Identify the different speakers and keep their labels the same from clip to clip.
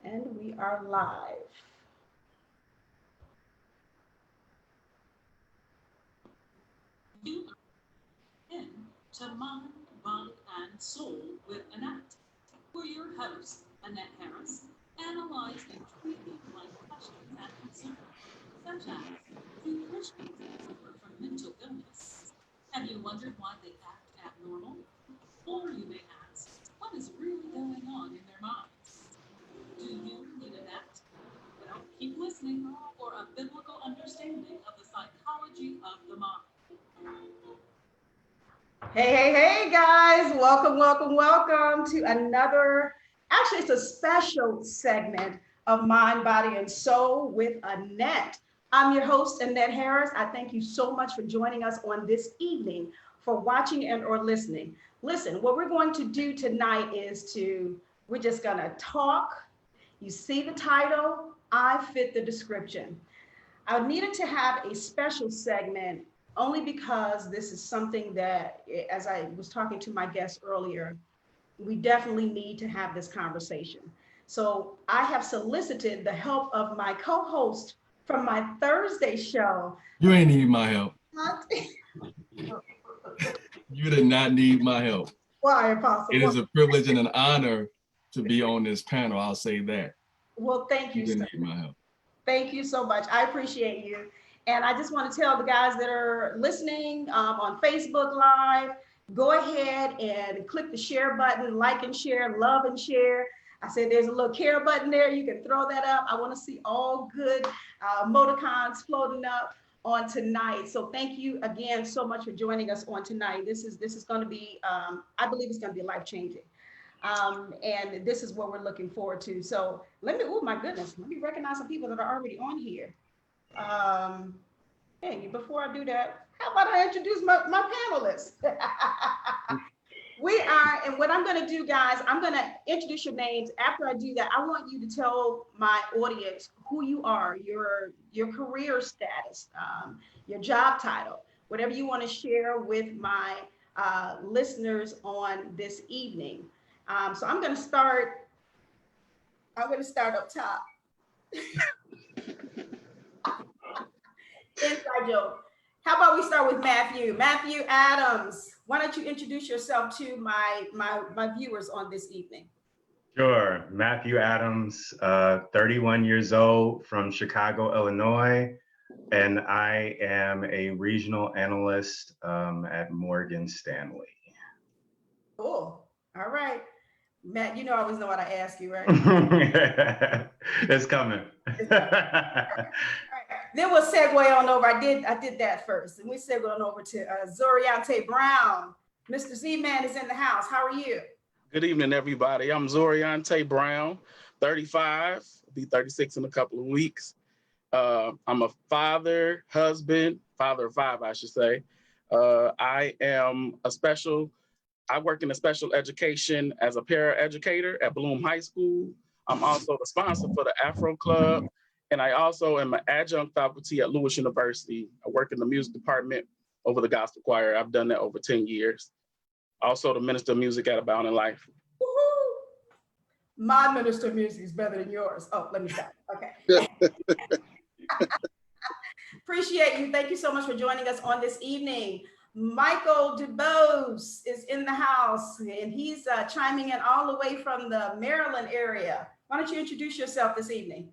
Speaker 1: And we are live.
Speaker 2: You in to Mind, Body, and Soul with Annette, where your host, Annette Harris, analyze intriguing life questions and concerns, such as, do Christians suffer from mental illness? Have you wondered why they act abnormal? Or you may ask, what is really going on in their minds? Do you need Annette? Well, keep listening for a biblical understanding of the psychology of the mind.
Speaker 1: Hey, guys. Welcome to another, actually, it's a special segment of Mind, Body, and Soul with Annette. I'm your host, Annette Harris. I thank you so much for joining us on this evening, for watching and or listening. Listen, what we're going to do tonight is we're just going to talk. You see the title, I fit the description. I needed to have a special segment only because this is something that, as I was talking to my guest earlier, we definitely need to have this conversation. So I have solicited the help of my co-host from my Thursday show.
Speaker 3: You ain't need my help. You did not need my help.
Speaker 1: Why, Apostle?
Speaker 3: It is a privilege and an honor to be on this panel. I'll say that.
Speaker 1: Well, thank you.
Speaker 3: You didn't need my help.
Speaker 1: Thank you so much. I appreciate you. And I just want to tell the guys that are listening on Facebook Live, go ahead and click the share button, like and share, love and share. I said there's a little care button there. You can throw that up. I want to see all good emoticons floating up on tonight. So thank you again so much for joining us on tonight. This is going to be, I believe it's going to be life-changing. And this is what we're looking forward to. So oh my goodness, let me recognize some people that are already on here. Hey, before I do that, how about I introduce my panelists? And what I'm going to do, guys, I'm going to introduce your names. After I do that, I want you to tell my audience who you are, your career status, your job title, whatever you want to share with my listeners on this evening. So I'm going to start up top. Inside joke. How about we start with Matthew? Matthew Adams, why don't you introduce yourself to my viewers on this evening?
Speaker 4: Sure. Matthew Adams, 31 years old, from Chicago, Illinois, and I am a regional analyst at Morgan Stanley.
Speaker 1: Cool. All right. Matt, you know I always know what I ask you, right?
Speaker 4: It's coming.
Speaker 1: It's coming. All right. Then we'll segue on over. I did that first. And we segue on over to Zorriante Brown. Mr. Z-Man is in the house. How are you?
Speaker 5: Good evening, everybody. I'm Zorriante Brown, 35, I'll be 36 in a couple of weeks. I'm a father of 5, I should say. I work in a special education as a paraeducator at Bloom High School. I'm also the sponsor for the Afro Club, and I also am an adjunct faculty at Lewis University. I work in the music department over the gospel choir. I've done that over 10 years. Also the minister of music at Abounding Life.
Speaker 1: Woo-hoo. My minister of music is better than yours. Oh, let me stop. Okay. Appreciate you. Thank you so much for joining us on this evening. Michael DuBois is in the house, and he's chiming in all the way from the Maryland area. Why don't you introduce yourself this evening?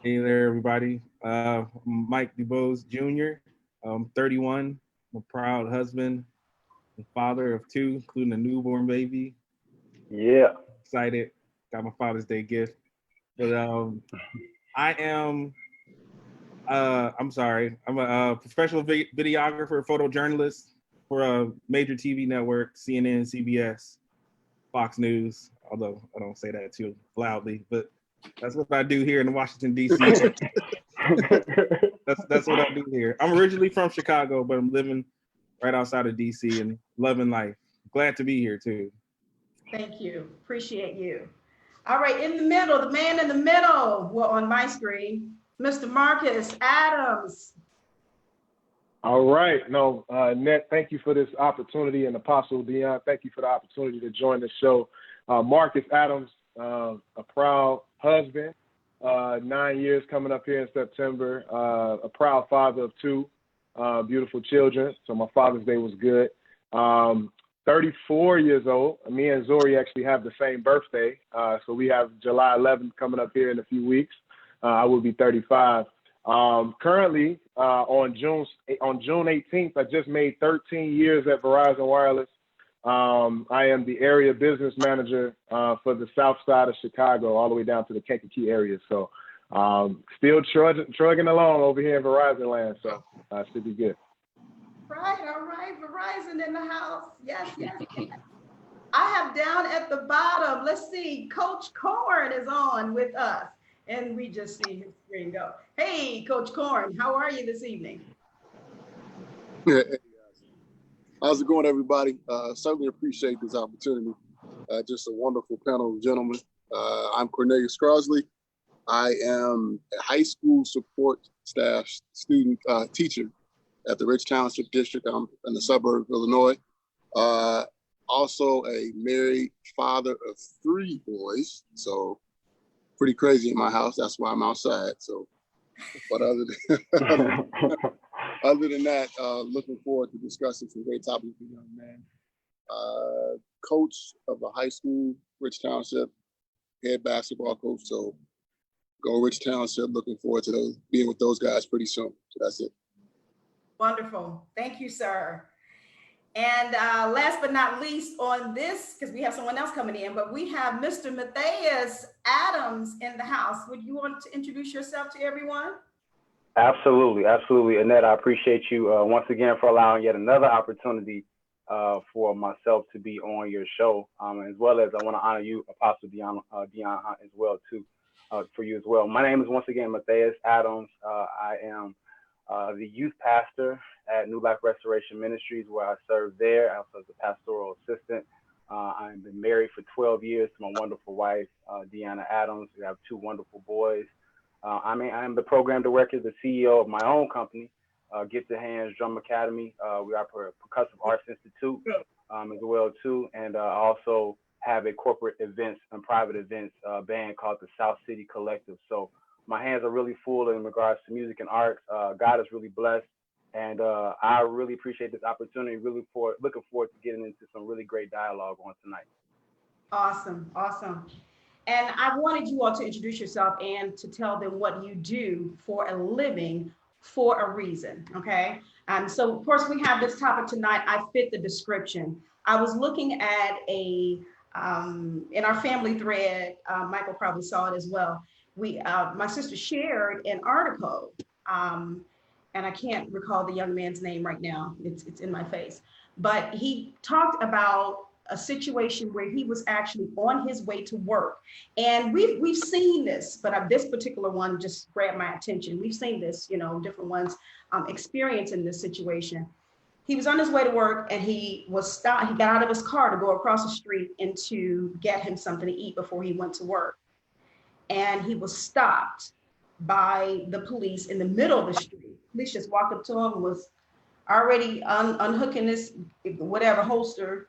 Speaker 6: Hey there, everybody. I'm Mike DuBois Jr. I'm 31. I'm a proud husband and father of 2, including a newborn baby.
Speaker 7: Yeah.
Speaker 6: Excited. Got my Father's Day gift. But I am, I'm a professional videographer, photojournalist for a major TV network, CNN, CBS, Fox News, although I don't say that too loudly, but that's what I do here in Washington, D.C. That's what I do here. I'm originally from Chicago, but I'm living right outside of D.C. and loving life. Glad to be here too.
Speaker 1: Thank you. Appreciate you. All right, in the middle, the man in the middle, well, on my screen, Mr. Marcus Adams.
Speaker 7: All right. No, Annette, thank you for this opportunity, and Apostle Deon, thank you for the opportunity to join the show. Marcus Adams, a proud husband, 9 years coming up here in September, a proud father of two beautiful children. So my Father's Day was good. 34 years old. Me and Zori actually have the same birthday. So we have July 11th coming up here in a few weeks. I will be 35. Currently, on June 18th, I just made 13 years at Verizon Wireless. I am the area business manager for the south side of Chicago, all the way down to the Kankakee area. So still trudging along over here in Verizon land. So should be good.
Speaker 1: Right, all right, Verizon in the house. Yes, yes, yes. I have down at the bottom, let's see, Coach Corn is on with us. And we just see his screen go. Hey, Coach Corn, how are you this evening?
Speaker 8: Hey, guys. How's it going, everybody? Certainly appreciate this opportunity. Just a wonderful panel of gentlemen. I'm Cornelius Crossley. I am a high school support staff student teacher at the Rich Township District. I'm in the suburb of Illinois. Also a married father of 3 boys. So pretty crazy in my house. That's why I'm outside. So, but other than that, looking forward to discussing some great topics with young man. Coach of a high school, Rich Township, head basketball coach. So go Rich Township. Looking forward to being with those guys pretty soon. So that's it.
Speaker 1: Wonderful. Thank you, sir. And last but not least on this, because we have someone else coming in, but we have Mr. Mathais Adams in the house. Would you want to introduce yourself to everyone?
Speaker 9: Absolutely, absolutely. Annette, I appreciate you once again for allowing yet another opportunity for myself to be on your show, as well as I want to honor you, Apostle Deon as well, too, for you as well. My name is once again Mathais Adams. I am the youth pastor at New Life Restoration Ministries, where I serve there. I also as a pastoral assistant. I've been married for 12 years to my wonderful wife, Deanna Adams. We have 2 wonderful boys. I am the program director, the CEO of my own company, Get the Hands Drum Academy. We are Percussive Arts Institute as well, too. And also have a corporate events and private events band called the South City Collective. So my hands are really full in regards to music and arts. God is really blessed. And I really appreciate this opportunity, looking forward to getting into some really great dialogue on tonight.
Speaker 1: Awesome, awesome. And I wanted you all to introduce yourself and to tell them what you do for a living for a reason, okay? And so of course we have this topic tonight. I fit the description. I was looking at in our family thread, Michael probably saw it as well. My sister shared an article, and I can't recall the young man's name right now. It's in my face, but he talked about a situation where he was actually on his way to work. And we've seen this, but this particular one just grabbed my attention. We've seen this, different ones experiencing this situation. He was on his way to work and he was stopped. He got out of his car to go across the street and to get him something to eat before he went to work. And he was stopped by the police in the middle of the street. Police just walked up to him and was already unhooking this whatever holster.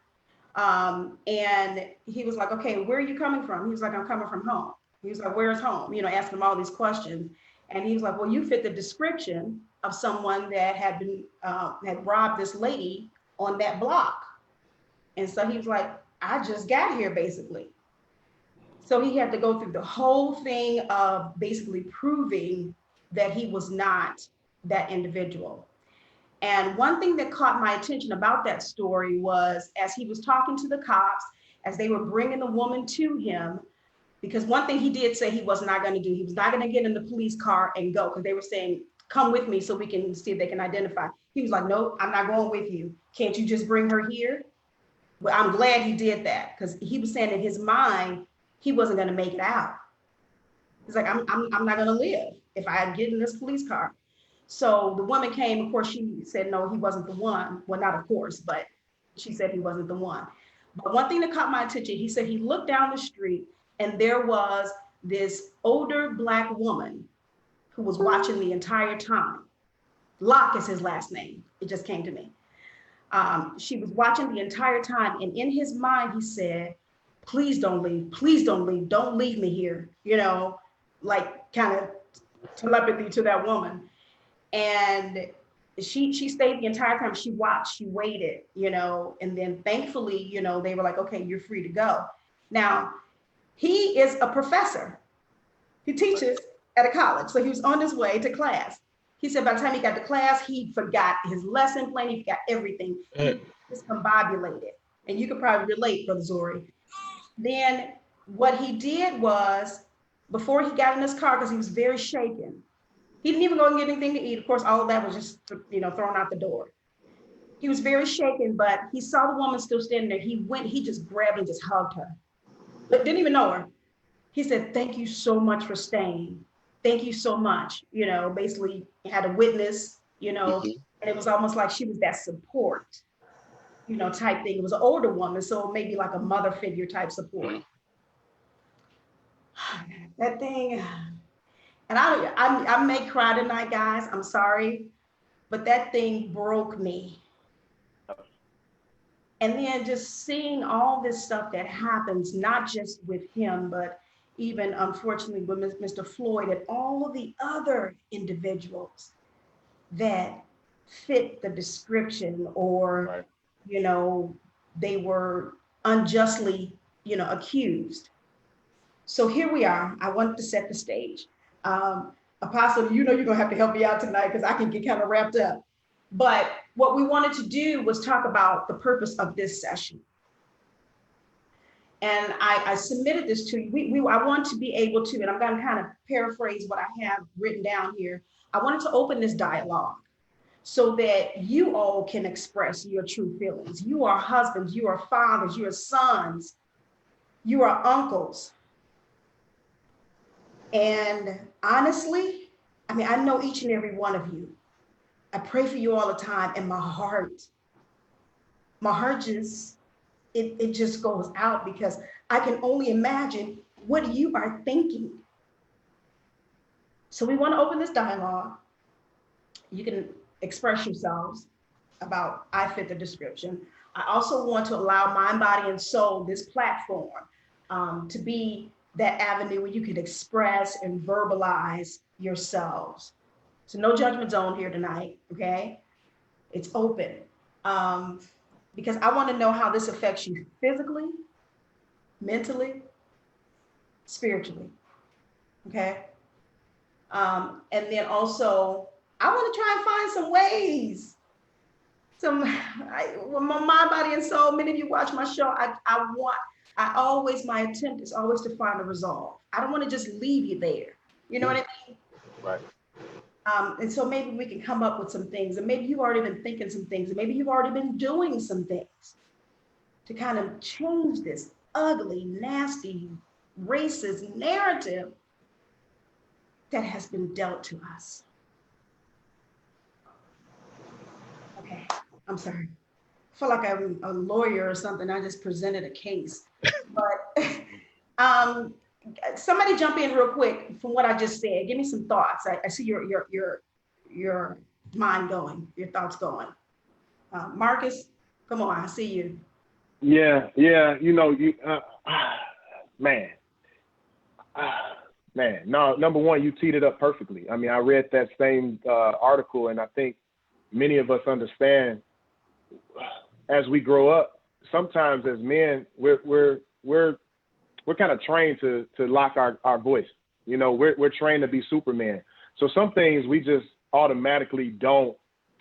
Speaker 1: And he was like, okay, where are you coming from? He was like, I'm coming from home. He was like, where's home? Asking him all these questions. And he was like, well, you fit the description of someone that had robbed this lady on that block. And so he was like, I just got here basically. So he had to go through the whole thing of basically proving that he was not that individual. And one thing that caught my attention about that story was as he was talking to the cops, as they were bringing the woman to him, because one thing he did say he was not going to do, he was not going to get in the police car and go, because they were saying, come with me so we can see if they can identify. He was like, no, I'm not going with you. Can't you just bring her here? Well, I'm glad he did that, because he was saying in his mind, he wasn't going to make it out. He's like, I'm not going to live if I get in this police car. So the woman came, of course, she said, no, he wasn't the one. Well, not of course, but she said he wasn't the one. But one thing that caught my attention, he said he looked down the street and there was this older Black woman who was watching the entire time. Locke is his last name. It just came to me. She was watching the entire time. And in his mind, he said, please don't leave. Please don't leave. Don't leave me here. You know, like kind of telepathy to that woman. And she stayed the entire time. She watched, she waited, you know, and then thankfully, you know, they were like, okay, you're free to go. Now, he is a professor. He teaches at a college. So he was on his way to class. He said by the time he got to class, he forgot his lesson plan, he forgot everything. He was combobulated. And you could probably relate, Brother Zori. Then what he did was, before he got in his car, because he was very shaken, he didn't even go and get anything to eat. Of course, all of that was just, you know, thrown out the door. He was very shaken, but he saw the woman still standing there. He just grabbed and just hugged her, but didn't even know her. He said, thank you so much for staying. Thank you so much. You know, basically had a witness, you know, and it was almost like she was that support, you know, type thing. It was an older woman, so maybe like a mother figure type support. That thing, and I may cry tonight, guys. I'm sorry, but that thing broke me. And then just seeing all this stuff that happens, not just with him, but even unfortunately with Mr. Floyd and all of the other individuals that fit the description, or, you know, they were unjustly, you know, accused. So here we are. I wanted to set the stage. Apostle, you know you're gonna have to help me out tonight because I can get kind of wrapped up. But what we wanted to do was talk about the purpose of this session. And I submitted this to you. I want to be able to, and I'm gonna kind of paraphrase what I have written down here. I wanted to open this dialogue so that you all can express your true feelings. You are husbands, you are fathers, you are sons, you are uncles. And honestly, I mean, I know each and every one of you. I pray for you all the time, and my heart just, it just goes out because I can only imagine what you are thinking. So we want to open this dialogue. You can express yourselves about I fit the description. I also want to allow Mind, Body, and Soul, this platform, to be that avenue where you can express and verbalize yourselves. So no judgment zone here tonight, okay? It's open. Because I want to know how this affects you physically, mentally, spiritually, okay? And then also, I want to try and find some ways. With my Mind, Body, and Soul, many of you watch my show, my attempt is always to find a resolve. I don't want to just leave you there. You know what I mean?
Speaker 4: Right.
Speaker 1: And so maybe we can come up with some things, and maybe you've already been thinking some things, and maybe you've already been doing some things to kind of change this ugly, nasty, racist narrative that has been dealt to us. Okay, I'm sorry. I feel like I'm a lawyer or something. I just presented a case. But somebody jump in real quick from what I just said. Give me some thoughts. I see your mind going, your thoughts going. Marcus, come on, I see you.
Speaker 7: Yeah, you know, man. No, number one, you teed it up perfectly. I mean, I read that same article, and I think many of us understand as we grow up, sometimes as men, we're kind of trained to lock our voice. You know, we're trained to be Superman. So some things we just automatically don't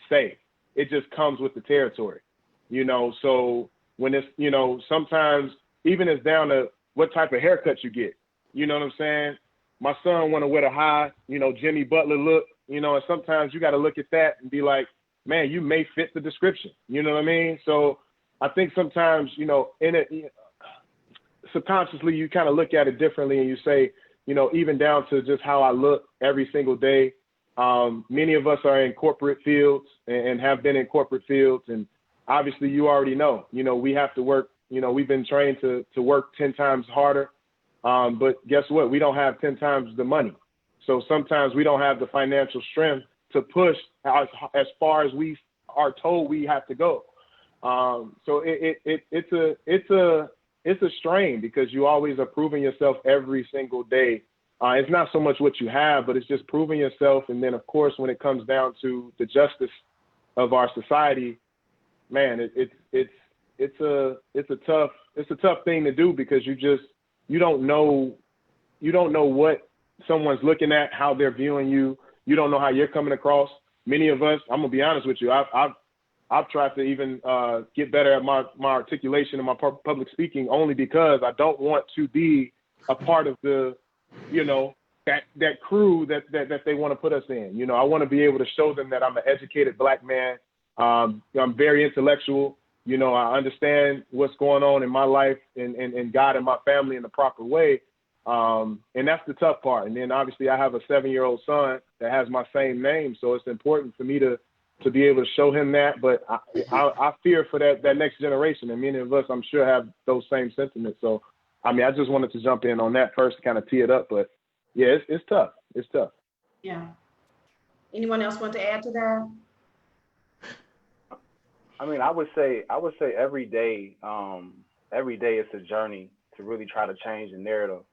Speaker 7: say. It just comes with the territory, you know. So when it's, you know, sometimes even it's down to what type of haircut you get. You know what I'm saying? My son want to wear a high, you know, Jimmy Butler look, you know, and sometimes you got to look at that and be like, man, you may fit the description. You know what I mean? So I think sometimes, you know, in it, subconsciously, you kind of look at it differently, and you say, you know, even down to just how I look every single day. Many of us are in corporate fields and have been in corporate fields. And obviously, you already know, you know, we have to work, you know, we've been trained to work 10 times harder. But guess what? We don't have 10 times the money. So sometimes we don't have the financial strength to push as far as we are told we have to go. So it's it's a strain because you always are proving yourself every single day. It's not so much what you have, but it's just proving yourself. And then, of course, when it comes down to the justice of our society, man, it's a tough thing to do because you don't know what someone's looking at, how they're viewing you. You don't know how you're coming across. Many of us, I'm gonna be honest with you, I've tried to even get better at my articulation and my public speaking only because I don't want to be a part of the, that crew that they want to put us in. I want to be able to show them that I'm an educated Black man. I'm very intellectual. I understand what's going on in my life and God and my family in the proper way. And that's the tough part. And then obviously I have a 7-year-old son that has my same name. So it's important for me to be able to show him that. But I fear for that next generation. And many of us, I'm sure, have those same sentiments. So, I just wanted to jump in on that first to kind of tee it up. But yeah, it's tough. It's tough.
Speaker 1: Yeah. Anyone else want to add to that?
Speaker 9: I would say every day it's a journey to really try to change the narrative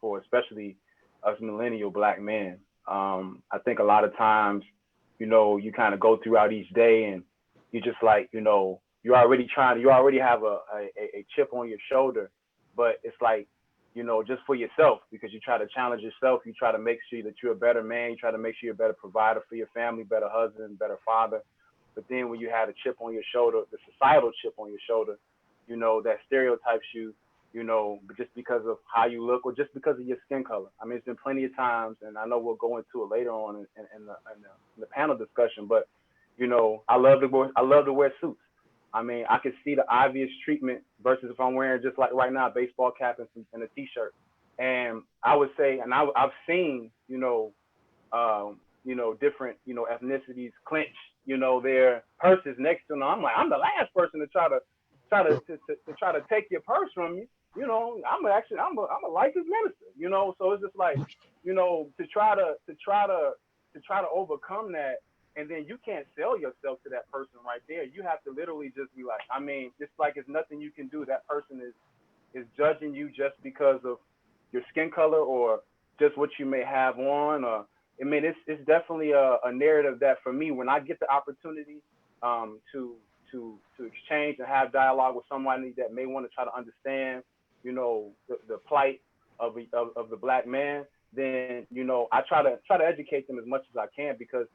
Speaker 9: for especially us millennial Black men. I think a lot of times, you kind of go throughout each day and you just like, you already have a chip on your shoulder, but it's like, just for yourself, because you try to challenge yourself, you try to make sure that you're a better man, you try to make sure you're a better provider for your family, better husband, better father. But then when you have a chip on your shoulder, the societal chip on your shoulder, that stereotypes you, just because of how you look or just because of your skin color. It's been plenty of times, and I know we'll go into it later on in the panel discussion, but, I love to wear suits. I can see the obvious treatment versus if I'm wearing just like right now, a baseball cap and a t-shirt. And I would say, and I've seen, different, ethnicities clench, their purses next to them. I'm like, I'm the last person to try to take your purse from you. I'm a licensed minister, so it's just like, to try to overcome that. And then you can't sell yourself to that person right there. You have to literally just be like, it's like it's nothing you can do. That person is judging you just because of your skin color or just what you may have on. Or it's definitely a narrative that for me, when I get the opportunity to exchange and have dialogue with somebody that may want to try to understand, the plight of the Black man, then I try to educate them as much as I can because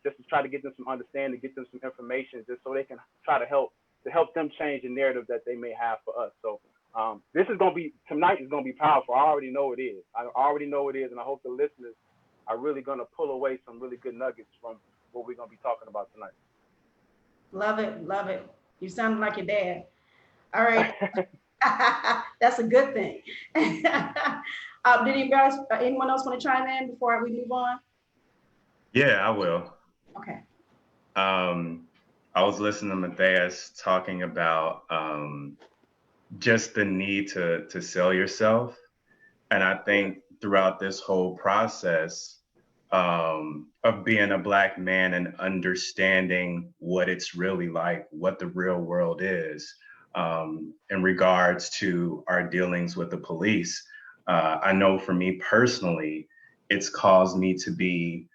Speaker 9: just to try to get them some understanding, get them some information, just so they can try to help them change the narrative that they may have for us. So tonight is gonna be powerful. I already know it is. And I hope the listeners are really gonna pull away some really good nuggets from what we're gonna be talking about tonight. Love
Speaker 1: it. You sound like your dad. All right. That's a good thing. Did anyone else want to chime in before we move on?
Speaker 4: Yeah, I will.
Speaker 1: Okay.
Speaker 4: I was listening to Mathais talking about just the need to sell yourself. And I think throughout this whole process of being a Black man and understanding what it's really like, what the real world is in regards to our dealings with the police, I know for me personally, it's caused me to be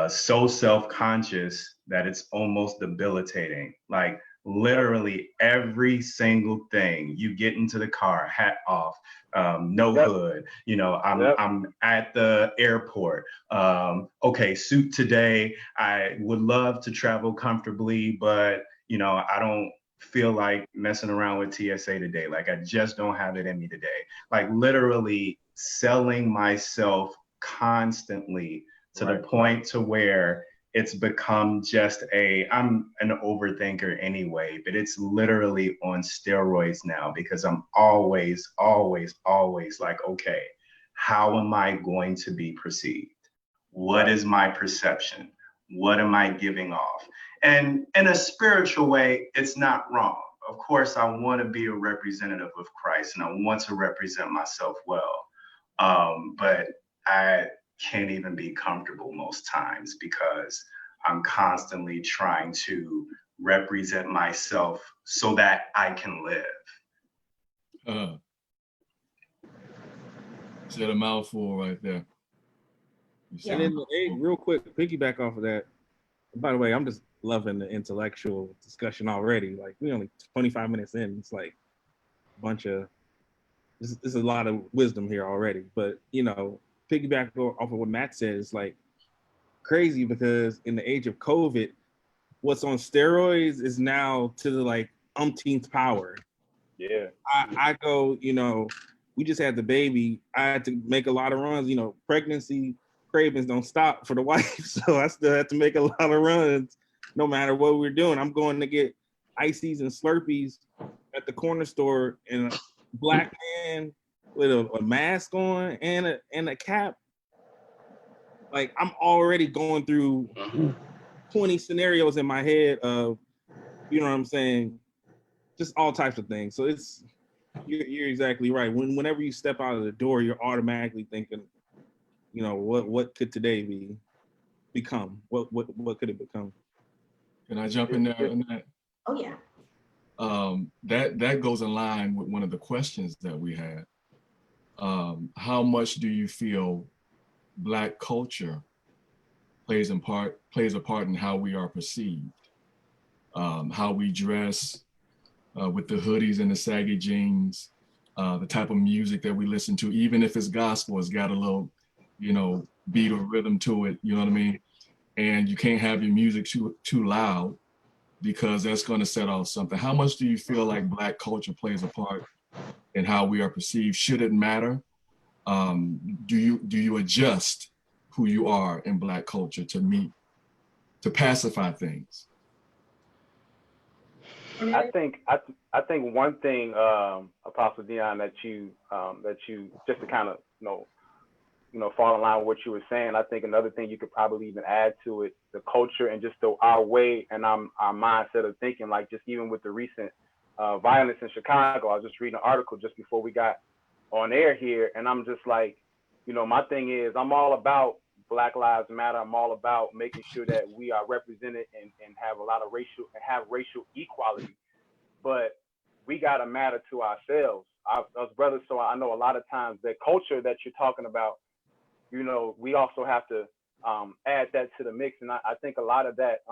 Speaker 4: so self-conscious that it's almost debilitating. Like literally every single thing, you get into the car, hat off, no hood, I'm at the airport. Okay, suit today. I would love to travel comfortably, but I don't feel like messing around with TSA today. Like I just don't have it in me today. Like literally selling myself constantly to the point to where it's become just I'm an overthinker anyway, but it's literally on steroids now because I'm always like, okay, how am I going to be perceived? What is my perception? What am I giving off? And in a spiritual way, it's not wrong. Of course, I want to be a representative of Christ and I want to represent myself well. But I can't even be comfortable most times because I'm constantly trying to represent myself so that I can live.
Speaker 3: Said a mouthful right there.
Speaker 6: And then, real quick, piggyback off of that. By the way, I'm just loving the intellectual discussion already. Like, we only 25 minutes in. It's like a bunch of, this is a lot of wisdom here already. But, piggyback off of what Matt said is like crazy, because in the age of COVID, what's on steroids is now to the like umpteenth power.
Speaker 9: Yeah.
Speaker 6: I go, we just had the baby. I had to make a lot of runs. Pregnancy cravings don't stop for the wife, so I still have to make a lot of runs no matter what we're doing. I'm going to get ices and Slurpees at the corner store, and a black man with a mask on and a cap. Like, I'm already going through 20 scenarios in my head of, you know what I'm saying, just all types of things. So you're exactly right. Whenever you step out of the door, you're automatically thinking, what could today become? What could it become?
Speaker 3: Can I jump in there on that?
Speaker 1: Oh yeah.
Speaker 3: That goes in line with one of the questions that we had. How much do you feel Black culture plays a part in how we are perceived? How we dress, with the hoodies and the saggy jeans, the type of music that we listen to, even if it's gospel, it's got a little, beat or rhythm to it, you know what I mean? And you can't have your music too loud, because that's going to set off something. How much do you feel like Black culture plays a part in how we are perceived? Should it matter? Do you adjust who you are in Black culture to pacify things?
Speaker 9: I think one thing, Apostle Deon, that you just to kind of fall in line with what you were saying. I think another thing you could probably even add to it, the culture and just our way and our mindset of thinking, like just even with the recent violence in Chicago. I was just reading an article just before we got on air here, and I'm just like, my thing is, I'm all about Black Lives Matter. I'm all about making sure that we are represented and have a lot of racial equality, but we got to matter to ourselves, us brothers. So I know a lot of times the culture that you're talking about, we also have to add that to the mix. And I think a lot of that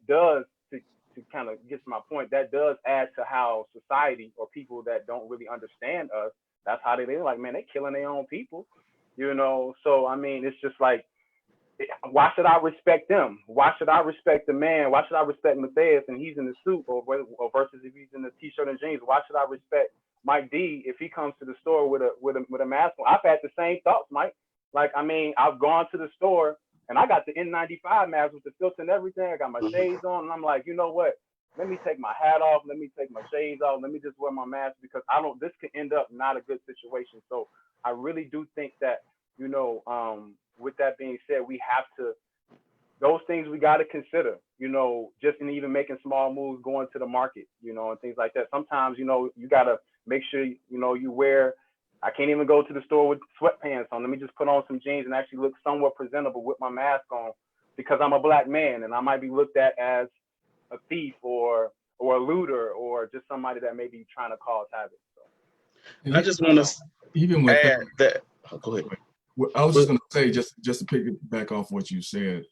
Speaker 9: does, to kind of get to my point, that does add to how society, or people that don't really understand us, that's how they're like, man, they killing their own people, So, I mean, it's just like, why should I respect them? Why should I respect the man? Why should I respect Mathais and he's in the suit, or versus if he's in the t-shirt and jeans? Why should I respect Mike D if he comes to the store with a mask on? I've had the same thoughts, Mike. Like, I mean, I've gone to the store and I got the N95 mask with the filter and everything. I got my shades on, and I'm like, you know what? Let me take my hat off. Let me take my shades off. Let me just wear my mask, because this could end up not a good situation. So I really do think that, with that being said, we have to, those things we got to consider, just in even making small moves, going to the market, and things like that. Sometimes, you got to make sure, you wear, I can't even go to the store with sweatpants on. Let me just put on some jeans and actually look somewhat presentable with my mask on, because I'm a Black man and I might be looked at as a thief or a looter, or just somebody that may be trying to cause havoc. So.
Speaker 5: I just want to
Speaker 3: even with
Speaker 5: add that. Oh, go ahead.
Speaker 3: I was just going to say, just to pick it back off what you said,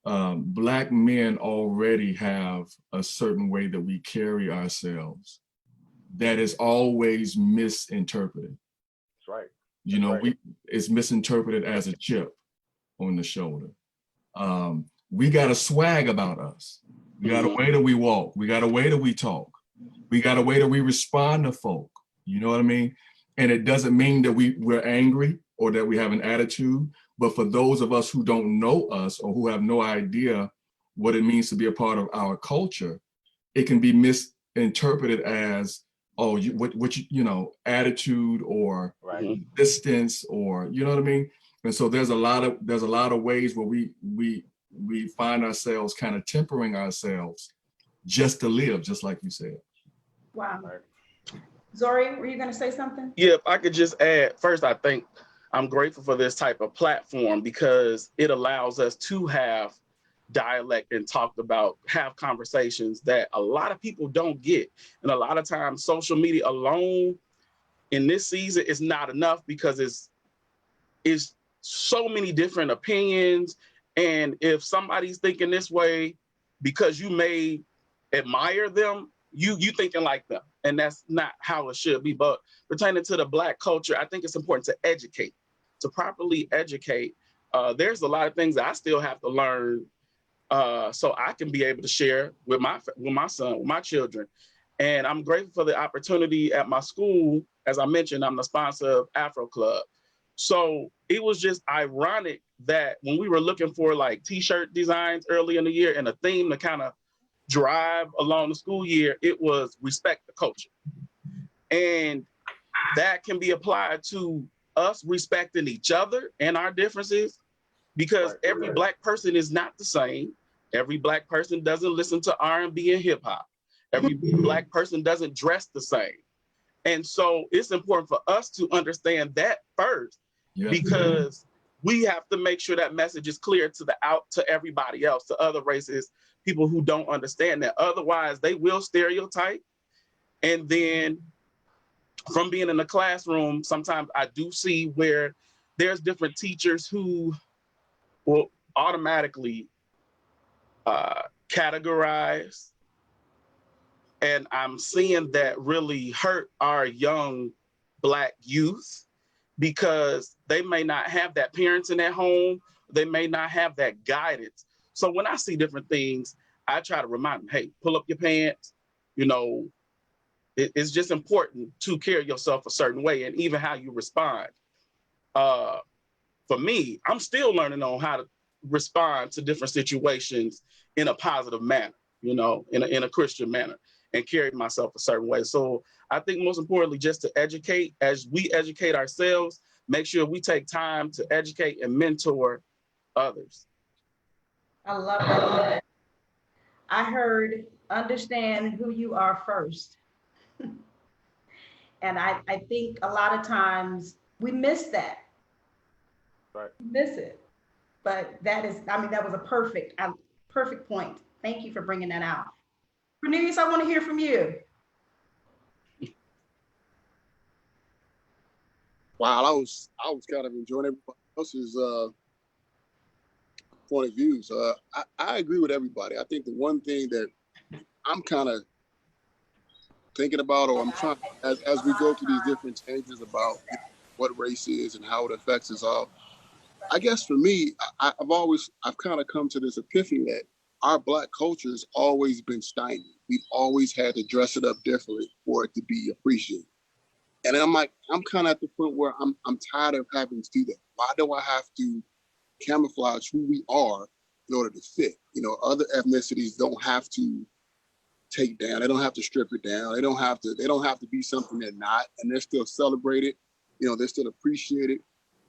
Speaker 3: Black men already have a certain way that we carry ourselves that is always misinterpreted.
Speaker 9: That's right.
Speaker 3: It's misinterpreted as a chip on the shoulder. We got a swag about us. We got a way that we walk. We got a way that we talk. We got a way that we respond to folk. You know what I mean? And it doesn't mean that we're angry or that we have an attitude, but for those of us who don't know us or who have no idea what it means to be a part of our culture, it can be misinterpreted as, attitude or distance, or you know what I mean? And so there's a lot of ways where we find ourselves kind of tempering ourselves just to live, just like you said.
Speaker 1: Wow. Zori, were you going to say something?
Speaker 5: Yeah, if I could just add, first, I think I'm grateful for this type of platform, because it allows us to have dialect and talked about, have conversations that a lot of people don't get. And a lot of times social media alone in this season is not enough because it's so many different opinions. And if somebody's thinking this way because you may admire them, you thinking like them. And that's not how it should be. But pertaining to the Black culture, I think it's important to educate, to properly educate. There's a lot of things that I still have to learn so I can be able to share with my son, with my children. And I'm grateful for the opportunity at my school. As I mentioned, I'm the sponsor of Afro Club. So it was just ironic that when we were looking for like t-shirt designs early in the year and a theme to kind of drive along the school year, it was respect the culture. And that can be applied to us respecting each other and our differences, because every Black person is not the same. Every Black person doesn't listen to R&B and hip hop. Every Black person doesn't dress the same. And so it's important for us to understand that first, because we have to make sure that message is clear to everybody else, to other races, people who don't understand that. Otherwise, they will stereotype. And then from being in the classroom, sometimes I do see where there's different teachers who will automatically categorize. And I'm seeing that really hurt our young Black youth, because they may not have that parents in their home. They may not have that guidance. So when I see different things, I try to remind them, hey, pull up your pants. You know, it's just important to carry yourself a certain way, and even how you respond. For me, I'm still learning on how to respond to different situations in a positive manner, you know, in a Christian manner, and carry myself a certain way. So I think most importantly, just to educate, as we educate ourselves, make sure we take time to educate and mentor others.
Speaker 1: I love that. I heard understand who you are first. And I think a lot of times we miss that.
Speaker 9: Right.
Speaker 1: We miss it. But that was a perfect point. Thank you for bringing that out. Cornelius, I want to hear from you.
Speaker 8: Wow, I was kind of enjoying everybody else's point of view. So I agree with everybody. I think the one thing that I'm kind of thinking about, or I'm trying, as we go through these different changes about what race is and how it affects us all, I guess for me, I've kind of come to this epiphany that our Black culture has always been stymied. We've always had to dress it up differently for it to be appreciated. And I'm kind of at the point where I'm tired of having to do that. Why do I have to camouflage who we are in order to fit? You know, other ethnicities don't have to take down. They don't have to strip it down. They don't have to be something they're not, and they're still celebrated. You know, they're still appreciated.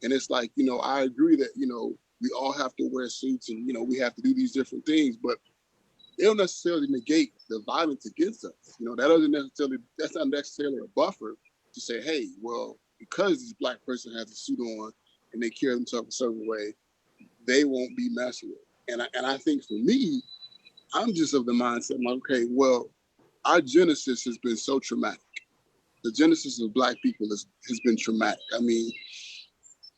Speaker 8: And it's like, you know, I agree that, you know, we all have to wear suits and, you know, we have to do these different things, but they don't necessarily negate the violence against us. You know, that's not necessarily a buffer to say, hey, well, because this Black person has a suit on and they carry themselves a certain way, they won't be messed with. And I think for me, I'm just of the mindset, I'm like, okay, well, our genesis has been so traumatic. The genesis of Black people has been traumatic. I mean,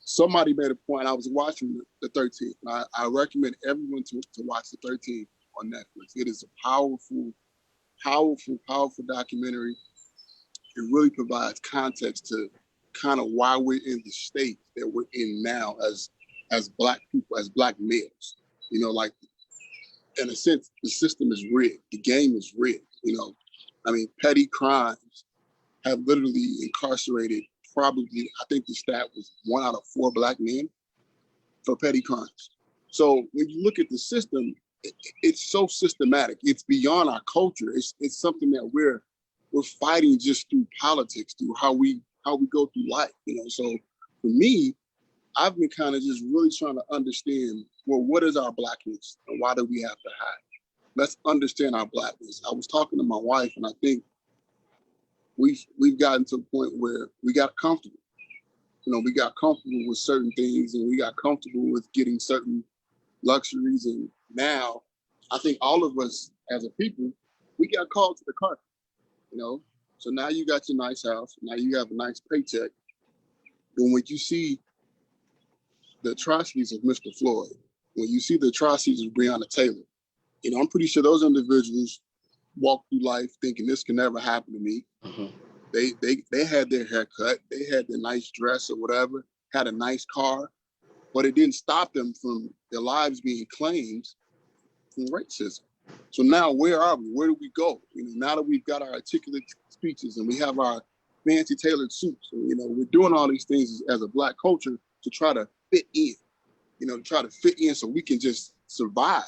Speaker 8: somebody made a point. I was watching the 13th. I recommend everyone to watch the 13th on Netflix. It is a powerful, powerful, powerful documentary. It really provides context to kind of why we're in the state that we're in now as Black people, as Black males. You know, like, in a sense, the system is rigged. The game is rigged. You know, I mean, petty crimes have literally incarcerated probably, I think the stat was 1 out of 4 Black men for petty crimes. So when you look at the system, it's so systematic. It's beyond our culture. It's something that we're fighting just through politics, through how we go through life. You know, so for me, I've been kind of just really trying to understand, well, what is our Blackness and why do we have to hide? Let's understand our Blackness. I was talking to my wife, and I think we've gotten to a point where we got comfortable. You know, we got comfortable with certain things, and we got comfortable with getting certain luxuries and Now, I think all of us as a people, we got called to the carpet, you know? So now you got your nice house, now you have a nice paycheck. But when you see the atrocities of Mr. Floyd, when you see the atrocities of Breonna Taylor, you know, I'm pretty sure those individuals walk through life thinking this can never happen to me.
Speaker 5: Mm-hmm.
Speaker 8: They had their hair cut, they had their nice dress or whatever, had a nice car, but it didn't stop them from their lives being claimed from racism. So now where are we? Where do we go? You know, now that we've got our articulate speeches and we have our fancy tailored suits, and, you know, we're doing all these things as a Black culture to try to fit in, you know, to try to fit in so we can just survive.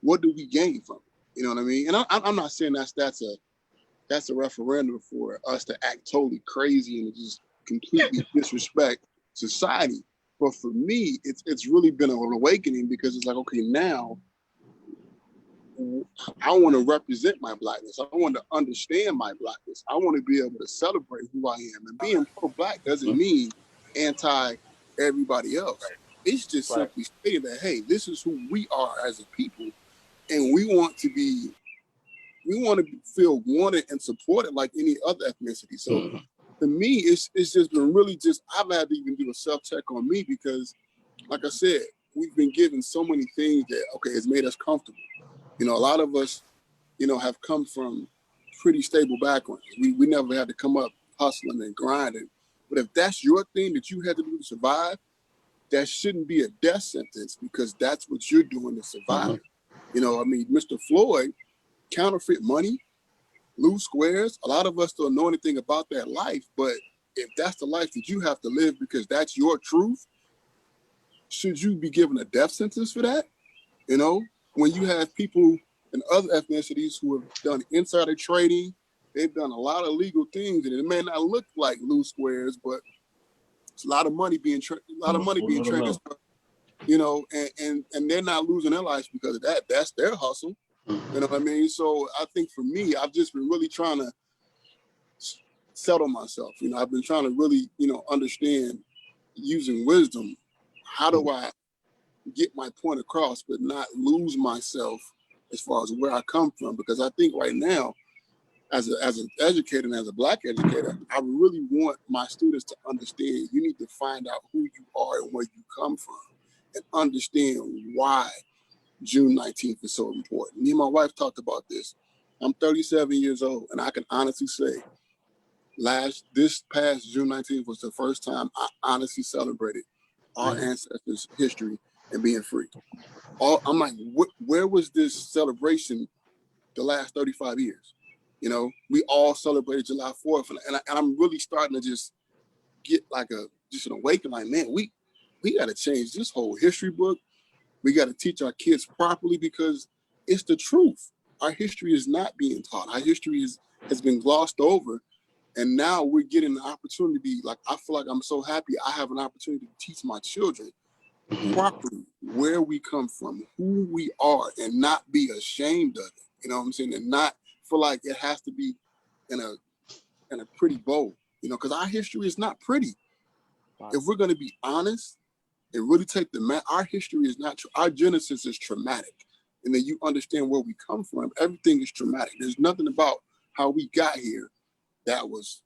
Speaker 8: What do we gain from it? You know what I mean? And I'm not saying that's a referendum for us to act totally crazy and just completely disrespect society. But for me, it's really been an awakening, because it's like, okay, now I want to represent my Blackness. I want to understand my Blackness. I want to be able to celebrate who I am. And being pro-Black doesn't mean anti everybody else. It's just simply stating that, hey, this is who we are as a people, and we want to feel wanted and supported like any other ethnicity. So to me, it's just been really I've had to even do a self-check on me, because like I said, we've been given so many things that, okay, it's made us comfortable. You know, a lot of us, you know, have come from pretty stable backgrounds. We never had to come up hustling and grinding. But if that's your thing that you had to do to survive, that shouldn't be a death sentence, because that's what you're doing to survive. You know, I mean, Mr. Floyd, counterfeit money, loose squares. A lot of us don't know anything about that life, but if that's the life that you have to live because that's your truth, should you be given a death sentence for that? You know, when you have people in other ethnicities who have done insider trading, they've done a lot of legal things, and it may not look like loose squares, but it's a lot of money being transferred, you know, and they're not losing their lives because of that. That's their hustle. You know what I mean? So I think for me, I've just been really trying to settle myself. You know, I've been trying to really, you know, understand, using wisdom, how do I get my point across but not lose myself as far as where I come from? Because I think right now, as an educator and as a Black educator, I really want my students to understand you need to find out who you are and where you come from, and understand why June 19th is so important. Me and my wife talked about this. I'm 37 years old, and I can honestly say this past June 19th was the first time I honestly celebrated our ancestors' history and being free. I'm like, where was this celebration the last 35 years? You know, we all celebrated July 4th, and I'm really starting to just get like an awakening, like, man, we got to change this whole history book. We got to teach our kids properly, because it's the truth. Our history is not being taught. Our history has been glossed over. And now we're getting the opportunity. Like, I feel like I'm so happy I have an opportunity to teach my children properly where we come from, who we are, and not be ashamed of it. You know what I'm saying? And not feel like it has to be in a pretty bow, you know, because our history is not pretty. If we're going to be honest and really take our history is not, our genesis is traumatic. And then you understand where we come from. Everything is traumatic. There's nothing about how we got here that was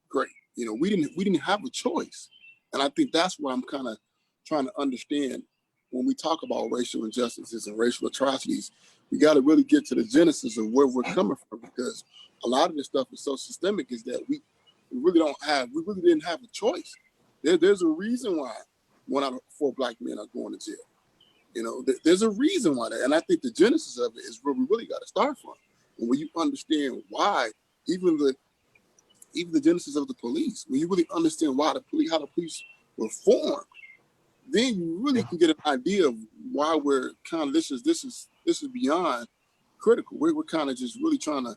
Speaker 8: great. You know, we didn't have a choice. And I think that's why I'm kind of trying to understand, when we talk about racial injustices and racial atrocities, we got to really get to the genesis of where we're coming from, because a lot of this stuff is so systemic, is that we really didn't have a choice. There's a reason why 1 out of 4 Black men are going to jail. You know, there's a reason why that. And I think the genesis of it is where we really got to start from. And when you understand why, even the genesis of the police, when you really understand why how the police were formed, then you really can get an idea of why we're kind of, this is beyond critical. We're kind of just really trying to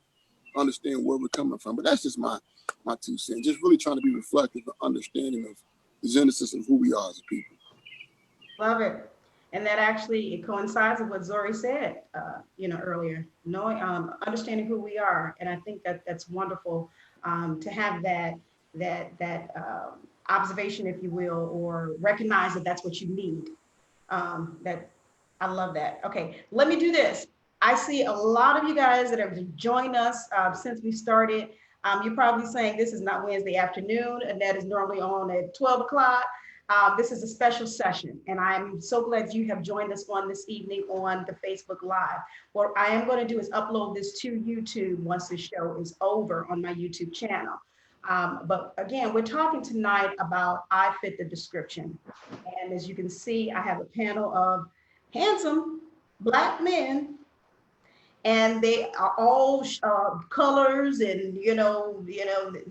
Speaker 8: understand where we're coming from. But that's just my 2 cents. Just really trying to be reflective and understanding of the genesis of who we are as a people.
Speaker 1: Love it. And that actually, it coincides with what Zori said, earlier, knowing, understanding who we are. And I think that's wonderful to have that observation, if you will, or recognize that that's what you need. That I love that. Okay, let me do this. I see a lot of you guys that have joined us since we started. You're probably saying this is not Wednesday afternoon, and that is normally on at 12 o'clock. This is a special session, and I'm so glad you have joined us on this evening on the Facebook Live. What I am going to do is upload this to YouTube once the show is over on my YouTube channel. But again, we're talking tonight about I fit the description. And as you can see, I have a panel of handsome Black men, and they are all colors, and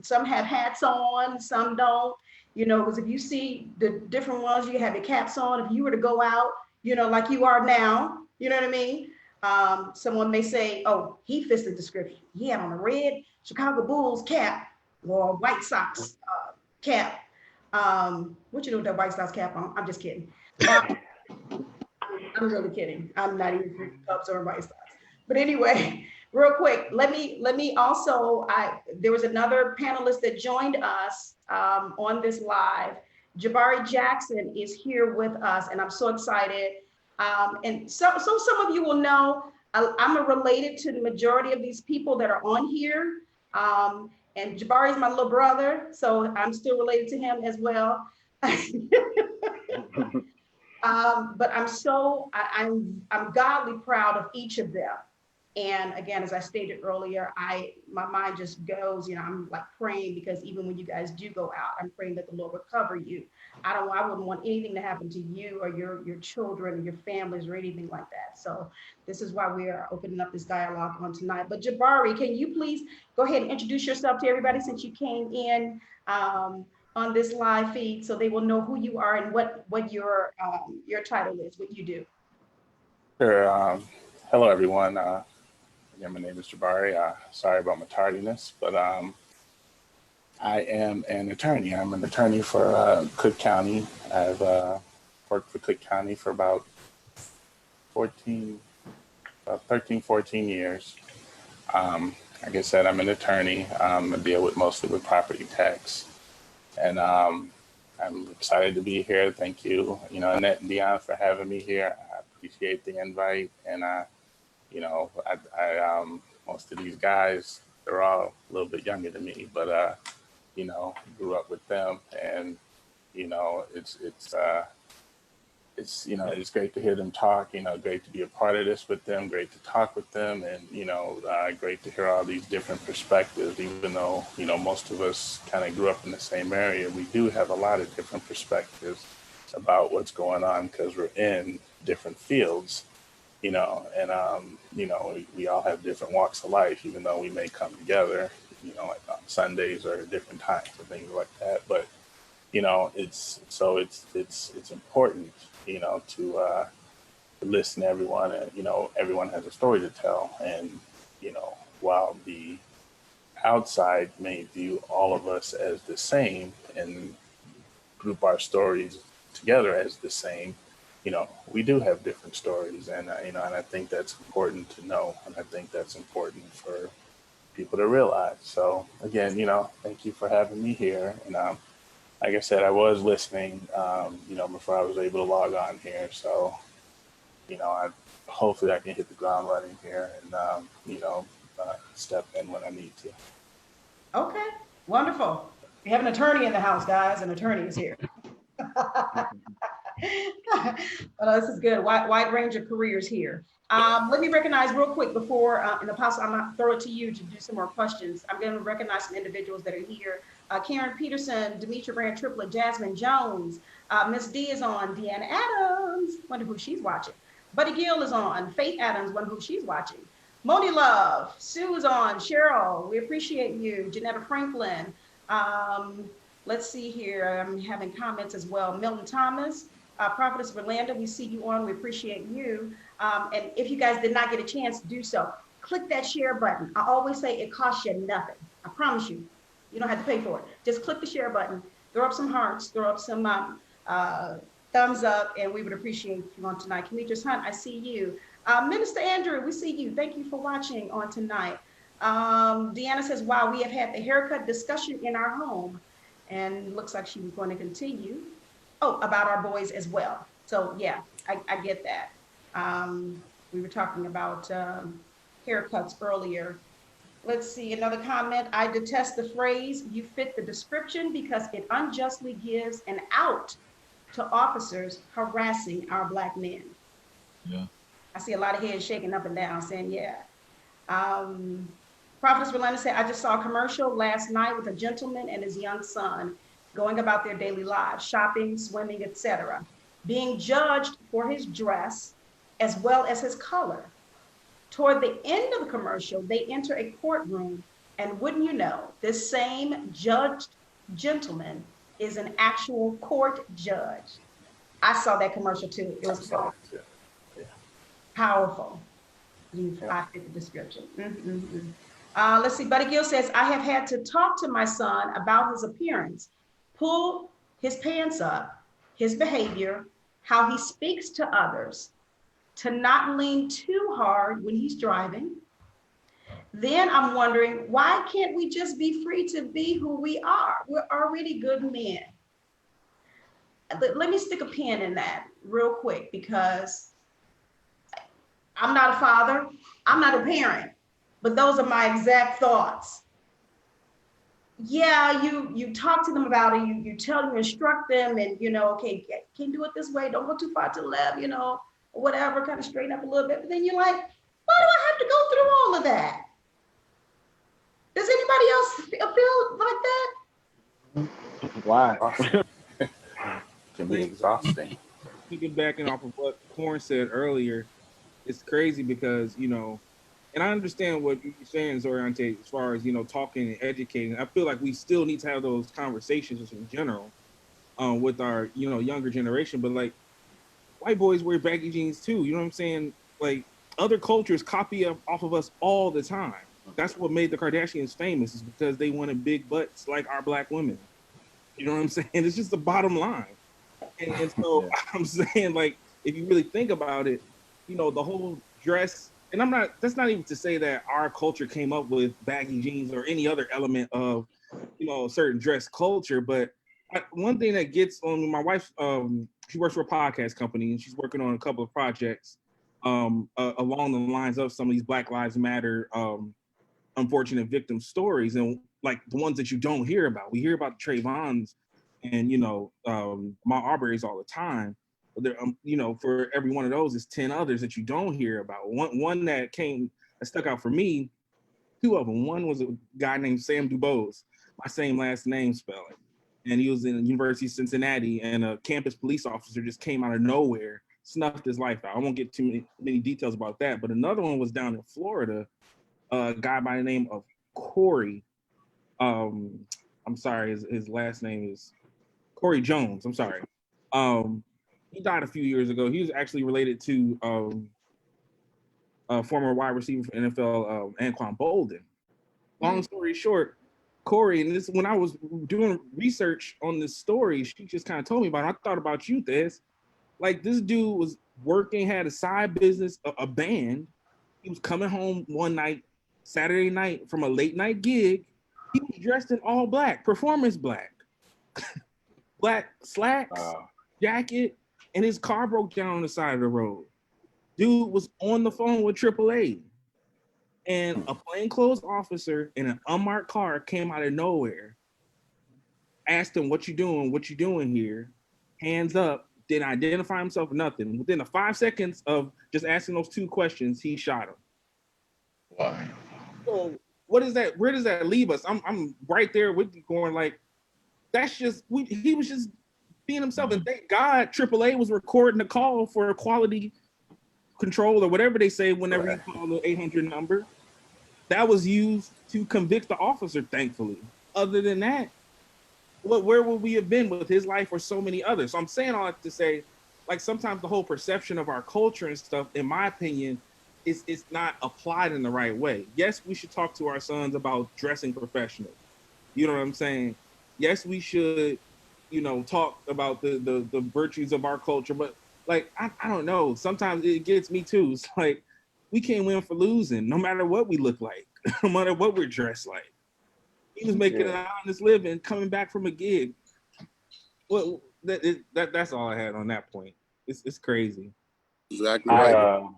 Speaker 1: some have hats on, some don't. Because if you see the different ones, you have your caps on. If you were to go out, like you are now, you know what I mean? Someone may say, oh, he fits the description. He had on a red Chicago Bulls cap or White Sox cap. What you do with that White Sox cap on? I'm just kidding. I'm really kidding. I'm not even for Cubs or White Sox. But anyway, real quick, let me also, there was another panelist that joined us on this live. Jabari Jackson is here with us, and I'm so excited. And so some of you will know, I'm related to the majority of these people that are on here. And Jabari is my little brother, so I'm still related to him as well. But I'm godly proud of each of them. And again, as I stated earlier, my mind just goes, I'm like praying, because even when you guys do go out, I'm praying that the Lord will cover you. I wouldn't want anything to happen to you or your children or your families or anything like that. So this is why we are opening up this dialogue on tonight. But Jabari, can you please go ahead and introduce yourself to everybody, since you came in on this live feed, so they will know who you are and what your title is, what you do.
Speaker 10: Sure. Hello, everyone. Again, my name is Jabari. Sorry about my tardiness, but I am an attorney. I'm an attorney for Cook County. I've worked for Cook County for about 13, 14 years. Like I said, I'm an attorney. I deal mostly with property tax. And I'm excited to be here. Thank you, Annette and Deon, for having me here. I appreciate the invite. And most of these guys, they're all a little bit younger than me, but grew up with them, and it's great to hear them talk. Great to be a part of this with them. Great to talk with them, and great to hear all these different perspectives. Even though most of us kind of grew up in the same area, we do have a lot of different perspectives about what's going on, because we're in different fields. We all have different walks of life, even though we may come together, like on Sundays or different times and things like that. But, it's important, to listen to everyone, and, everyone has a story to tell. And, while the outside may view all of us as the same and group our stories together as the same, we do have different stories, and and I think that's important to know, and I think that's important for people to realize. So again, thank you for having me here. And like I said, I was listening, before I was able to log on here. So, hopefully I can hit the ground running here, and step in when I need to.
Speaker 1: Okay, wonderful. We have an attorney in the house, guys. An attorney is here. This is good. Wide range of careers here. Let me recognize real quick before, and Apostle, I'm going to throw it to you to do some more questions. I'm going to recognize some individuals that are here. Karen Peterson, Demetria Brand Triplet, Jasmine Jones, Miss D is on, Deanna Adams, wonder who she's watching. Buddy Gill is on, Faith Adams, wonder who she's watching. Moni Love, Sue is on, Cheryl, we appreciate you. Janetta Franklin, let's see here, I'm having comments as well. Milton Thomas, Prophetess Orlando, we see you on, we appreciate you. And if you guys did not get a chance to do so, click that share button. I always say it costs you nothing. I promise you, you don't have to pay for it. Just click the share button, throw up some hearts, throw up some thumbs up, and we would appreciate you on tonight. Demetrius Hunt, I see you. Minister Andrew, we see you. Thank you for watching on tonight. Deanna says, wow, we have had the haircut discussion in our home. And looks like she was going to continue. Oh, about our boys as well. So yeah, I get that. We were talking about haircuts earlier. Let's see, another comment. I detest the phrase, you fit the description, because it unjustly gives an out to officers harassing our Black men.
Speaker 3: Yeah.
Speaker 1: I see a lot of heads shaking up and down saying, yeah. Prophetess Rolanda said, I just saw a commercial last night with a gentleman and his young son going about their daily lives, shopping, swimming, etc., being judged for his dress as well as his color. Toward the end of the commercial, they enter a courtroom, and wouldn't you know, this same judged gentleman is an actual court judge. I saw that commercial too. It was powerful. I fit the description. Let's see, Buddy Gill says, I have had to talk to my son about his appearance, pull his pants up, his behavior, how he speaks to others, to not lean too hard when he's driving. Then I'm wondering, why can't we just be free to be who we are? We're already good men. Let me stick a pin in that real quick, because I'm not a father, I'm not a parent, but those are my exact thoughts. Yeah, you talk to them about it, you tell them, instruct them, and okay, can you do it this way? Don't go too far to the left, or whatever, kind of straighten up a little bit. But then you're like, why do I have to go through all of that? Does anybody else feel like that?
Speaker 7: Why?
Speaker 10: Can be exhausting.
Speaker 6: Piggybacking off of what Corn said earlier, it's crazy because, and I understand what you're saying, Zorriante, as far as, talking and educating. I feel like we still need to have those conversations in general with our, younger generation. But like, white boys wear baggy jeans too. You know what I'm saying? Like, other cultures copy off of us all the time. That's what made the Kardashians famous, is because they wanted big butts like our Black women. You know what I'm saying? It's just the bottom line. And so I'm saying, like, if you really think about it, the whole dress, and that's not even to say that our culture came up with baggy jeans or any other element of, certain dress culture. But one thing that gets on my wife, she works for a podcast company, and she's working on a couple of projects along the lines of some of these Black Lives Matter unfortunate victim stories, and like the ones that you don't hear about. We hear about the Trayvons and Ma Arbery's all the time. But there, for every one of those is 10 others that you don't hear about. One that stuck out for me, two of them. One was a guy named Sam DuBois, my same last name spelling, and he was in the University of Cincinnati, and a campus police officer just came out of nowhere, snuffed his life out. I won't get too many details about that, but another one was down in Florida, a guy by the name of Corey. I'm sorry, his last name is Corey Jones. I'm sorry. He died a few years ago. He was actually related to a former wide receiver for NFL, Anquan Bolden. Long story short, Corey, and this, when I was doing research on this story, she just kind of told me about it. I thought about you, Thez. Like, this dude was working, had a side business, a band. He was coming home one night, Saturday night, from a late night gig. He was dressed in all black, performance black. Black slacks, jacket, and his car broke down on the side of the road. Dude was on the phone with AAA, and a plainclothes officer in an unmarked car came out of nowhere, asked him, what you doing here? Hands up, didn't identify himself, nothing. Within the 5 seconds of just asking those two questions, he shot him.
Speaker 10: Wow.
Speaker 6: So what is that? Where does that leave us? I'm right there with you, going like, that's just, he was just being himself. And thank God AAA was recording the call for quality control or whatever they say whenever you call the 800 number. That was used to convict the officer, thankfully. Other than that, where would we have been with his life or so many others? So I'm saying all that to say, like, sometimes the whole perception of our culture and stuff, in my opinion, is not applied in the right way. Yes, we should talk to our sons about dressing professional. You know what I'm saying? Yes, we should, talk about the virtues of our culture, but like, I don't know. Sometimes it gets me too. It's like, we can't win for losing, no matter what we look like, no matter what we're dressed like. He was making an honest living, coming back from a gig. Well, that's all I had on that point. It's crazy.
Speaker 8: Exactly right.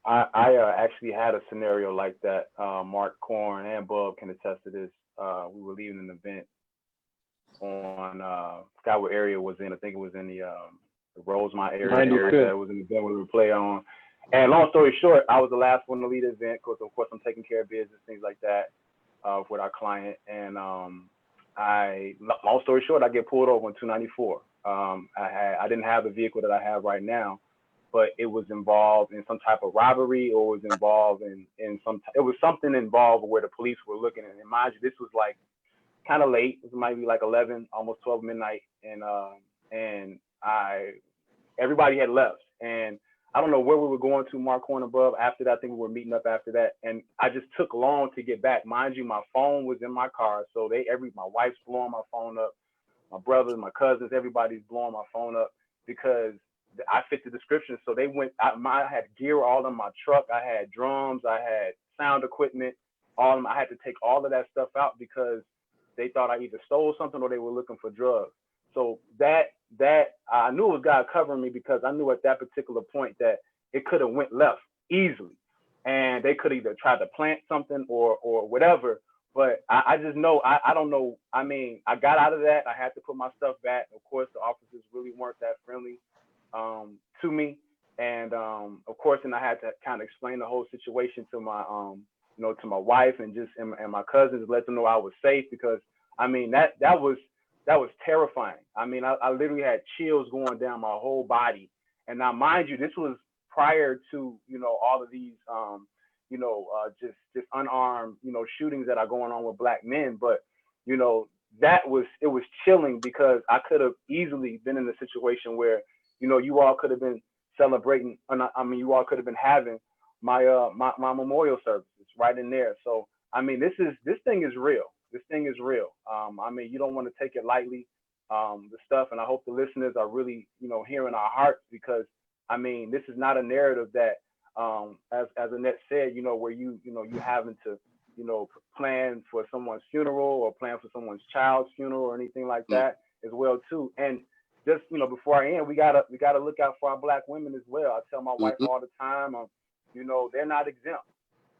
Speaker 9: I actually had a scenario like that. Mark, Corn, and Bub can attest to this. We were leaving an event on forgot what area it was in. I think it was in the Rosemont area. It was an event we would play on. And long story short, I was the last one to lead the event because of course I'm taking care of business, things like that, with our client. And long story short, I get pulled over on 294. I didn't have the vehicle that I have right now, but it was involved in some type of robbery, or was involved in it was something involved where the police were looking. And mind you, this was like kind of late. It might be like 11, almost 12 midnight. And everybody had left. And I don't know where we were going to, Mark, Corn, above. After that, I think we were meeting up after that. And I just took long to get back. Mind you, my phone was in my car. So my wife's blowing my phone up. My brothers, my cousins, everybody's blowing my phone up because I fit the description. So they went, I had gear all in my truck. I had drums, I had sound equipment, I had to take all of that stuff out because they thought I either stole something or they were looking for drugs. So that I knew it was God covering me, because I knew at that particular point that it could have went left easily. And they could either try to plant something or whatever. But I just know, I don't know. I mean, I got out of that. I had to put my stuff back. Of course, the officers really weren't that friendly to me. And of course, and I had to kind of explain the whole situation to my, to my wife and my cousins, let them know I was safe, because I mean, that was terrifying. I mean, I literally had chills going down my whole body. And now, mind you, this was prior to, all of these, just unarmed, shootings that are going on with Black men. But, it was chilling, because I could have easily been in a situation where, you all could have been celebrating. You all could have been having my memorial services right in there. So, I mean, this thing is real. This thing is real. I mean, you don't want to take it lightly, the stuff. And I hope the listeners are really, hearing our hearts, because I mean, this is not a narrative that, as Annette said, where you having to, plan for someone's funeral or plan for someone's child's funeral or anything like that as well too. And just, before I end, we gotta look out for our Black women as well. I tell my wife all the time, they're not exempt.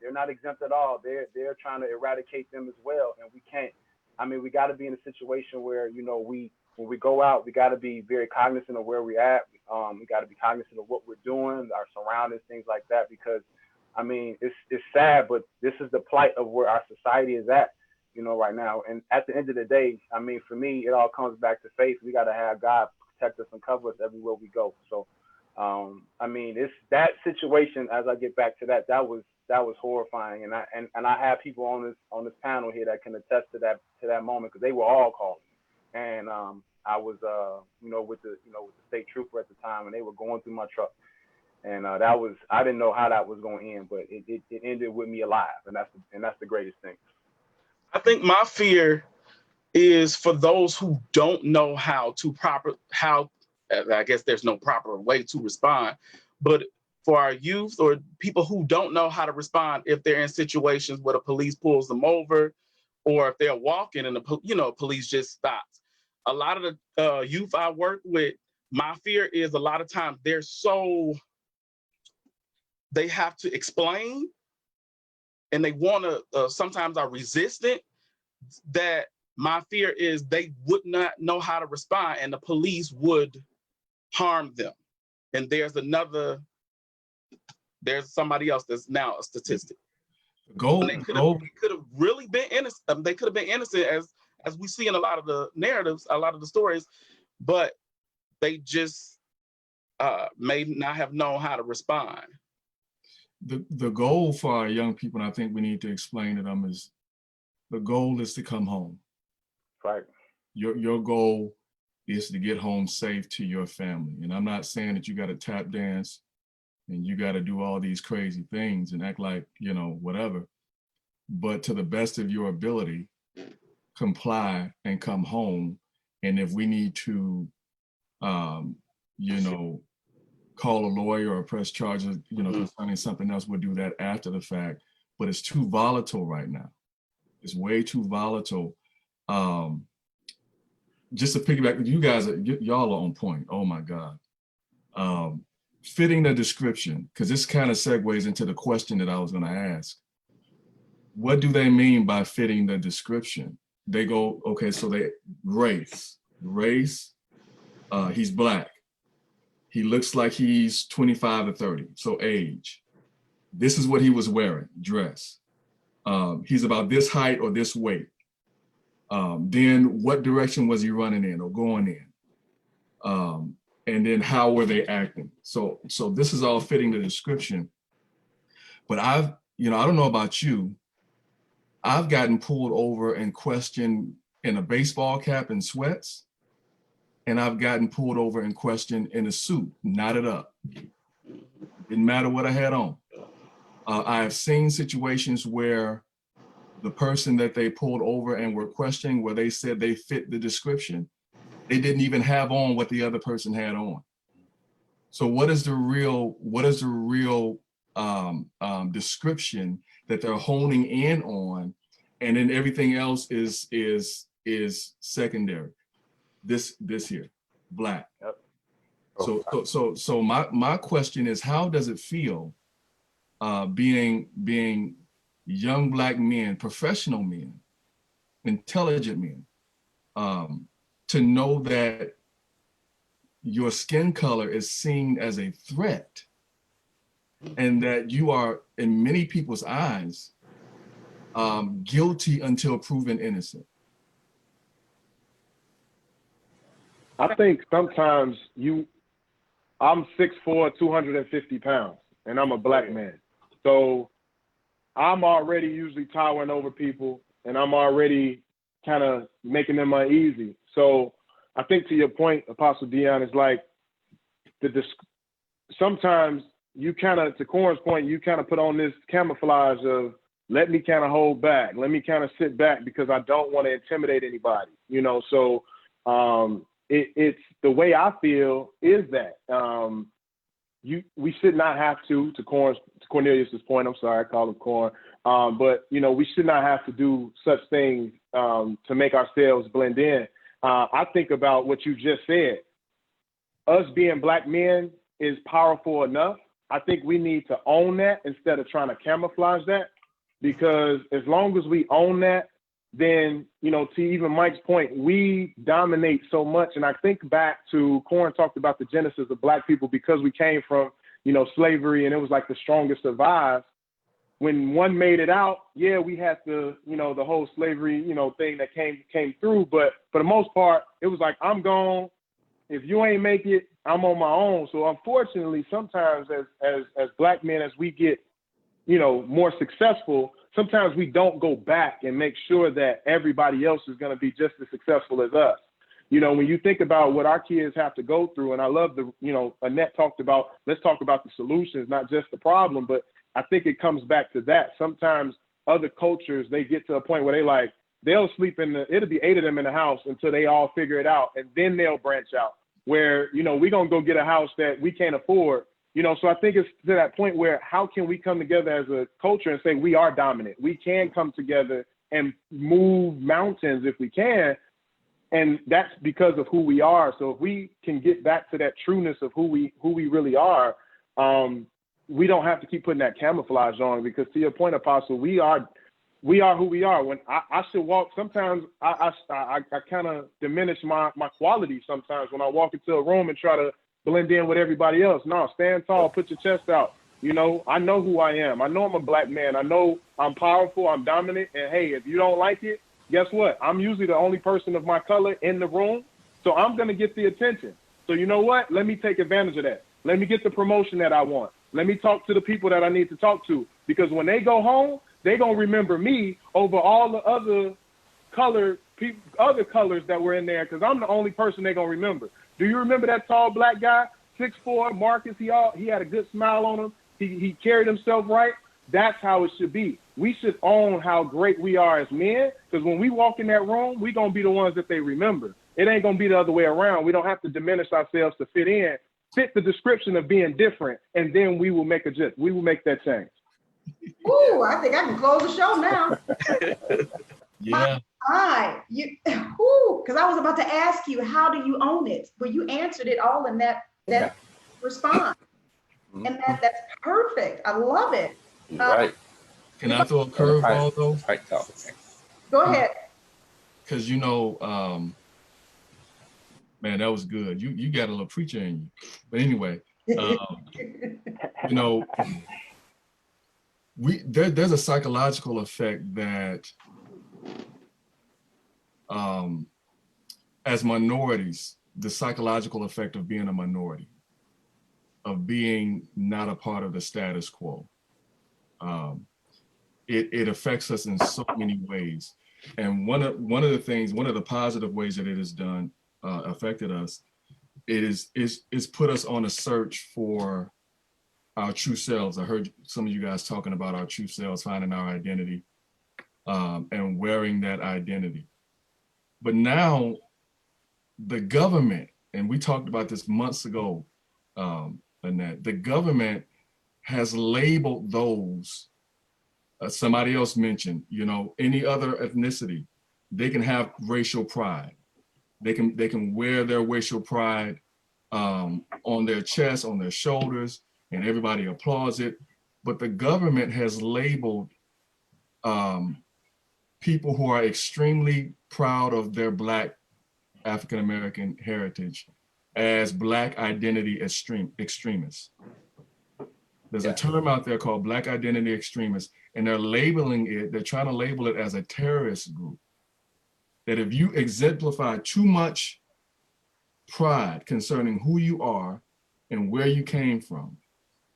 Speaker 9: They're not exempt at all. They're trying to eradicate them as well. And we can't. I mean, we got to be in a situation where, when we go out, we got to be very cognizant of where we're at. We got to be cognizant of what we're doing, our surroundings, things like that, because I mean, it's sad, but this is the plight of where our society is at, right now. And at the end of the day, I mean, for me, it all comes back to faith. We got to have God protect us and cover us everywhere we go. So, I mean, it's that situation. As I get back to that was horrifying. And I have people on this panel here that can attest to that moment, because they were all calling. And I was with the state trooper at the time, and they were going through my truck. And I didn't know how that was going to end, but it ended with me alive, and that's the greatest thing.
Speaker 5: I think my fear is for those who don't know I guess there's no proper way to respond, but for our youth or people who don't know how to respond if they're in situations where the police pulls them over, or if they're walking and the police just stops. A lot of the youth I work with, my fear is a lot of times they have to explain, and they want to, sometimes are resistant, that my fear is they would not know how to respond and the police would harm them. And there's somebody else that's now a statistic. They could have really been innocent. They could have been innocent, as we see in a lot of the narratives, a lot of the stories, but they just may not have known how to respond.
Speaker 3: The goal for our young people, and I think we need to explain to them, is the goal is to come home.
Speaker 9: Right.
Speaker 3: Your goal is to get home safe to your family. And I'm not saying that you got to tap dance and you got to do all these crazy things and act like, whatever. But to the best of your ability, comply and come home. And if we need to, call a lawyer or press charges, concerning something else, we'll do that after the fact. But it's too volatile right now. It's way too volatile. Just to piggyback, you guys, y'all are on point. Oh my God. fitting the description, because this kind of segues into the question that I was going to ask. What do they mean by fitting the description? They go, okay, so race, he's Black. He looks like he's 25 to 30, so age. This is what he was wearing, dress. He's about this height or this weight. Then what direction was he running in or going in? And then how were they acting? So this is all fitting the description. But I don't know about you, I've gotten pulled over and questioned in a baseball cap and sweats, and I've gotten pulled over and questioned in a suit, knotted up. Didn't matter what I had on. I have seen situations where the person that they pulled over and were questioning, where they said they fit the description, they didn't even have on what the other person had on. So what is the real description that they're honing in on, and then everything else is secondary? This here, Black. Yep. So my question is, how does it feel being young Black men, professional men, intelligent men, to know that your skin color is seen as a threat, and that you are, in many people's eyes, guilty until proven innocent?
Speaker 7: I think sometimes I'm 6'4", 250 pounds, and I'm a Black man. So I'm already usually towering over people, and I'm already kind of making them uneasy. So I think, to your point, Apostle Deon, is like sometimes you kind of, to Corn's point, you kind of put on this camouflage of, let me kind of hold back, let me kind of sit back because I don't want to intimidate anybody, So it's the way I feel is that we should not have to Cornelius's point, I'm sorry, I call him Corn, but we should not have to do such things to make ourselves blend in. I think about what you just said. Us being Black men is powerful enough. I think we need to own that instead of trying to camouflage that, because as long as we own that, then, to even Mike's point, we dominate so much. And I think back to, Corn talked about the genesis of Black people, because we came from, slavery, and it was like the strongest survived. When one made it out, yeah, we had the whole slavery, thing that came through. But for the most part, it was like, I'm gone. If you ain't make it, I'm on my own. So unfortunately, sometimes as Black men, as we get, more successful, sometimes we don't go back and make sure that everybody else is going to be just as successful as us. When you think about what our kids have to go through, and I love Annette talked about, let's talk about the solutions, not just the problem, but I think it comes back to that. Sometimes other cultures, they get to a point where they'll sleep it'll be 8 of them in the house until they all figure it out, and then they'll branch out where, we're going to go get a house that we can't afford. So I think it's to that point where, how can we come together as a culture and say we are dominant? We can come together and move mountains if we can. And that's because of who we are. So if we can get back to that trueness of who we really are, we don't have to keep putting that camouflage on, because to your point, Apostle, we are who we are. When I should walk, sometimes I kind of diminish my quality sometimes when I walk into a room and try to blend in with everybody else. No, stand tall, put your chest out. I know who I am. I know I'm a Black man. I know I'm powerful, I'm dominant. And hey, if you don't like it, guess what? I'm usually the only person of my color in the room. So I'm going to get the attention. So you know what? Let me take advantage of that. Let me get the promotion that I want. Let me talk to the people that I need to talk to. Because when they go home, they're going to remember me over all the other colors that were in there, because I'm the only person they're going to remember. Do you remember that tall Black guy, 6'4", Marcus? He had a good smile on him. He carried himself right. That's how it should be. We should own how great we are as men, because when we walk in that room, we're going to be the ones that they remember. It ain't going to be the other way around. We don't have to diminish ourselves to fit in. Fit the description of being different, and then we will make that change.
Speaker 1: Ooh, I think I can close the show now.
Speaker 3: Yeah.
Speaker 1: Because I was about to ask you, how do you own it? But you answered it all in that response. And that's perfect. I love it.
Speaker 10: Right.
Speaker 3: Can I throw a curveball though?
Speaker 1: Go ahead.
Speaker 3: Because man, that was good. You got a little preacher in you. But anyway, there's a psychological effect that as minorities, the psychological effect of being a minority, of being not a part of the status quo. It affects us in so many ways. And one of the positive ways that it has done, affected us, is put us on a search for our true selves. I heard some of you guys talking about our true selves, finding our identity, and wearing that identity. But now the government, and we talked about this months ago, Annette, the government has labeled those, somebody else mentioned, any other ethnicity, they can have racial pride. They can wear their racial pride on their chest, on their shoulders, and everybody applauds it. But the government has labeled people who are extremely proud of their Black African-American heritage as Black identity extremists. There's a term out there called Black identity extremists, and they're trying to label it as a terrorist group. That if you exemplify too much pride concerning who you are and where you came from,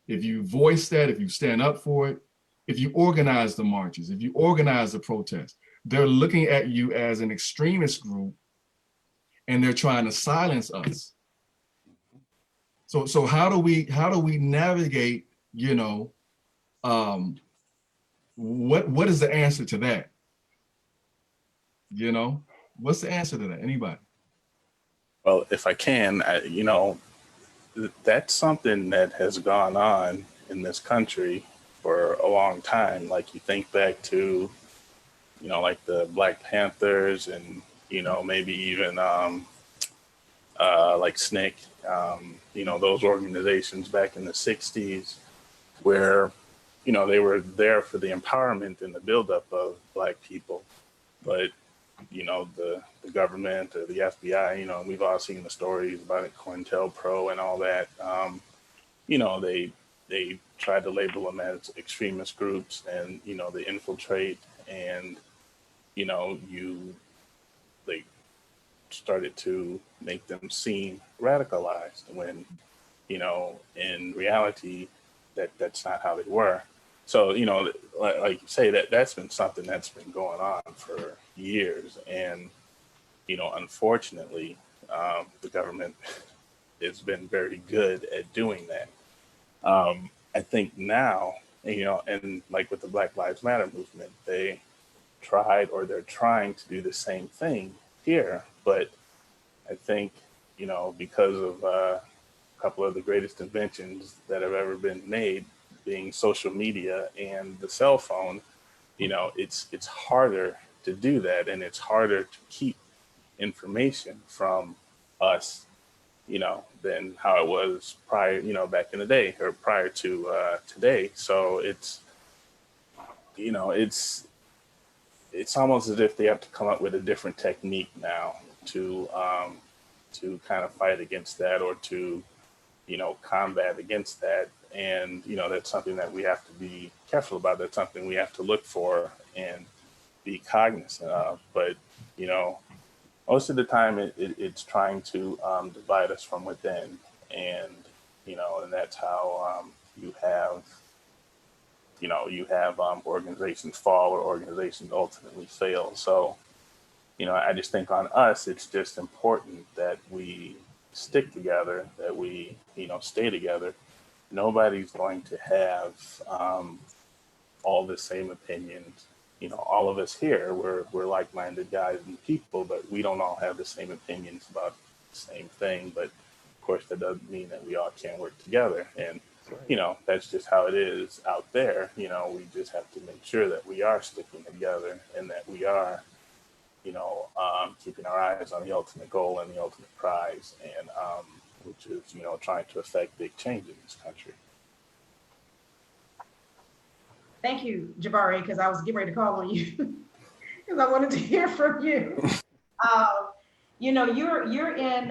Speaker 3: if you voice that, if you stand up for it, if you organize the marches, if you organize the protests, they're looking at you as an extremist group and they're trying to silence us. So how do we navigate, what is the answer to that? What's the answer to that? Anybody?
Speaker 10: Well, if I can, that's something that has gone on in this country for a long time. Like you think back to, like the Black Panthers and, maybe even like SNCC, those organizations back in the 60s where, they were there for the empowerment and the buildup of Black people. But, the government or the FBI, we've all seen the stories about it, COINTELPRO and all that. They tried to label them as extremist groups and, they infiltrate and, they started to make them seem radicalized when, in reality, that's not how they were. So, like you say, that's been something that's been going on for years. And, unfortunately, the government has been very good at doing that. I think now, and like with the Black Lives Matter movement, they're trying to do the same thing here. But I think, because of a couple of the greatest inventions that have ever been made, being social media and the cell phone, it's harder to do that, and it's harder to keep information from us, than how it was prior, back in the day or prior to today. So it's almost as if they have to come up with a different technique now to kind of fight against that or to, combat against that. And, that's something that we have to be careful about. That's something we have to look for and be cognizant of. But, most of the time it's trying to divide us from within. And, and that's how you have organizations fall or organizations ultimately fail. So, I just think on us, it's just important that we stick together, that we, stay together. Nobody's going to have all the same opinions. All of us here, we're like-minded guys and people, but we don't all have the same opinions about the same thing. But of course, that doesn't mean that we all can't work together. And, that's just how it is out there. We just have to make sure that we are sticking together and that we are, keeping our eyes on the ultimate goal and the ultimate prize, and which is, trying to affect big change in this country.
Speaker 1: Thank you, Jabari, because I was getting ready to call on you because I wanted to hear from you. You know, you're in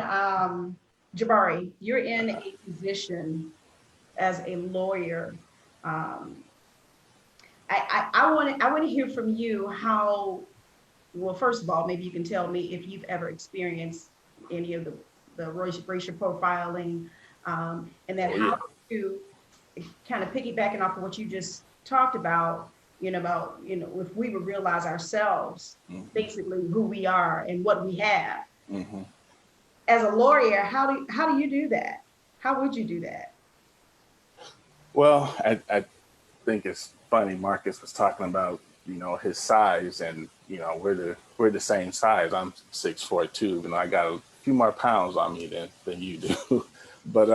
Speaker 1: Jabari. You're in a position as a lawyer. Um, I want to hear from you how. Well, first of all, maybe you can tell me if you've ever experienced any of the racial profiling, and then how to kind of piggybacking off of what you just talked about, about, if we would realize ourselves, basically who we are and what we have. As a lawyer, how do you do that? How would you do that?
Speaker 10: Well, I think it's funny. Marcus was talking about, his size, and we're the same size. I'm 6'4" and I got a few more pounds on me than you do. but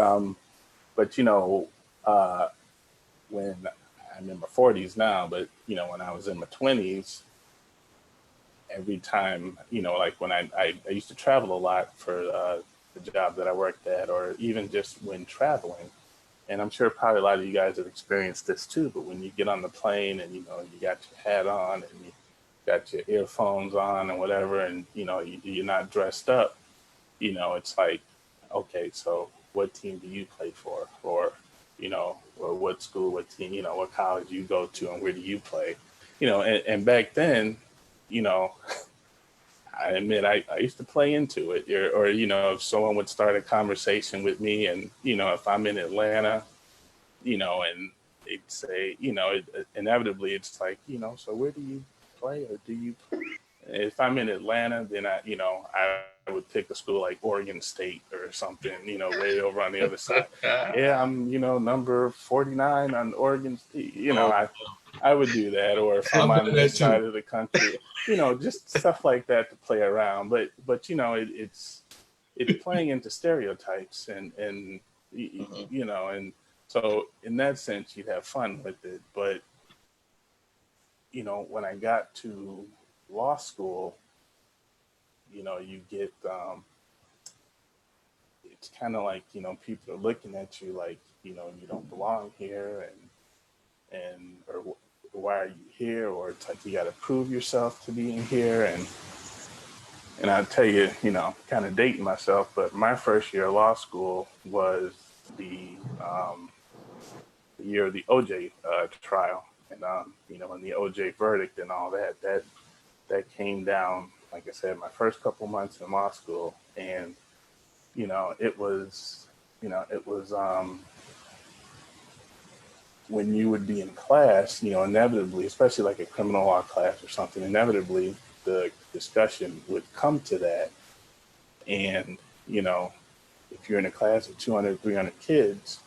Speaker 10: when I'm in my 40s now, but when I was in my 20s, every time, like when I used to travel a lot for the job that I worked at, or even just when traveling. And I'm sure probably a lot of you guys have experienced this too, but when you get on the plane and, you got your hat on and you got your earphones on and whatever, and, you're not dressed up, it's like, okay, so what team do you play for? Or, or what school, what team, what college you go to and where do you play? And back then, I admit I used to play into it, or if someone would start a conversation with me, and if I'm in Atlanta, and they'd say, inevitably it's like, so where do you play, or do you play? If I'm in Atlanta, then I would pick a school like Oregon State or something, way over on the other side. Yeah, I'm number 49 on Oregon State. I would do that, or if I'm on this side of the country, just stuff like that to play around. But it's playing into stereotypes, and and so in that sense you'd have fun with it. But when I got to law school, you get it's kind of like people are looking at you like you don't belong here, and or why are you here, or it's like you got to prove yourself to being here. And I'll tell you, kind of dating myself, but my first year of law school was the year of the OJ trial, and and the OJ verdict and all that came down. Like I said, my first couple months in law school, and it was when you would be in class, inevitably, especially like a criminal law class or something, inevitably the discussion would come to that. And, if you're in a class of 200, 300 kids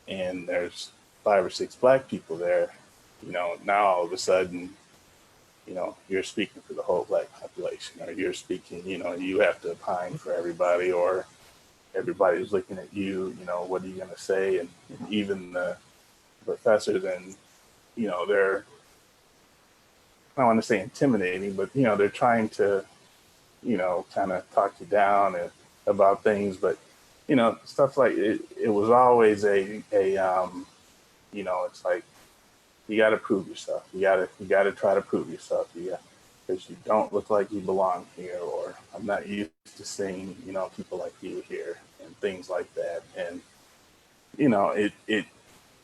Speaker 10: and there's 5 or 6 black people there, now all of a sudden, you're speaking for the whole black population, or you're speaking, you have to opine for everybody, or everybody's looking at you, what are you going to say? And even the professors, and they're, I don't want to say intimidating, but they're trying to kind of talk you down about things. But stuff like it was always it's like you got to prove yourself, you got to try to prove yourself, because you don't look like you belong here, or I'm not used to seeing people like you here, and things like that. And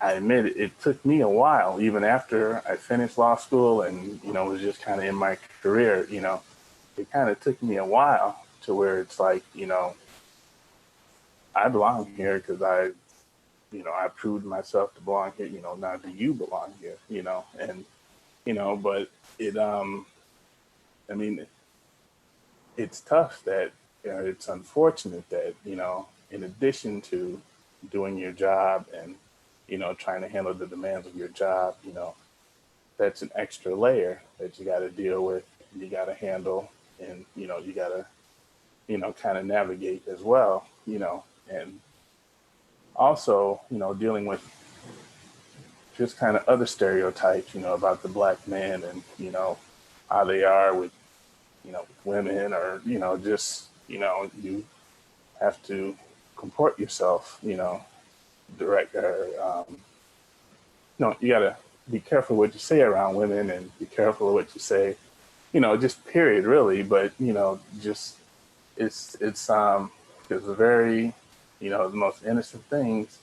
Speaker 10: I admit it took me a while, even after I finished law school and, was just kind of in my career, it kind of took me a while to where it's like, I belong here because I proved myself to belong here, now do you belong here, and, but it, I mean, it's tough that, it's unfortunate that, in addition to doing your job and, trying to handle the demands of your job, that's an extra layer that you got to deal with, you got to handle, and, you got to, kind of navigate as well, and also, dealing with just kind of other stereotypes, about the black man, and, how they are with, women, or, just, you have to comport yourself, direct, or, no, you gotta be careful what you say around women, and be careful what you say, just period, really. But just it's a very, the most innocent things,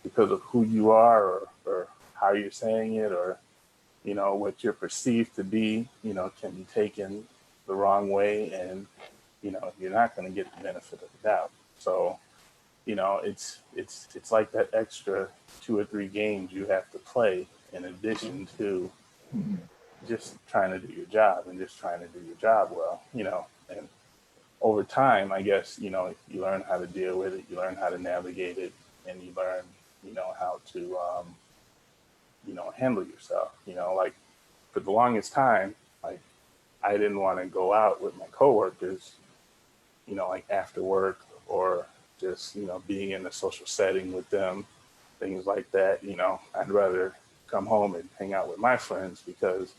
Speaker 10: because of who you are, or how you're saying it, or what you're perceived to be, can be taken the wrong way, and you're not going to get the benefit of the doubt. So it's like that extra 2 or 3 games you have to play in addition to just trying to do your job, and just trying to do your job well, and over time, I guess, you learn how to deal with it, you learn how to navigate it, and you learn, how to, handle yourself, like for the longest time, like I didn't want to go out with my coworkers, like after work, or just, being in a social setting with them, things like that. I'd rather come home and hang out with my friends, because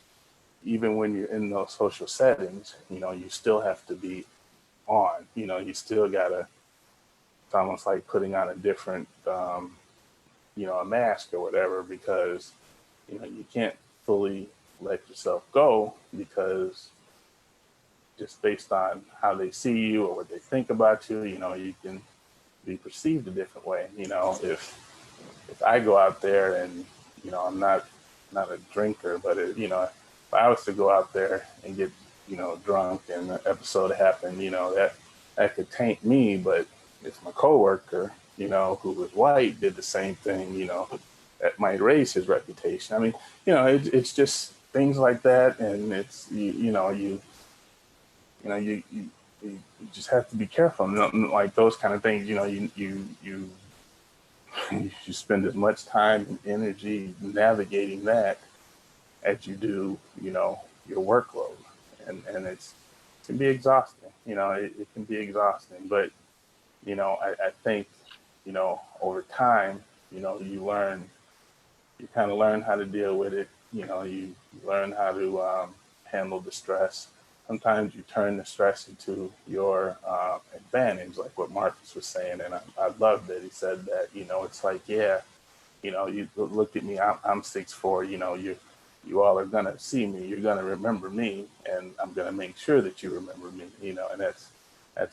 Speaker 10: even when you're in those social settings, you still have to be on, you still gotta, it's almost like putting on a different, a mask or whatever, because, you can't fully let yourself go, because just based on how they see you or what they think about you, you can be perceived a different way. If I go out there and, I'm not a drinker, but if I was to go out there and get, drunk and an episode happened, that could taint me. But if my coworker, who was white, did the same thing, that might raise his reputation. I mean, it's just things like that. And it's, you just have to be careful. Like those kind of things, you spend as much time and energy navigating that as you do, your workload. And it can be exhausting, it can be exhausting. But, I think, over time, you kind of learn how to deal with it. You learn how to handle the stress. Sometimes you turn the stress into your advantage, like what Marcus was saying. And I love that he said that, it's like, yeah, you look at me, I'm 6'4", you all are going to see me, you're going to remember me, and I'm going to make sure that you remember me, and that's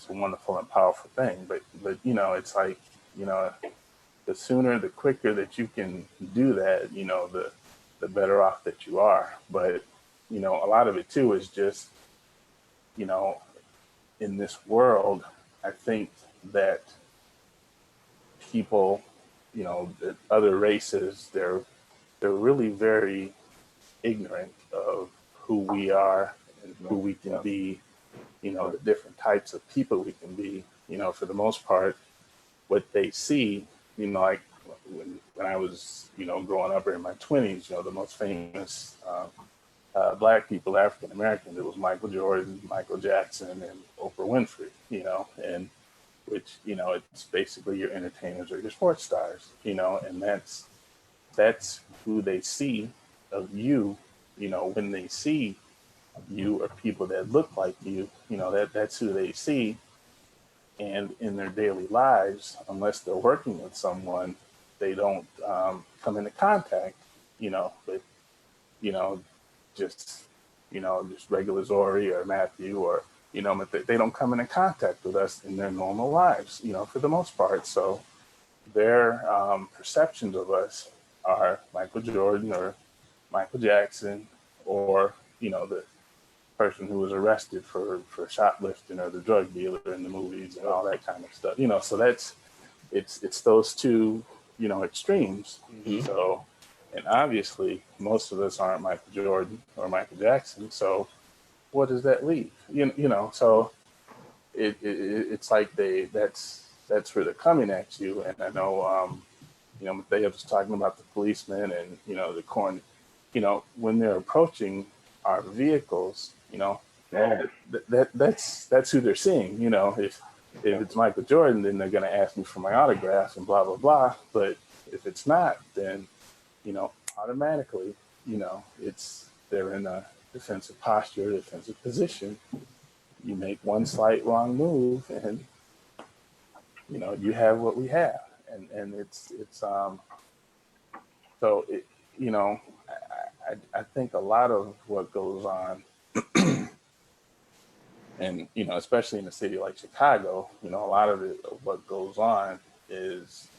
Speaker 10: a wonderful and powerful thing. But it's like, the sooner, the quicker that you can do that, the better off that you are. But, a lot of it too is just, in this world, I think that people, the other races, they're really very ignorant of who we are and who we can be, the different types of people we can be. For the most part, what they see, like when I was, growing up in my 20s, the most famous Black people, African Americans, it was Michael Jordan, Michael Jackson, and Oprah Winfrey, and which, it's basically your entertainers or your sports stars, and that's who they see of you, when they see you, or people that look like you, that's who they see. And in their daily lives, unless they're working with someone, they don't come into contact, with, just, just regular Zori or Matthew, or, but they don't come into contact with us in their normal lives, for the most part. So their perceptions of us are Michael Jordan or Michael Jackson, or, the person who was arrested for shoplifting, or the drug dealer in the movies and all that kind of stuff. So it's those two, extremes. Mm-hmm. So, and obviously most of us aren't Michael Jordan or Michael Jackson. So what does that leave? So it's like that's where they're coming at you. And I know, Mathais was talking about the policemen and, when they're approaching our vehicles, that's who they're seeing. If it's Michael Jordan, then they're going to ask me for my autograph and blah, blah, blah. But if it's not, then, automatically, they're in a defensive posture, defensive position. You make one slight wrong move and, you have what we have. And it's so, I think a lot of what goes on, and especially in a city like Chicago, a lot of what goes on is,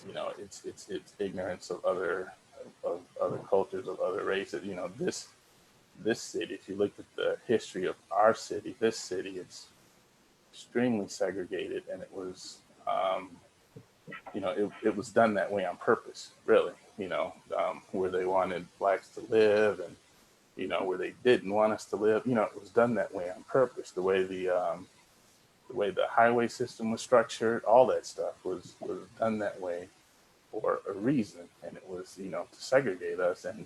Speaker 10: it's ignorance of other cultures, of other races. This city, if you look at the history of our city, this city, it's extremely segregated, and it was, it was done that way on purpose, really. Where they wanted blacks to live, and where they didn't want us to live. It was done that way on purpose. The way the highway system was structured, all that stuff was done that way for a reason, and it was to segregate us, and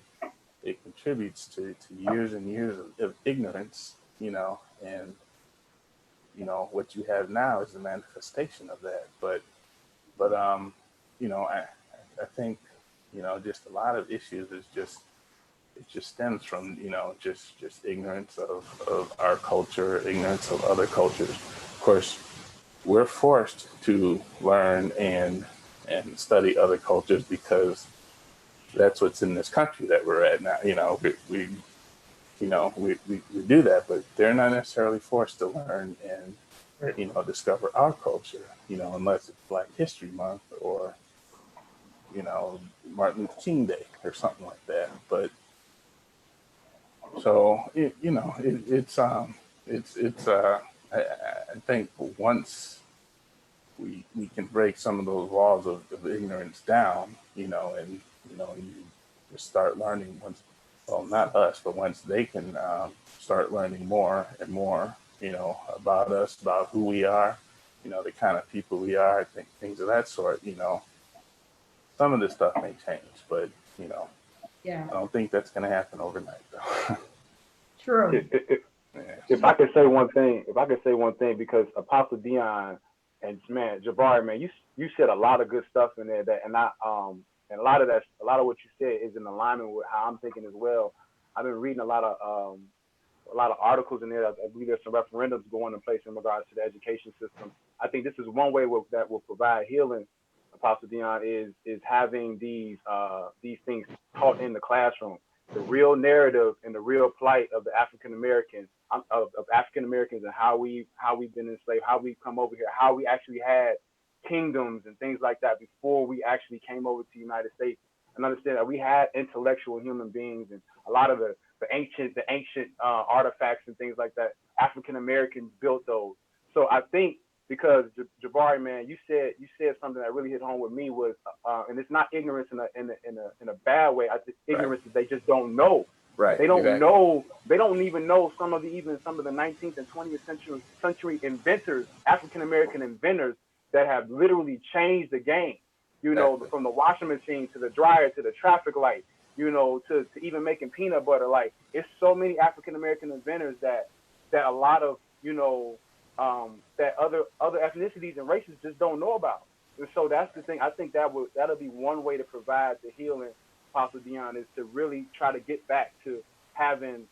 Speaker 10: it contributes to years and years of ignorance, and what you have now is a manifestation of that. But I think just a lot of issues is just, it just stems from just ignorance of our culture, ignorance of other cultures. Of course, we're forced to learn and study other cultures because that's what's in this country that we're at now. We do that, but they're not necessarily forced to learn and discover our culture, unless it's Black History Month or Martin Luther King Day or something like that. But so I think once we can break some of those walls of ignorance down, and you just start learning once, well, not us, but once they can start learning more and more, about us, about who we are, the kind of people we are, I think things of that sort, some of this stuff may change, but,
Speaker 1: Yeah.
Speaker 10: I don't think that's going to happen overnight, though.
Speaker 1: True.
Speaker 9: If I could say one thing, because Apostle Deon and Jabari, man, you said a lot of good stuff in there and a lot of what you said is in alignment with how I'm thinking as well. I've been reading a lot of articles in there. I believe there's some referendums going in place in regards to the education system. I think this is one way that will provide healing, Apostle Deon, is having these things taught in the classroom. The real narrative and the real plight of the African Americans, of African Americans, and how we've been enslaved, how we've come over here, how we actually had kingdoms and things like that before we actually came over to the United States, and understand that we had intellectual human beings, and a lot of the ancient artifacts and things like that, African Americans built those. So I think, because Jabari, man, you said something that really hit home with me was, and it's not ignorance in a bad way. I think ignorance is they just don't know.
Speaker 11: Right.
Speaker 9: They don't know. They don't even know some of the 19th and 20th century inventors, African American inventors, that have literally changed the game. From the washing machine to the dryer to the traffic light, to even making peanut butter. Like, it's so many African American inventors that a lot of that other ethnicities and races just don't know about. And so that's the thing. I think that'll be one way to provide the healing, Apostle Deon, is to really try to get back to having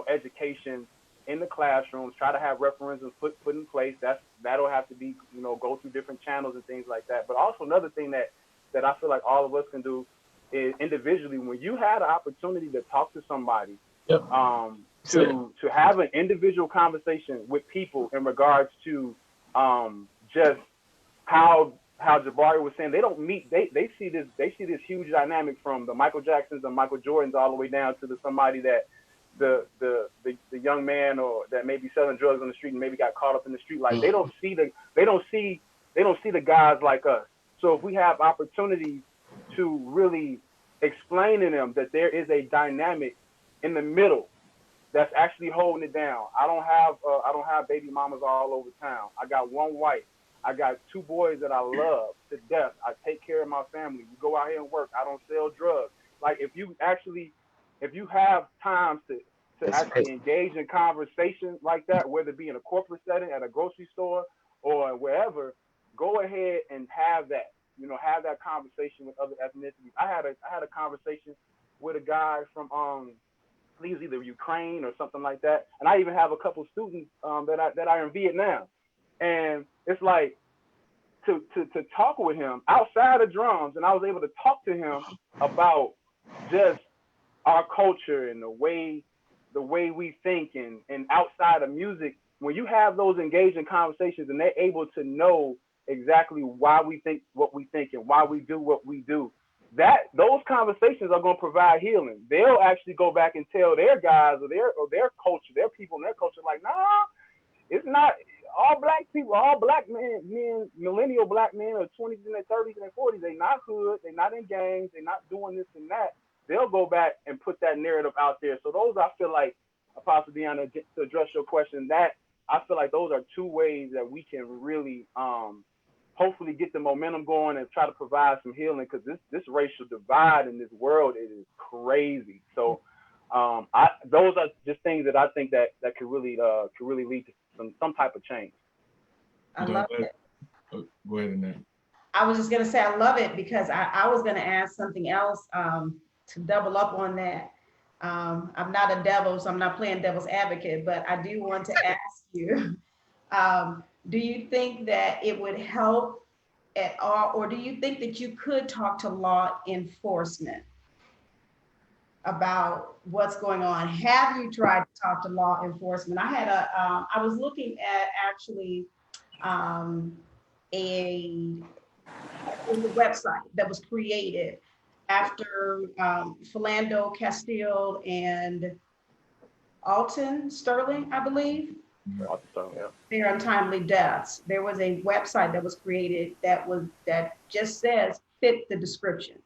Speaker 9: education in the classrooms. Try to have referendums put in place. That'll have to be go through different channels and things like that. But also another thing that I feel like all of us can do is individually, when you had an opportunity to talk to somebody,
Speaker 11: Yep.
Speaker 9: to have an individual conversation with people in regards to just how Jabari was saying, they don't meet, they see this huge dynamic from the Michael Jacksons and Michael Jordans all the way down to somebody that the young man or that may be selling drugs on the street and maybe got caught up in the street life. They don't see the guys like us. So if we have opportunities to really explain to them that there is a dynamic in the middle that's actually holding it down. I don't have baby mamas all over town. I got one wife. I got two boys that I love to death. I take care of my family. We go out here and work. I don't sell drugs. Like, if you have time to actually engage in conversation like that, whether it be in a corporate setting, at a grocery store, or wherever, go ahead and have that. Have that conversation with other ethnicities. I had a conversation with a guy from he's either Ukraine or something like that, and I even have a couple students that are in Vietnam, and it's like to talk with him outside of drums, and I was able to talk to him about just our culture and the way we think and outside of music, when you have those engaging conversations and they're able to know exactly why we think what we think and why we do what we do, that those conversations are going to provide healing. They'll actually go back and tell their guys or their culture, their people in their culture, like, nah, it's not all black people, all black men, millennial black men or 20s and their 30s and their 40s, they not hood, they not in gangs, they not doing this and that. They'll go back and put that narrative out there. So those, I feel like, Apostle Deon, to address your question, that I feel like those are two ways that we can really hopefully get the momentum going and try to provide some healing, because this racial divide in this world, it is crazy. So those are just things that I think that could really lead to some type of change.
Speaker 1: I love it.
Speaker 3: Go ahead, Annette.
Speaker 1: I was just gonna say I love it because I was gonna ask something else to double up on that. I'm not a devil, so I'm not playing devil's advocate, but I do want to ask you, do you think that it would help at all, or do you think that you could talk to law enforcement about what's going on? Have you tried to talk to law enforcement? I was looking at actually a website that was created after Philando Castile and Alton Sterling, I believe, their untimely deaths. There was a website that was created that just says fit the description.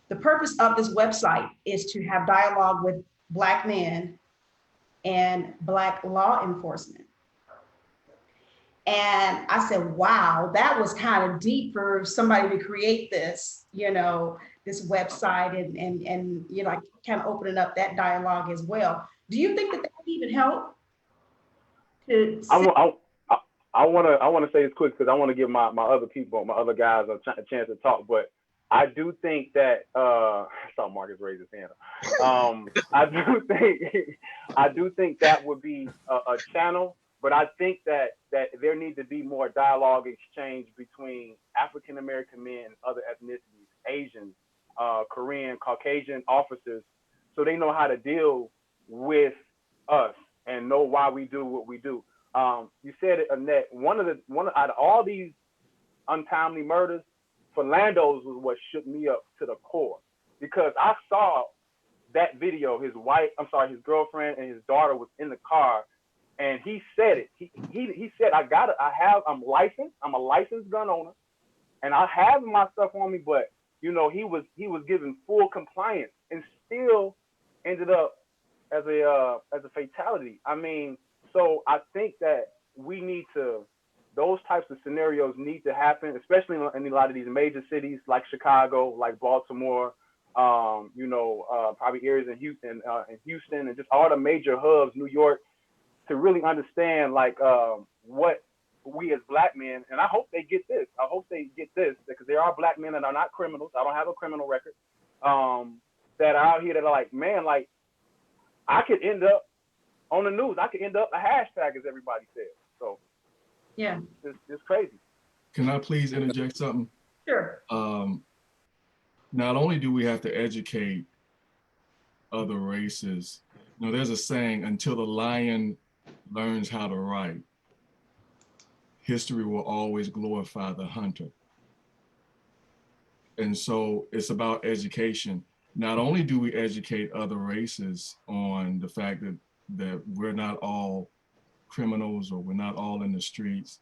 Speaker 1: The purpose of this website is to have dialogue with Black men and Black law enforcement. And I said, wow, that was kind of deep for somebody to create this, this website and kind of opening up that dialogue as well. Do you think that would even help?
Speaker 9: I want to say this quick because I want to give my other people, my other guys a chance to talk, but I do think that I saw Marcus raise his hand. I do think that would be a channel, but I think that there needs to be more dialogue exchange between African American men and other ethnicities, Asians, Korean, Caucasian officers, so they know how to deal with us and know why we do what we do. You said it, Annette. One out of all these untimely murders, Philando's was what shook me up to the core, because I saw that video. His girlfriend and his daughter was in the car, and he said it. He said, I'm licensed. I'm a licensed gun owner, and I have my stuff on me, but he was given full compliance and still ended up as a fatality. I mean, so I think that those types of scenarios need to happen, especially in a lot of these major cities like Chicago, like Baltimore, probably areas in Houston, and just all the major hubs, New York, to really understand what we as Black men, and I hope they get this. I hope they get this, because there are Black men that are not criminals. I don't have a criminal record. That are out here that are like, man, like I could end up on the news. I could end up a hashtag, as everybody says. So
Speaker 1: yeah,
Speaker 9: it's crazy.
Speaker 3: Can I please interject something?
Speaker 1: Sure.
Speaker 3: Not only do we have to educate other races, there's a saying, until the lion learns how to write, history will always glorify the hunter. And so it's about education. Not only do we educate other races on the fact that we're not all criminals or we're not all in the streets,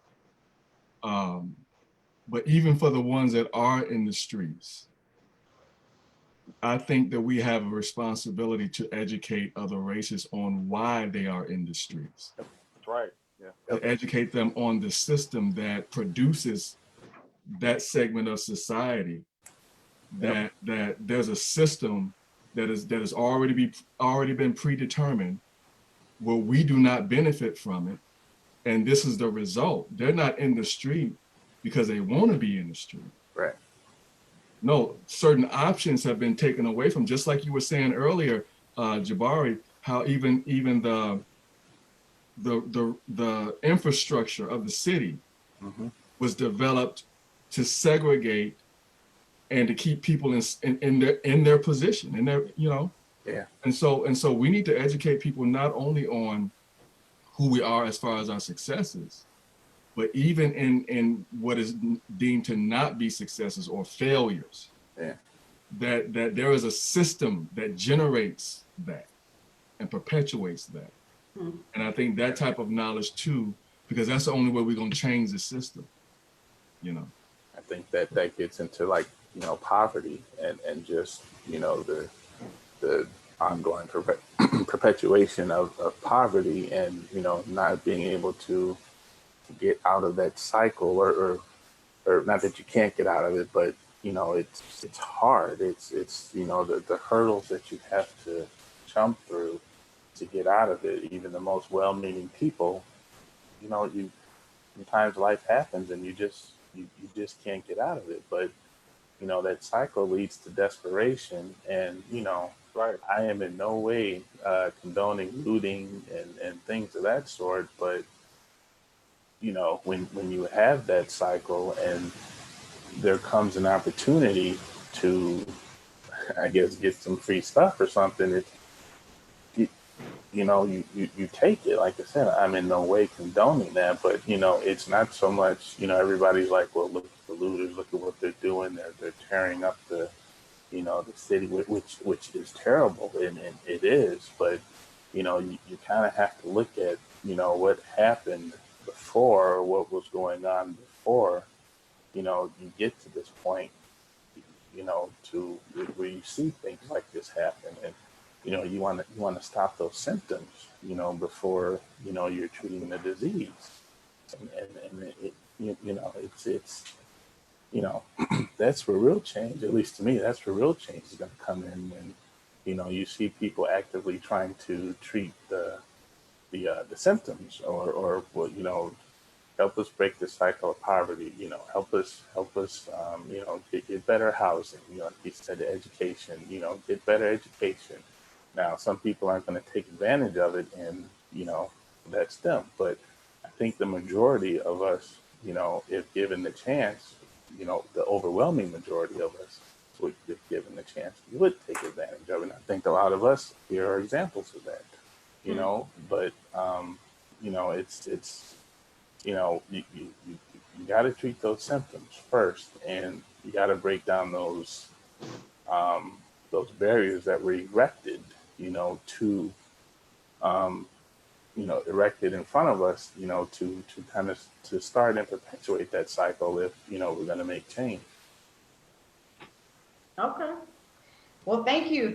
Speaker 3: but even for the ones that are in the streets, I think that we have a responsibility to educate other races on why they are in the streets.
Speaker 9: That's right. Yeah.
Speaker 3: To educate them on the system that produces that segment of society. That there's a system that has already been predetermined, where we do not benefit from it, and this is the result. They're not in the street because they want to be in the street.
Speaker 9: Right.
Speaker 3: No, certain options have been taken away from, just like you were saying earlier, Jabari, how even the infrastructure of the city was developed to segregate and to keep people in their position, in their, you know.
Speaker 10: Yeah.
Speaker 3: And so we need to educate people not only on who we are as far as our successes, but even in what is deemed to not be successes or failures.
Speaker 10: Yeah.
Speaker 3: That there is a system that generates that and perpetuates that.
Speaker 1: Mm-hmm.
Speaker 3: And I think that type of knowledge too, because that's the only way we're going to change the system, you know.
Speaker 10: I think that gets into, like, you know, poverty and just, you know, the ongoing perpetuation of poverty, and, you know, not being able to get out of that cycle, or not that you can't get out of it, but, you know, it's hard. It's you know, the hurdles that you have to jump through to get out of it. Even the most well-meaning people, you know, sometimes life happens and you just can't get out of it. But, you know, that cycle leads to desperation. And, you know, right, I am in no way condoning looting and things of that sort. But, you know, when you have that cycle and there comes an opportunity to, I guess, get some free stuff or something, you know, you take it. Like I said, I'm in no way condoning that, but, you know, it's not so much, you know, everybody's like, well, look at the looters, look at what they're doing. They're tearing up the, you know, the city, which is terrible, and it is. But, you know, you kind of have to look at, you know, what happened before, or what was going on before, you know, you get to this point, you know, to where you see things like this happen. And, you know, you want to stop those symptoms, you know, before, you know, you're treating the disease. And it, you know, it's, you know, that's where real change, at least to me, that's where real change is going to come in, when, you know, you see people actively trying to treat the symptoms, or you know, help us break the cycle of poverty, you know, help us, you know, get better housing, you know, like you said, education, you know, get better education. Now, some people aren't going to take advantage of it, and, you know, that's them. But I think the majority of us, you know, if given the chance, you know, the overwhelming majority of us would, if given the chance, we would take advantage of it. And I think a lot of us here are examples of that, you know. But, you know, it's you know, you got to treat those symptoms first, and you got to break down those barriers that were erected, you know, you know, erected in front of us, you know, to kind of to start and perpetuate that cycle if, you know, we're going to make change.
Speaker 1: Okay. Well, thank you.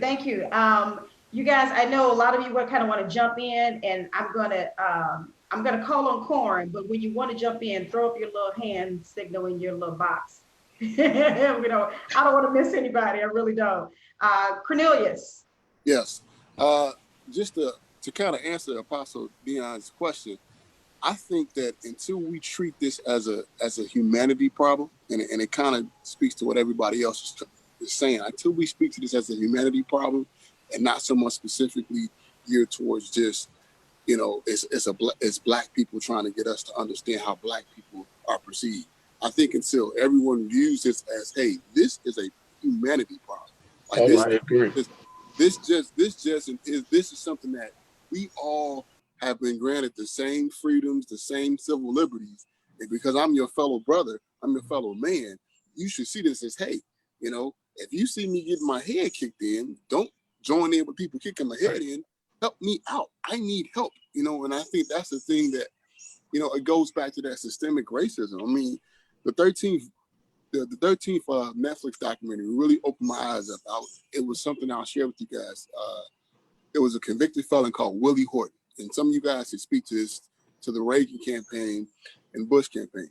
Speaker 1: You guys, I know a lot of you kind of want to jump in, and I'm gonna call on Corn, but when you want to jump in, throw up your little hand signal in your little box. You know, I don't want to miss anybody. I really don't. Cornelius.
Speaker 8: Yes. Just to kind of answer Apostle Deon's question, I think that until we treat this as a humanity problem, and it kind of speaks to what everybody else is saying, until we speak to this as a humanity problem and not so much specifically geared towards just, you know, it's black people trying to get us to understand how black people are perceived. I think until everyone views this as, hey, this is a humanity problem. Like
Speaker 10: I agree.
Speaker 8: This is something that we all have been granted the same freedoms, the same civil liberties. And because I'm your fellow brother, I'm your fellow man, you should see this as, hey, you know, if you see me getting my head kicked in, don't join in with people kicking my head in. Help me out. I need help, you know, and I think that's the thing that, you know, it goes back to that systemic racism. I mean, the 13th Netflix documentary really opened my eyes up. It was something I'll share with you guys. There was a convicted felon called Willie Horton, and some of you guys should speak to this, to the Reagan campaign and Bush campaign,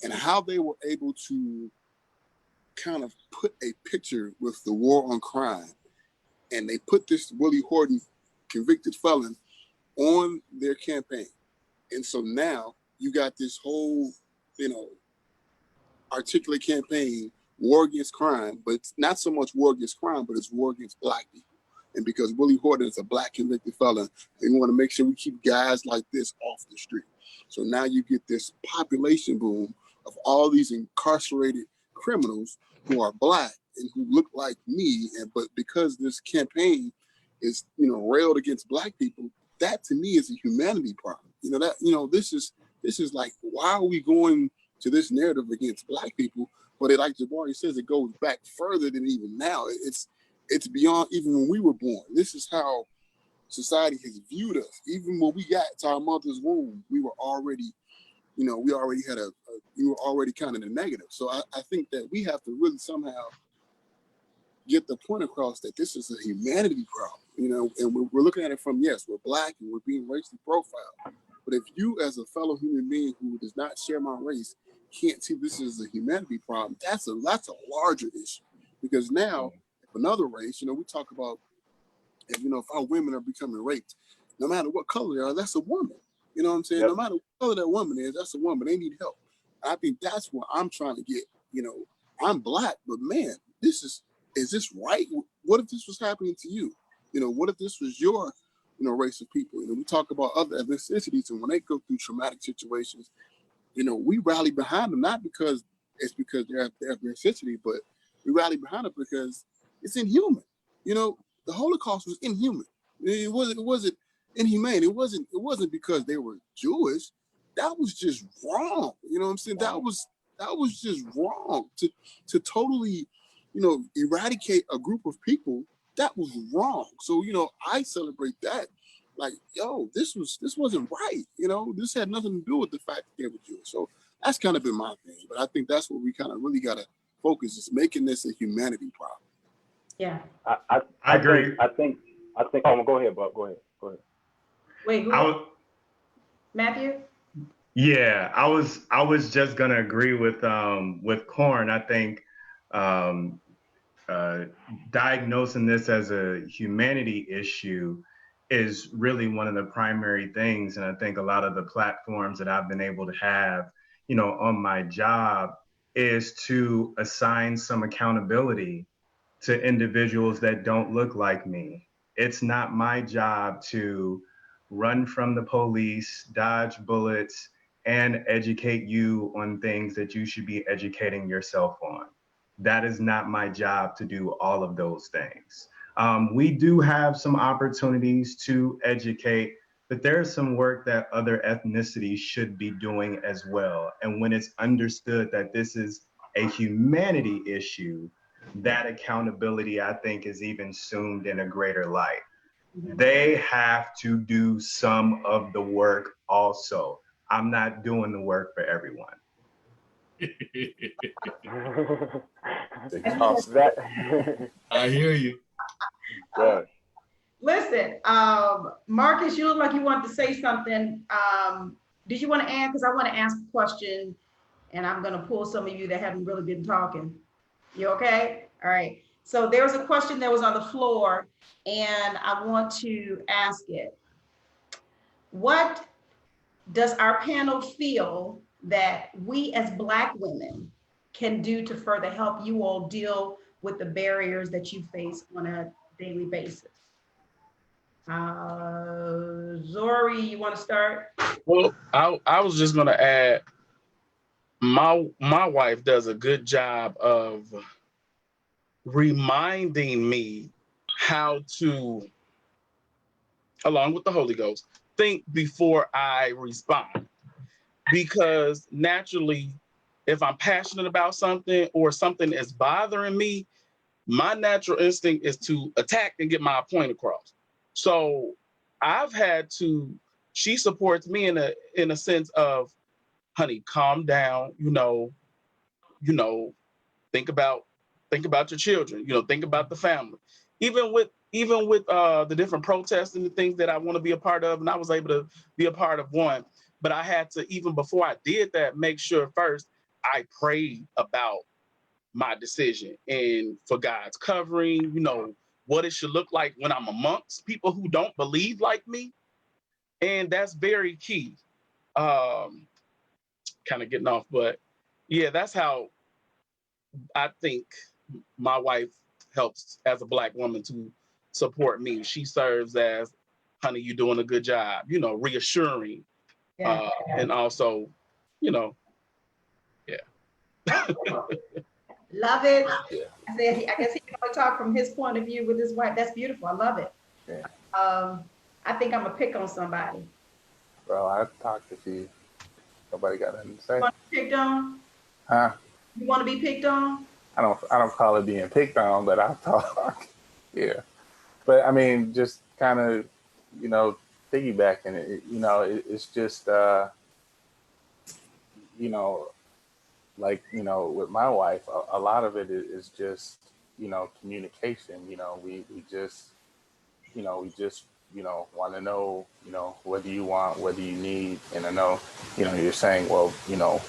Speaker 8: and how they were able to kind of put a picture with the war on crime, and they put this Willie Horton convicted felon on their campaign. And so now you got this whole, you know, articulate campaign, war against crime, but it's not so much war against crime, but it's war against black people. And because Willie Horton is a black convicted felon, we want to make sure we keep guys like this off the street. So now you get this population boom of all these incarcerated criminals who are Black and who look like me, but because this campaign is, railed against Black people, that to me is a humanity problem. This is like, why are we going to this narrative against Black people? But like Jabari says, it goes back further than even now. It's beyond even when we were born. This is how society has viewed us. Even when we got to our mother's womb, we were already, we were already kind of the negative. So I think that we have to really somehow get the point across that this is a humanity problem, and we're looking at it from, yes, we're Black and we're being racially profiled. But if you as a fellow human being who does not share my race can't see this as a humanity problem, that's a larger issue. Because now, if another race, we talk about, if our women are becoming raped, no matter what color they are, that's a woman. You know what I'm saying?
Speaker 9: Yep.
Speaker 8: No matter what color that woman is, that's a woman. They need help. I think that's what I'm trying to get. I'm Black, but man, is this right? What if this was happening to you? What if this was your, race of people? We talk about other ethnicities, and when they go through traumatic situations, we rally behind them, not because they're ethnicity, but we rally behind it because it's inhuman. The Holocaust was inhuman. It wasn't inhumane. It wasn't because they were Jewish. That was just wrong. You know what I'm saying? That was just wrong to totally, eradicate a group of people. That was wrong. So, I celebrate that. Like, yo, this wasn't right. This had nothing to do with the fact that they were Jewish. So that's kind of been my thing. But I think that's what we kind of really got to focus, is making this a humanity problem.
Speaker 1: Yeah.
Speaker 4: I agree.
Speaker 9: I think. Oh, go ahead, Bob. Go ahead.
Speaker 1: Wait, Matthew?
Speaker 4: Yeah, I was just gonna agree with Corn. I think diagnosing this as a humanity issue is really one of the primary things. And I think a lot of the platforms that I've been able to have, on my job, is to assign some accountability to individuals that don't look like me. It's not my job to run from the police, dodge bullets, and educate you on things that you should be educating yourself on. That is not my job to do all of those things. We do have some opportunities to educate, but there's some work that other ethnicities should be doing as well. And when it's understood that this is a humanity issue, that accountability, I think, is even assumed in a greater light. They have to do some of the work also. I'm not doing the work for everyone.
Speaker 3: I hear you.
Speaker 9: Yeah.
Speaker 1: Listen, Marcus, you look like you wanted to say something. Did you want to add? Because I want to ask a question, and I'm going to pull some of you that haven't really been talking. You okay? All right. So there was a question that was on the floor, and I want to ask it. What does our panel feel that we as Black women can do to further help you all deal with the barriers that you face on a daily basis? Zori, you want to start?
Speaker 5: Well, I was just going to add, my wife does a good job of reminding me how to, along with the Holy Ghost, think before I respond. Because naturally, if I'm passionate about something or something is bothering me, my natural instinct is to attack and get my point across. So I've had to, she supports me in a sense of, honey, calm down, think about your children, think about the family. Even with the different protests and the things that I want to be a part of, and I was able to be a part of one, but I had to, even before I did that, make sure first I prayed about my decision and for God's covering, what it should look like when I'm amongst people who don't believe like me. And that's very key. Kind of getting off, but yeah, that's how I think my wife helps as a Black woman to support me. She serves as, honey, you're doing a good job, reassuring. And also, yeah.
Speaker 1: Love it.
Speaker 10: Yeah.
Speaker 1: I said, I guess he can only talk from his point of view with his wife. That's beautiful. I love it.
Speaker 10: Yeah.
Speaker 1: I think I'm gonna pick on somebody.
Speaker 10: Bro, I talked to you. Nobody got nothing to say.
Speaker 1: You want to be picked on?
Speaker 10: Huh?
Speaker 1: You want to be picked on?
Speaker 10: I don't call it being picked on, but I talk. Yeah. But I mean, just kind of, piggybacking it, it's just, with my wife, a lot of it is just, communication. We just want to know, what do you want, what do you need? And I know, you're saying, well,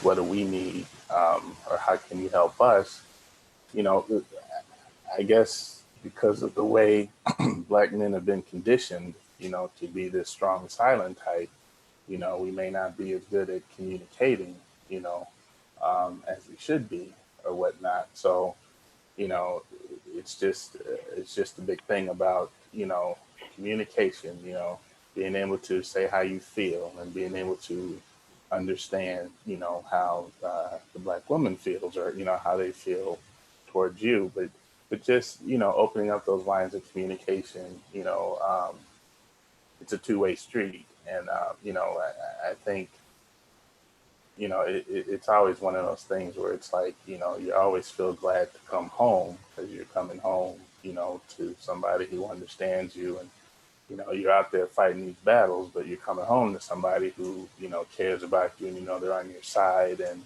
Speaker 10: what do we need? Or how can you help us? I guess because of the way Black men have been conditioned, to be this strong, silent type, we may not be as good at communicating, as we should be or whatnot. So, it's just a big thing about, communication, being able to say how you feel and being able to understand, how the Black woman feels or, how they feel towards you. But just, opening up those lines of communication, it's a two-way street. And, I think, it's always one of those things where it's like, you always feel glad to come home because you're coming home, to somebody who understands you. And, you're out there fighting these battles, but you're coming home to somebody who, cares about you and, they're on your side and,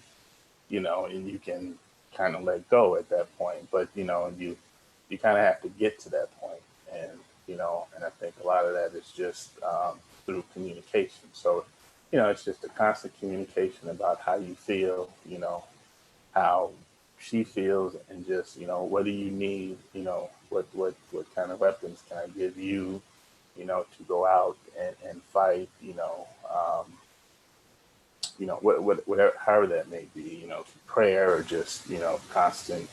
Speaker 10: and you can kind of let go at that point. But, you kind of have to get to that point. And, and I think a lot of that is just through communication. So, it's just a constant communication about how you feel, how she feels, and just, what do you need, what kind of weapons can I give you, to go out and fight, whatever, however that may be, prayer or just, constant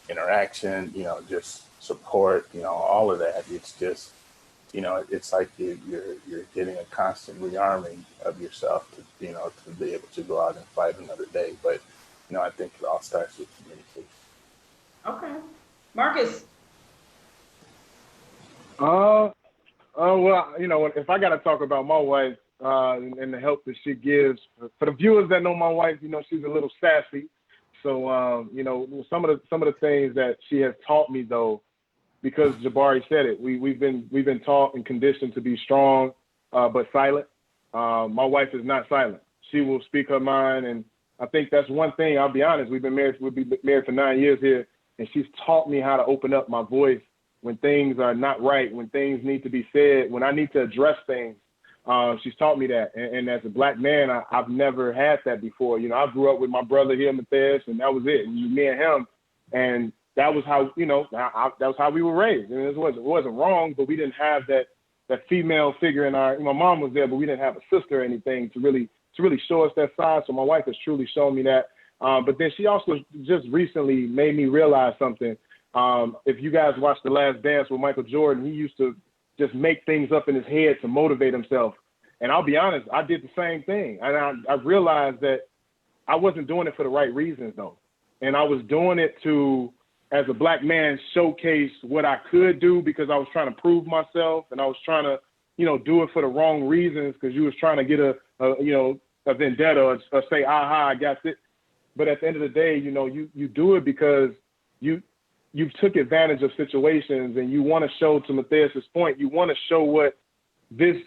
Speaker 10: interaction, just support, all of that. It's just, it's like you're getting a constant rearming of yourself to, to be able to go out and fight another day. But, I think it all starts with communication.
Speaker 1: Okay. Marcus.
Speaker 7: Well, if I got to talk about my wife and the help that she gives, for the viewers that know my wife, she's a little sassy. So, some of the things that she has taught me, though, because Jabari said it, we've been taught and conditioned to be strong, but silent. My wife is not silent. She will speak her mind, and I think that's one thing. I'll be honest. We'll be married for 9 years here, and she's taught me how to open up my voice when things are not right, when things need to be said, when I need to address things. She's taught me that. And as a Black man, I've never had that before. I grew up with my brother here, Mathais, and that was it. And me and him. And that was how, that was how we were raised. And it wasn't wrong, but we didn't have that female figure in my mom was there, but we didn't have a sister or anything to really show us that side. So my wife has truly shown me that. But then she also just recently made me realize something. If you guys watched The Last Dance with Michael Jordan, he used to just make things up in his head to motivate himself. And I'll be honest, I did the same thing. And I realized that I wasn't doing it for the right reasons, though. And I was doing it to, as a Black man, showcase what I could do because I was trying to prove myself and I was trying to, do it for the wrong reasons because you was trying to get a vendetta or say, aha, I got it. But at the end of the day, you do it because you took advantage of situations and you want to show, to Matthias's point, you want to show what this,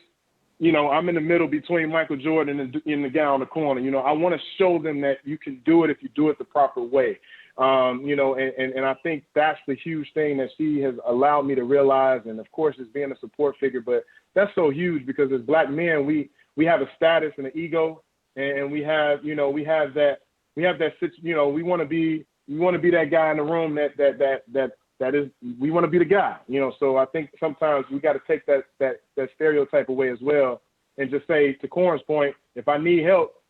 Speaker 7: I'm in the middle between Michael Jordan and the guy on the corner. I want to show them that you can do it if you do it the proper way. And I think that's the huge thing that she has allowed me to realize. And of course, it's being a support figure, but that's so huge because as Black men, we have a status and an ego, and we have that, we want to be that guy in the room that is, we want to be the guy, so I think sometimes we got to take that stereotype away as well and just say, to Corn's point, if I need help,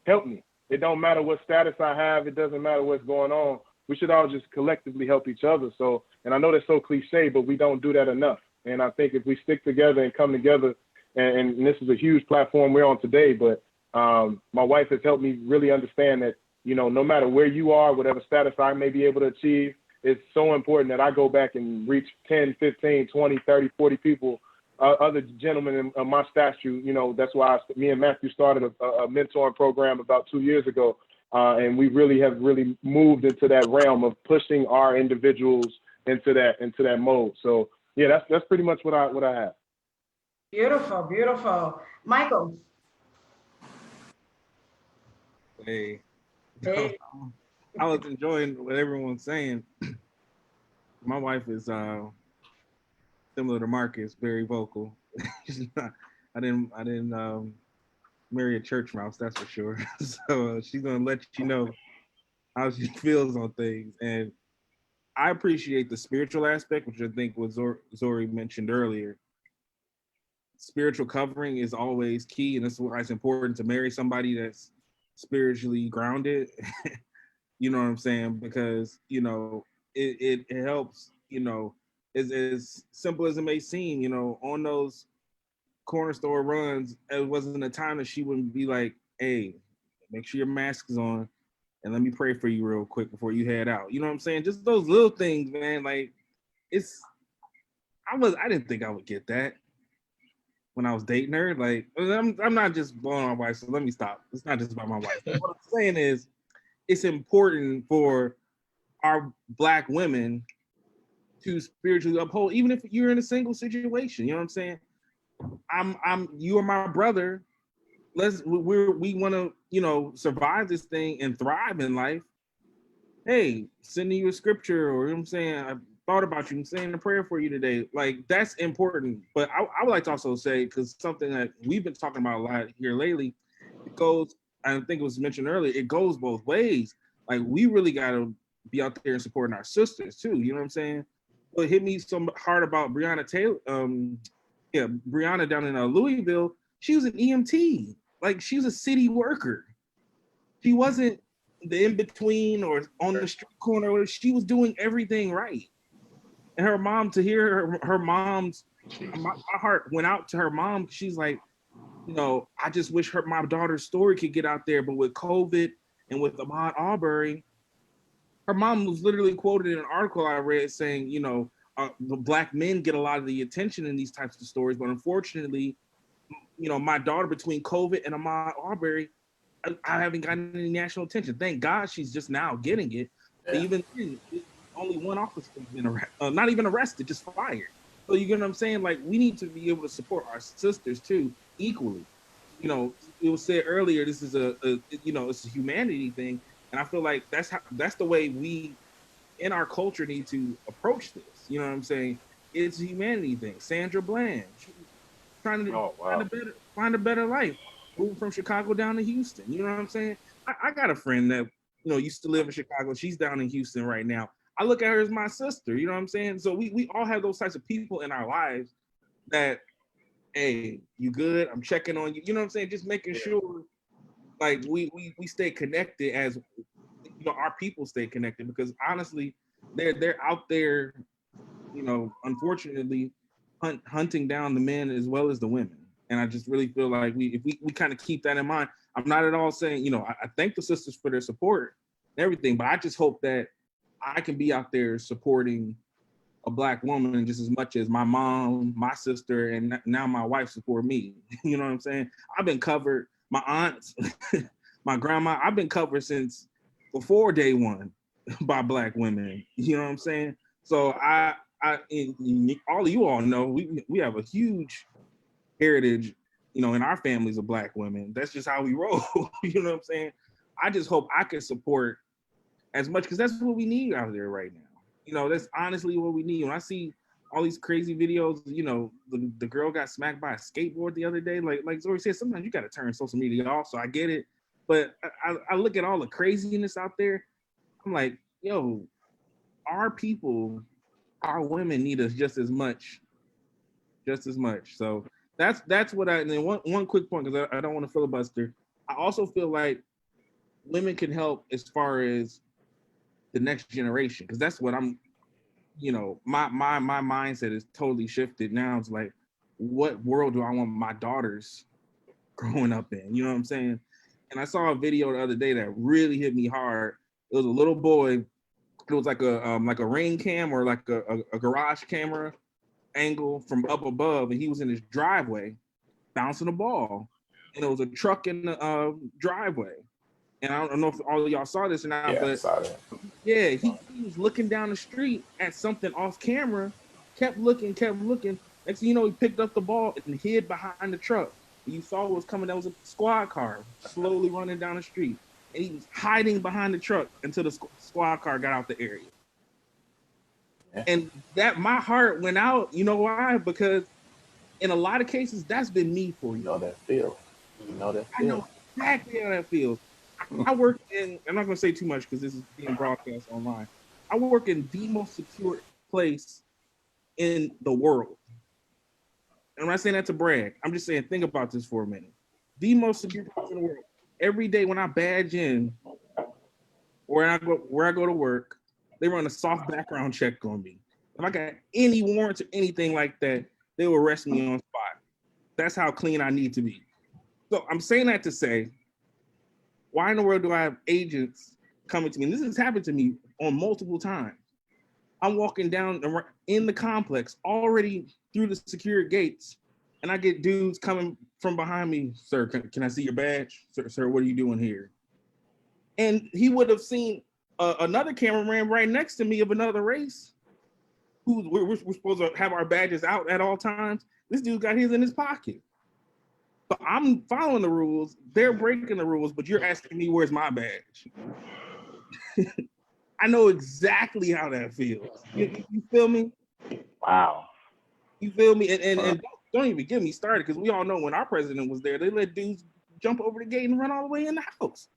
Speaker 7: help me. It don't matter what status I have. It doesn't matter what's going on. We should all just collectively help each other. So, and I know that's so cliche, but we don't do that enough. And I think if we stick together and come together, and this is a huge platform we're on today, but my wife has helped me really understand that, you know, no matter where you are, whatever status I may be able to achieve, it's so important that I go back and reach 10, 15, 20, 30, 40 people, other gentlemen in my statue. You know, that's why me and Matthew started a mentoring program about 2 years ago. And we really have moved into that realm of pushing our individuals into that mode. So yeah, that's pretty much what I have.
Speaker 1: Beautiful, beautiful. Michael.
Speaker 6: Hey,
Speaker 1: Hey.
Speaker 6: I was enjoying what everyone's saying. My wife is similar to Marcus, very vocal. I didn't marry a church mouse, that's for sure. So she's gonna let you know how she feels on things. And I appreciate the spiritual aspect, which I think was Zori mentioned earlier. Spiritual covering is always key, and that's why it's important to marry somebody that's spiritually grounded. You know what I'm saying? Because, you know, it helps, you know, as simple as it may seem, you know, on those corner store runs, it wasn't a time that she wouldn't be like, hey, make sure your mask is on and let me pray for you real quick before you head out. You know what I'm saying? Just those little things, man. Like, I didn't think I would get that when I was dating her. Like, I'm not just blowing my wife, so let me stop. It's not just about my wife. What I'm saying is, it's important for our Black women to spiritually uphold, even if you're in a single situation. You know what I'm saying? You are my brother. We want to, you know, survive this thing and thrive in life. Hey, sending you a scripture, or, you know what I'm saying, I thought about you, I'm saying a prayer for you today. Like, that's important. But I would like to also say, because something that we've been talking about a lot here lately, it goes, I think it was mentioned earlier, it goes both ways. Like, we really got to be out there and supporting our sisters too. You know what I'm saying? What hit me so hard about Breonna Taylor, Breonna down in Louisville, she was an EMT. Like, she was a city worker. She wasn't the in-between or on the street corner. She was doing everything right. And her mom, to hear her mom's, my heart went out to her mom. She's like, you know, I just wish my daughter's story could get out there. But with COVID and with Ahmaud Arbery, her mom was literally quoted in an article I read saying, you know, the Black men get a lot of the attention in these types of stories. But unfortunately, you know, my daughter, between COVID and Ahmaud Arbery, I haven't gotten any national attention. Thank God she's just now getting it. Yeah. But even then, only one officer has been not even arrested, just fired. So you get what I'm saying? Like, we need to be able to support our sisters too, equally. You know, it was said earlier, this is you know, it's a humanity thing. And I feel like that's the way we in our culture need to approach this. You know what I'm saying? It's a humanity thing. Sandra Bland, trying to find a better life, moving from Chicago down to Houston. You know what I'm saying? I got a friend that, you know, used to live in Chicago. She's down in Houston right now. I look at her as my sister. You know what I'm saying? So we all have those types of people in our lives that, hey, you good? I'm checking on you. You know what I'm saying? Just making sure, like, we stay connected, as, you know, our people stay connected, because honestly, they're out there, you know, unfortunately, hunting down the men as well as the women. And I just really feel like if we kind of keep that in mind. I'm not at all saying, you know, I thank the sisters for their support and everything, but I just hope that I can be out there supporting a Black woman just as much as my mom, my sister, and now my wife support me. You know what I'm saying? I've been covered, my aunts, my grandma, I've been covered since before day one by Black women. You know what I'm saying? So all of you all know we have a huge heritage, you know, in our families of Black women. That's just how we roll. You know what I'm saying? I just hope I can support as much, because that's what we need out there right now. You know, that's honestly what we need. When I see all these crazy videos, you know, the girl got smacked by a skateboard the other day. Like Zori said, sometimes you got to turn social media off. So I get it, but I look at all the craziness out there. I'm like, yo, our people, our women need us just as much. So that's what and then one quick point, because I don't want to filibuster. I also feel like women can help as far as the next generation, because that's what I'm, you know, my mindset is totally shifted now. It's like, what world do I want my daughters growing up in? You know what I'm saying? And I saw a video the other day that really hit me hard. It was a little boy. It was like a ring cam or like a garage camera angle from up above, and he was in his driveway bouncing a ball, and it was a truck in the driveway. And I don't know if all of y'all saw this or not,
Speaker 10: Yeah, I
Speaker 6: but
Speaker 10: saw that.
Speaker 6: yeah, he was looking down the street at something off camera, kept looking. Next thing you know, he picked up the ball and hid behind the truck. And you saw what was coming. That was a squad car slowly running down the street. And he was hiding behind the truck until the squad car got out the area.
Speaker 10: Yeah.
Speaker 6: And that my heart went out. You know why? Because in a lot of cases, that's been me for you.
Speaker 10: You know that feel. You know that
Speaker 6: I
Speaker 10: feel.
Speaker 6: know exactly how that feels. I work in, I'm not going to say too much because this is being broadcast online. I work in the most secure place in the world. And I'm not saying that to brag. I'm just saying, think about this for a minute. The most secure place in the world. Every day when I badge in, where I go to work, they run a soft background check on me. If I got any warrants or anything like that, they will arrest me on spot. That's how clean I need to be. So I'm saying that to say, why in the world do I have agents coming to me? And this has happened to me on multiple times. I'm walking down in the complex, already through the secure gates, and I get dudes coming from behind me. Sir, can I see your badge? Sir, what are you doing here? And he would have seen another cameraman right next to me of another race. We're supposed to have our badges out at all times. This dude got his in his pocket. So I'm following the rules. They're breaking the rules, but you're asking me where's my badge. I know exactly how that feels. You feel me?
Speaker 9: Wow.
Speaker 6: You feel me? And don't even get me started, because we all know when our president was there, they let dudes jump over the gate and run all the way in the house.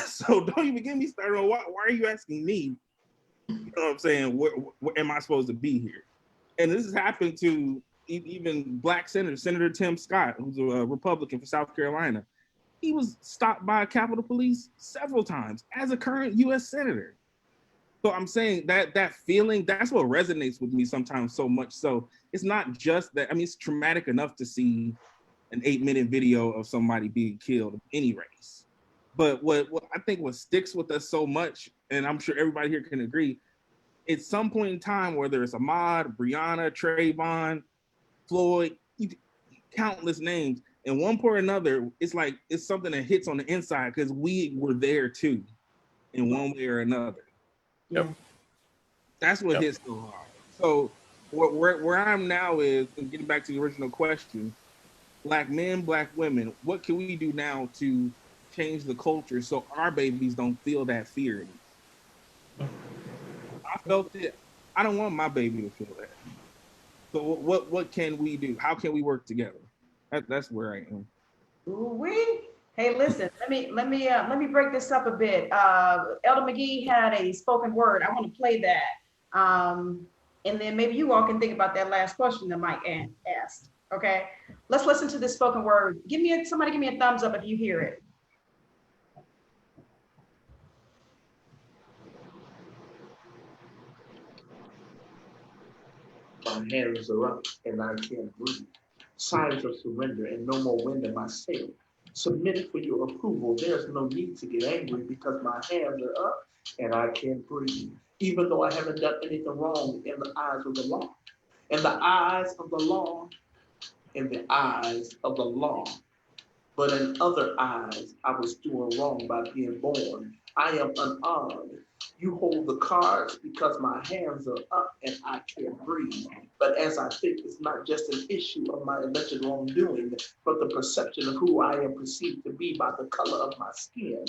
Speaker 6: So don't even get me started on why are you asking me? You know what I'm saying? Where am I supposed to be here? And this has happened to even black Senator Tim Scott, who's a Republican for South Carolina. He was stopped by Capitol Police several times as a current U.S. Senator. So I'm saying that feeling, that's what resonates with me sometimes so much. So it's not just that, I mean, it's traumatic enough to see an 8-minute video of somebody being killed of any race. But what I think what sticks with us so much, and I'm sure everybody here can agree, at some point in time, whether it's Ahmaud, Breonna, Trayvon, Floyd, countless names, and one point or another, it's like it's something that hits on the inside because we were there too, in one way or another.
Speaker 10: Yep.
Speaker 6: That's what hits so hard. So where I'm now is, and getting back to the original question, Black men, Black women, what can we do now to change the culture so our babies don't feel that fear anymore? I felt it. I don't want my baby to feel that. So what can we do? How can we work together? That's where I am.
Speaker 1: Ooh-wee. Hey, listen, let me break this up a bit. Elder McGee had a spoken word. I want to play that. And then maybe you all can think about that last question that Mike asked. Okay, let's listen to this spoken word. Somebody give me a thumbs up if you hear it.
Speaker 11: My hands are up and I can't breathe. Signs of surrender and no more wind in my sail. Submitted for your approval. There's no need to get angry because my hands are up and I can't breathe. Even though I haven't done anything wrong in the eyes of the law. In the eyes of the law. In the eyes of the law. But in other eyes, I was doing wrong by being born. I am unarmed. You hold the cards because my hands are up and I can't breathe. But as I think, it's not just an issue of my alleged wrongdoing, but the perception of who I am perceived to be by the color of my skin.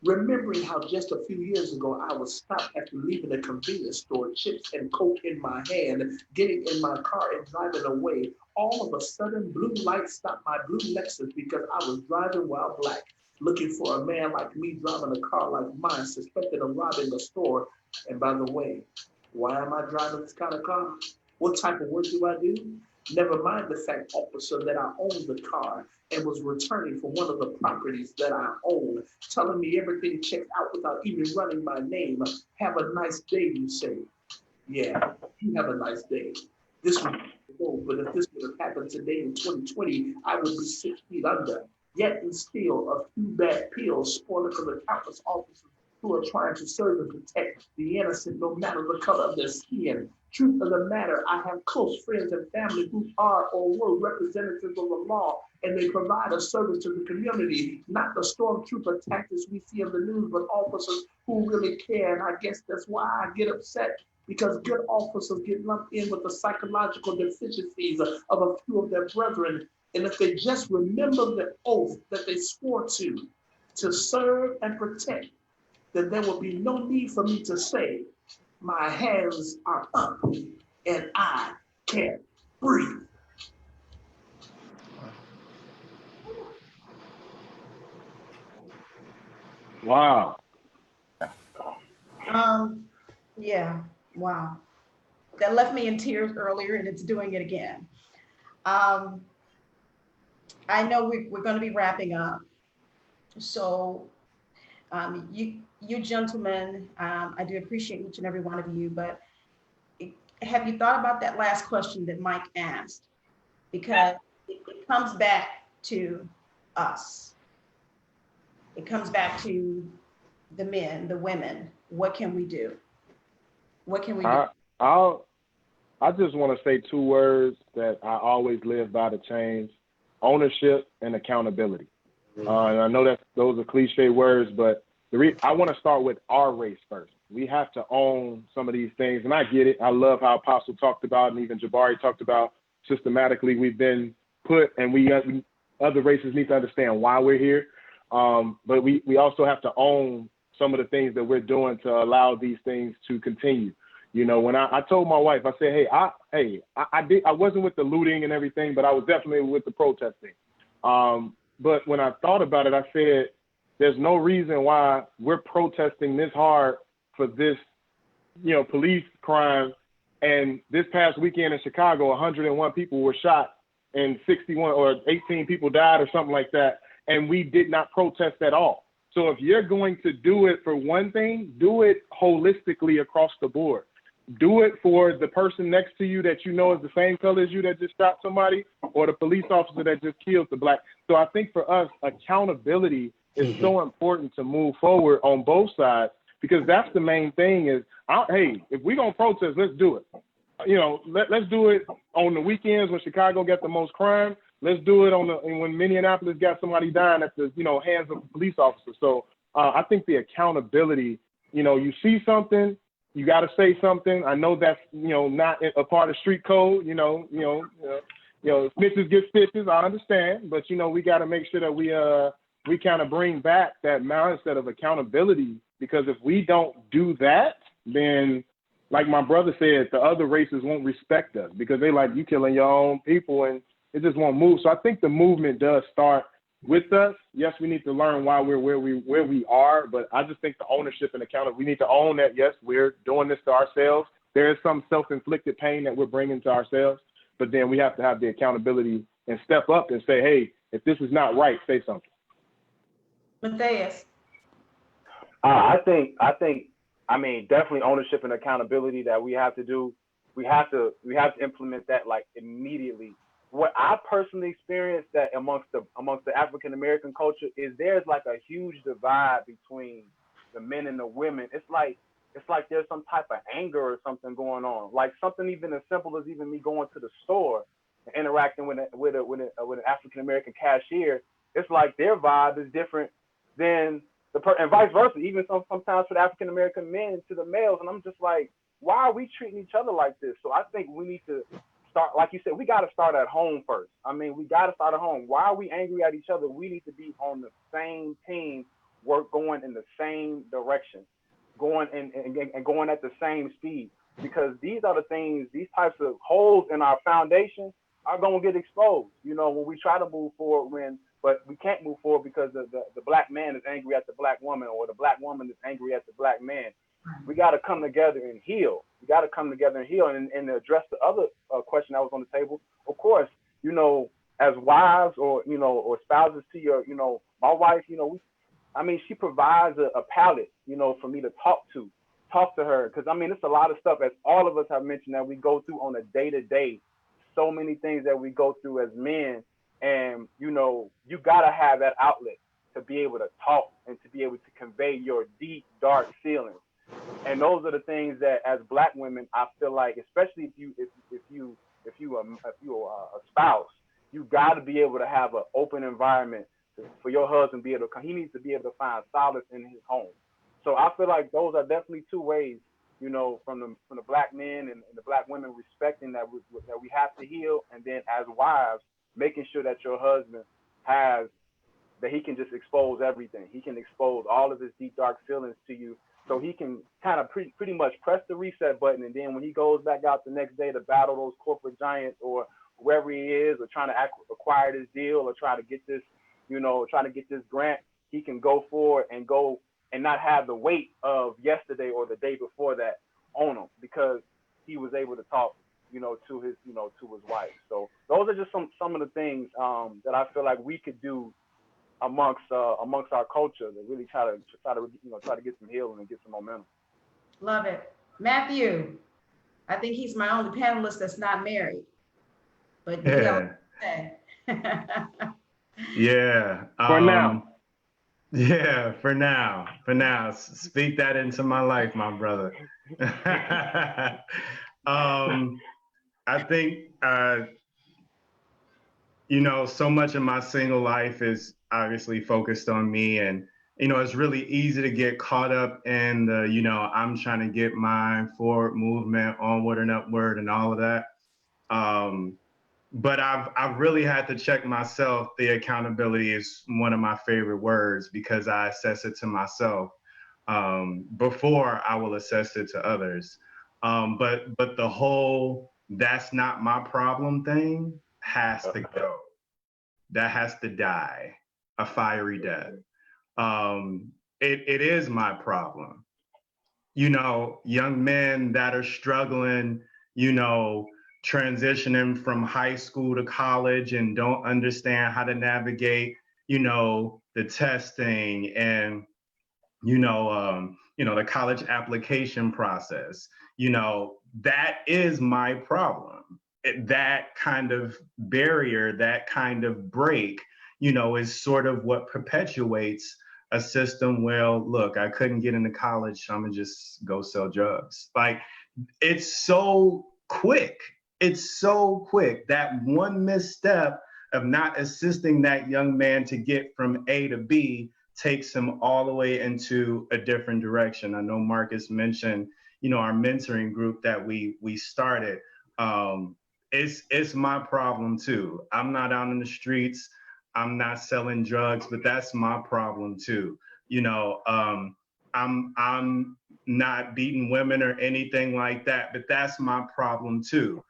Speaker 11: Remembering how just a few years ago I was stopped after leaving a convenience store, chips and Coke in my hand, getting in my car and driving away. All of a sudden, blue lights stopped my blue Lexus because I was driving while black. Looking for a man like me driving a car like mine, suspected of robbing a store. And by the way, why am I driving this kind of car? What type of work do I do? Never mind the fact, officer, that I owned the car and was returning for one of the properties that I own, telling me everything checked out without even running my name. Have a nice day, you say. Yeah, you have a nice day. This would go, but if this would have happened today in 2020, I would be 6 feet under. Yet and still, a few bad pills spoiling for the countless officers who are trying to serve and protect the innocent, no matter the color of their skin. Truth of the matter, I have close friends and family who are or were representatives of the law, and they provide a service to the community, not the stormtrooper tactics we see in the news, but officers who really care. And I guess that's why I get upset, because good officers get lumped in with the psychological deficiencies of a few of their brethren. And if they just remember the oath that they swore to serve and protect, then there will be no need for me to say, my hands are up and I can't breathe.
Speaker 7: Wow.
Speaker 1: Yeah, wow. That left me in tears earlier, and it's doing it again. I know we're going to be wrapping up. So you gentlemen, I do appreciate each and every one of you, but have you thought about that last question that Mike asked? Because it comes back to us. It comes back to the men, the women. What can we do? What can we do?
Speaker 7: I just want to say two words that I always live by to change: ownership and accountability. And I know that those are cliche words, but I want to start with our race first. We have to own some of these things, and I get it. I love how Apostle talked about, and even Jabari talked about, systematically we've been put, and we other races need to understand why we're here. But we also have to own some of the things that we're doing to allow these things to continue. You know, when I told my wife, I said, I wasn't with the looting and everything, but I was definitely with the protesting. But when I thought about it, I said, there's no reason why we're protesting this hard for this, police crime. And this past weekend in Chicago, 101 people were shot and 61 or 18 people died or something like that. And we did not protest at all. So if you're going to do it for one thing, do it holistically across the board. Do it for the person next to you that you know is the same color as you that just shot somebody, or the police officer that just killed the black. So I think for us, accountability is so important to move forward on both sides, because that's the main thing is, if we're going to protest, let's do it. Let's do it on the weekends when Chicago got the most crime. Let's do it when Minneapolis got somebody dying at the, hands of the police officers. So I think the accountability, you see something, you got to say something. I know that's, not a part of street code, snitches get stitches. I understand, but we got to make sure that we kind of bring back that mindset of accountability, because if we don't do that, then like my brother said, the other races won't respect us because they like, you killing your own people and it just won't move. So I think the movement does start with us. Yes, we need to learn why we're where we are, but I just think the ownership and accountability, we need to own that. Yes, we're doing this to ourselves. There is some self-inflicted pain that we're bringing to ourselves, but then we have to have the accountability and step up and say, hey, if this is not right, say something.
Speaker 1: Mathais.
Speaker 9: I mean, definitely ownership and accountability that we have to do. We have to implement that like immediately. What I personally experienced that amongst the African American culture is there's like a huge divide between the men and the women. It's like there's some type of anger or something going on. Like something even as simple as even me going to the store and interacting with an African American cashier. It's like their vibe is different than and vice versa. Even sometimes for the African American men to the males, and I'm just like, why are we treating each other like this? So I think we need to start, like you said, we got to start at home first. I mean, we got to start at home. Why are we angry at each other? We need to be on the same team, going in the same direction, going and going at the same speed, because these are the things, these types of holes in our foundation are going to get exposed, when we try to move forward, but we can't move forward because the black man is angry at the black woman, or the black woman is angry at the black man. We got to come together and heal. We got to come together and heal and address the other question that was on the table. Of course, as wives or spouses to your, my wife, she provides a palette, for me to talk to her. Because, it's a lot of stuff, as all of us have mentioned, that we go through on a day-to-day. So many things that we go through as men. And, you know, you got to have that outlet to be able to talk and to be able to convey your deep, dark feelings. And those are the things that, as Black women, I feel like, especially if you a spouse, you got to be able to have an open environment for your husband to be able to. He needs to be able to find solace in his home. So I feel like those are definitely two ways, you know, from the Black men and the Black women respecting that we have to heal, and then as wives, making sure that your husband has that he can just expose everything. He can expose all of his deep, dark feelings to you, so he can kind of pretty much press the reset button. And then when he goes back out the next day to battle those corporate giants or whoever he is, or trying to acquire this deal or try to get this, you know, trying to get this grant, he can go forward and go and not have the weight of yesterday or the day before that on him, because he was able to talk, you know, to his wife. So those are just some of the things that I feel like we could do amongst our culture to really try to get some healing and get some momentum.
Speaker 1: Love it. Matthew, I think he's my only panelist that's not married. But
Speaker 4: Yeah. Yeah.
Speaker 9: For now.
Speaker 4: Yeah, for now. Speak that into my life, my brother. I think, you know, so much of my single life is obviously focused on me, and, you know, it's really easy to get caught up in the, you know, I'm trying to get my forward movement, onward and upward and all of that. But I've really had to check myself. The accountability is one of my favorite words, because I assess it to myself before I will assess it to others. But the whole "that's not my problem" thing has to go. That has to die a fiery death. It is my problem. You know, young men that are struggling, you know, transitioning from high school to college and don't understand how to navigate, you know, the testing and, the college application process. You know, that is my problem. That kind of barrier, that kind of break, you know, is sort of what perpetuates a system. Well, look, I couldn't get into college, so I'm gonna just go sell drugs. Like, it's so quick. It's so quick. That one misstep of not assisting that young man to get from A to B takes him all the way into a different direction. I know Marcus mentioned, you know, our mentoring group that we started. It's my problem too. I'm not out in the streets. I'm not selling drugs, but that's my problem too. You know, I'm not beating women or anything like that, but that's my problem too.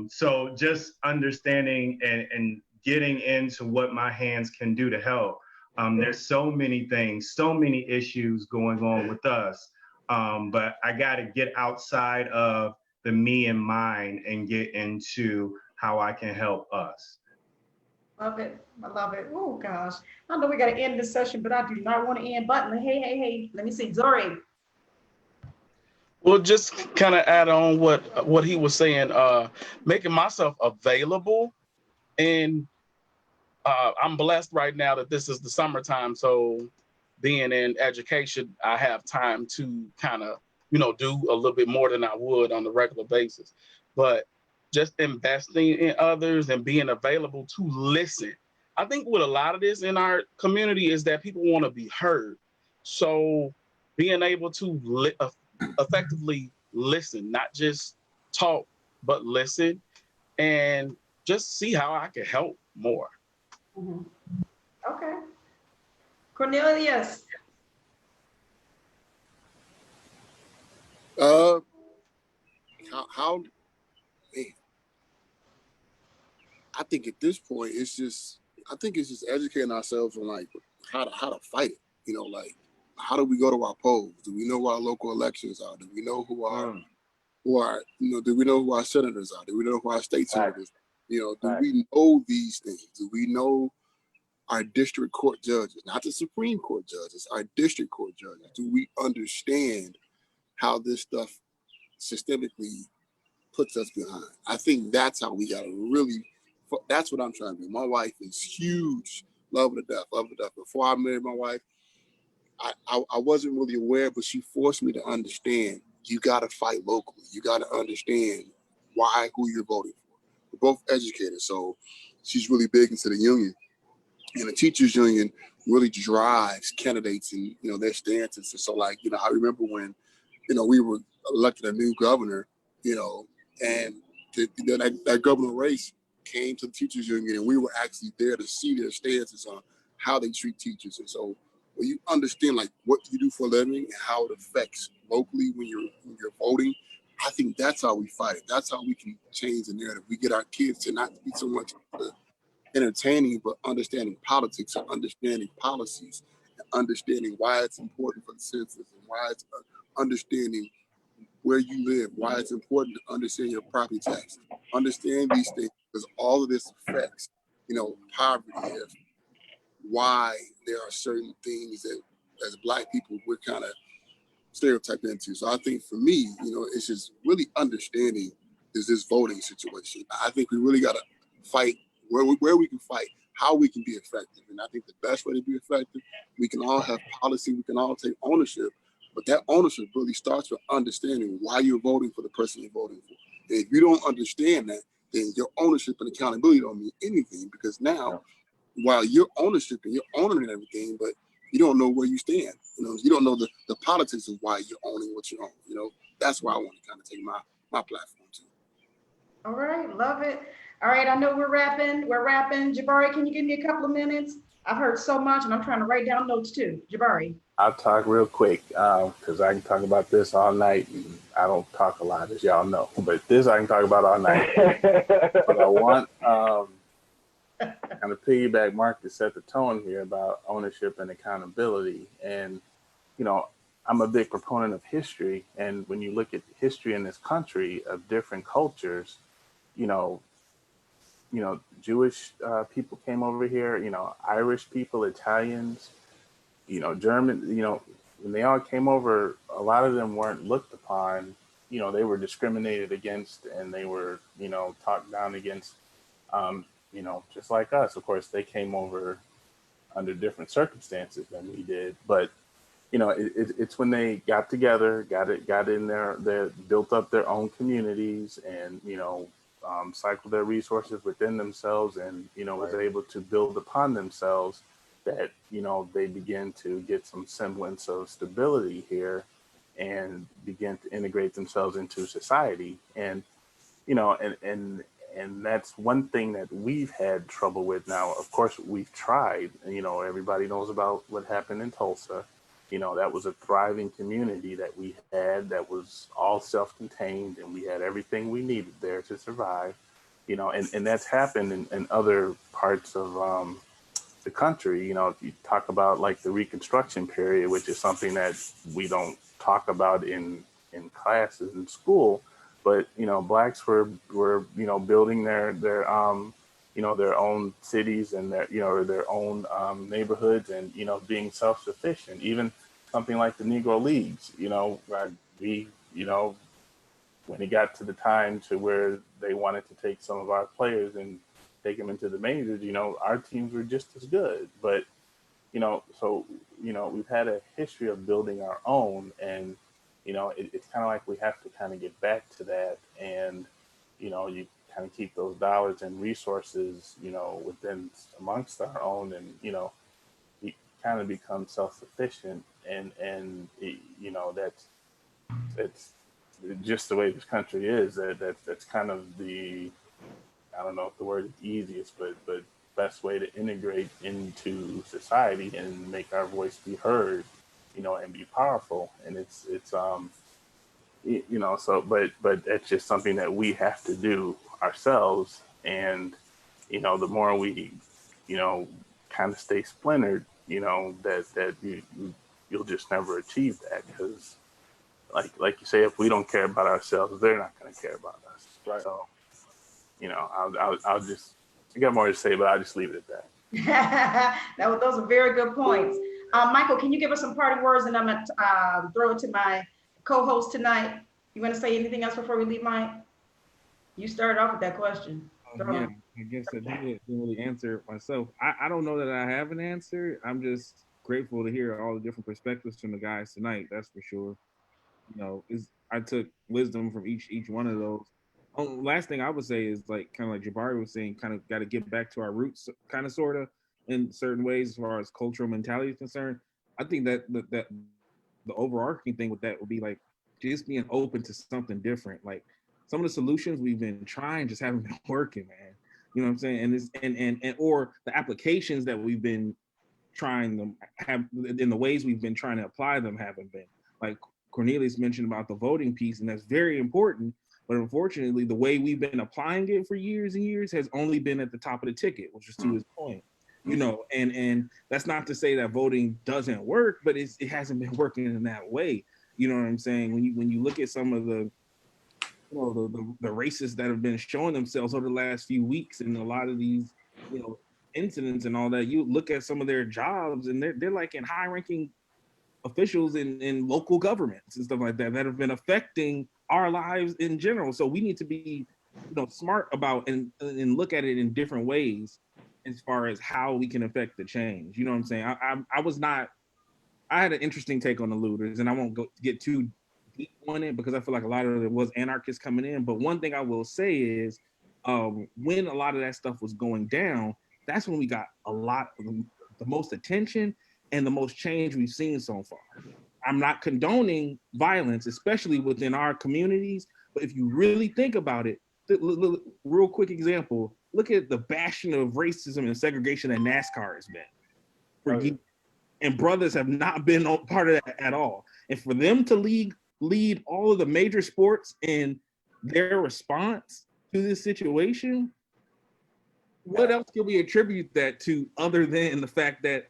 Speaker 4: So just understanding and getting into what my hands can do to help. There's so many things, so many issues going on with us, but I got to get outside of the me and mine and get into how I can help us.
Speaker 1: Love it. I love it. Oh gosh. I know we got to end this session, but I do not want to end button. Hey. Let me see. Zori.
Speaker 5: Well, just kind of add on what he was saying, making myself available. And I'm blessed right now that this is the summertime. So being in education, I have time to kind of, you know, do a little bit more than I would on a regular basis. But just investing in others and being available to listen. I think what a lot of this in our community is that people want to be heard. So being able to effectively listen, not just talk, but listen, and just see how I can help more.
Speaker 1: Mm-hmm. Okay. Cornelius.
Speaker 8: How man, I think at this point it's just educating ourselves on like how to fight it. You know, like, how do we go to our polls? Do we know where our local elections are? Do we know who are do we know who our senators are? Do we know who our state senators are? You know, do we know these things? Do we know our district court judges, not the Supreme Court judges, our district court judges? Do we understand how this stuff systemically puts us behind? I think that's how we got to really That's what I'm trying to do. My wife is huge, love her to death, love her to death. Before I married my wife, I wasn't really aware, but she forced me to understand. You got to fight locally. You got to understand who you're voting for. We're both educators, so she's really big into the union. And the teachers union really drives candidates and, their stances. And so, like, I remember when, we were elected a new governor, and that governor race came to the teachers union, and we were actually there to see their stances on how they treat teachers. And so when you understand like what you do for a living and how it affects locally when you're voting, I think that's how we fight it. That's how we can change the narrative. We get our kids to not be so much entertaining, but understanding politics and understanding policies and understanding why it's important for the census and why it's understanding where you live, why it's important to understand your property taxes. Understand these things because all of this affects, poverty, why there are certain things that as Black people we're kind of stereotyped into. So I think for me, it's just really understanding is this voting situation. I think we really got to fight where we can fight, how we can be effective. And I think the best way to be effective, we can all have policy, we can all take ownership, but that ownership really starts with understanding why you're voting for the person you're voting for. And if you don't understand that, then your ownership and accountability don't mean anything, because now, while you're ownership and you're owning everything, but you don't know where you stand. You don't know the politics of why you're owning what you own. That's why I want to kind of take my platform to.
Speaker 1: All right, love it. All right, I know we're wrapping. Jabari, can you give me a couple of minutes? I've heard so much and I'm trying to write down notes too. Jabari.
Speaker 10: I'll talk real quick because I can talk about this all night. I don't talk a lot, as y'all know, but this I can talk about all night. But I want kind of piggyback Mark to set the tone here about ownership and accountability. And, I'm a big proponent of history. And when you look at history in this country of different cultures, Jewish people came over here, Irish people, Italians, German, when they all came over, a lot of them weren't looked upon, they were discriminated against and they were, talked down against, just like us. Of course, they came over under different circumstances than we did. But, it's when they got together, got in there, they built up their own communities and, cycled their resources within themselves and, was able to build upon themselves that, they begin to get some semblance of stability here and begin to integrate themselves into society. And, and that's one thing that we've had trouble with now. Of course, we've tried, everybody knows about what happened in Tulsa. That was a thriving community that we had that was all self-contained and we had everything we needed there to survive, and that's happened in other parts of the country. If you talk about like the Reconstruction period, which is something that we don't talk about in classes in school, but, Blacks were building their own cities and their own neighborhoods and, being self-sufficient. Even something like the Negro Leagues, when it got to the time to where they wanted to take some of our players and take them into the majors, our teams were just as good. But, so, we've had a history of building our own, and, it's kind of like we have to kind of get back to that. And, you kind of keep those dollars and resources, within amongst our own, and, we kind of become self-sufficient. And that's just the way this country is. That's kind of the, I don't know if the word is easiest, but best way to integrate into society and make our voice be heard, and be powerful. And it's so, but that's just something that we have to do ourselves. And, the more we, kind of stay splintered, that you'll just never achieve that. Because like you say, if we don't care about ourselves, they're not going to care about us.
Speaker 7: Right.
Speaker 10: So, I'll just, I got more to say, but I'll just leave it at that.
Speaker 1: Those are very good points. Michael, can you give us some parting words, and I'm going to throw it to my co-host tonight. You want to say anything else before we leave, Mike? You started off with that question.
Speaker 6: I guess I didn't really answer it myself. I don't know that I have an answer. I'm just grateful to hear all the different perspectives from the guys tonight. That's for sure. I took wisdom from each one of those. Last thing I would say is like kind of like Jabari was saying, kind of got to get back to our roots, kind of sort of in certain ways as far as cultural mentality is concerned. I think that the overarching thing with that would be like just being open to something different. Like some of the solutions we've been trying just haven't been working, man. You know what I'm saying? And this and or the applications that we've been trying them have in the ways we've been trying to apply them haven't been. Like Cornelius mentioned about the voting piece, and that's very important. But unfortunately, the way we've been applying it for years and years has only been at the top of the ticket, which is to his point. And that's not to say that voting doesn't work, but it hasn't been working in that way. You know what I'm saying? When you look at some of the the racists that have been showing themselves over the last few weeks, and a lot of these incidents and all that, you look at some of their jobs, and they're like in high-ranking officials in local governments and stuff like that have been affecting our lives in general. So we need to be smart about and look at it in different ways as far as how we can affect the change. You know what I'm saying? I had an interesting take on the looters, and I won't get too deep on it because I feel like a lot of it was anarchists coming in. But one thing I will say is when a lot of that stuff was going down, that's when we got a lot of the most attention and the most change we've seen so far. I'm not condoning violence, especially within our communities, but if you really think about it, real quick example, look at the bashing of racism and segregation that NASCAR has been for years. And brothers have not been part of that at all. And for them to lead all of the major sports in their response to this situation, what else can we attribute that to other than the fact that,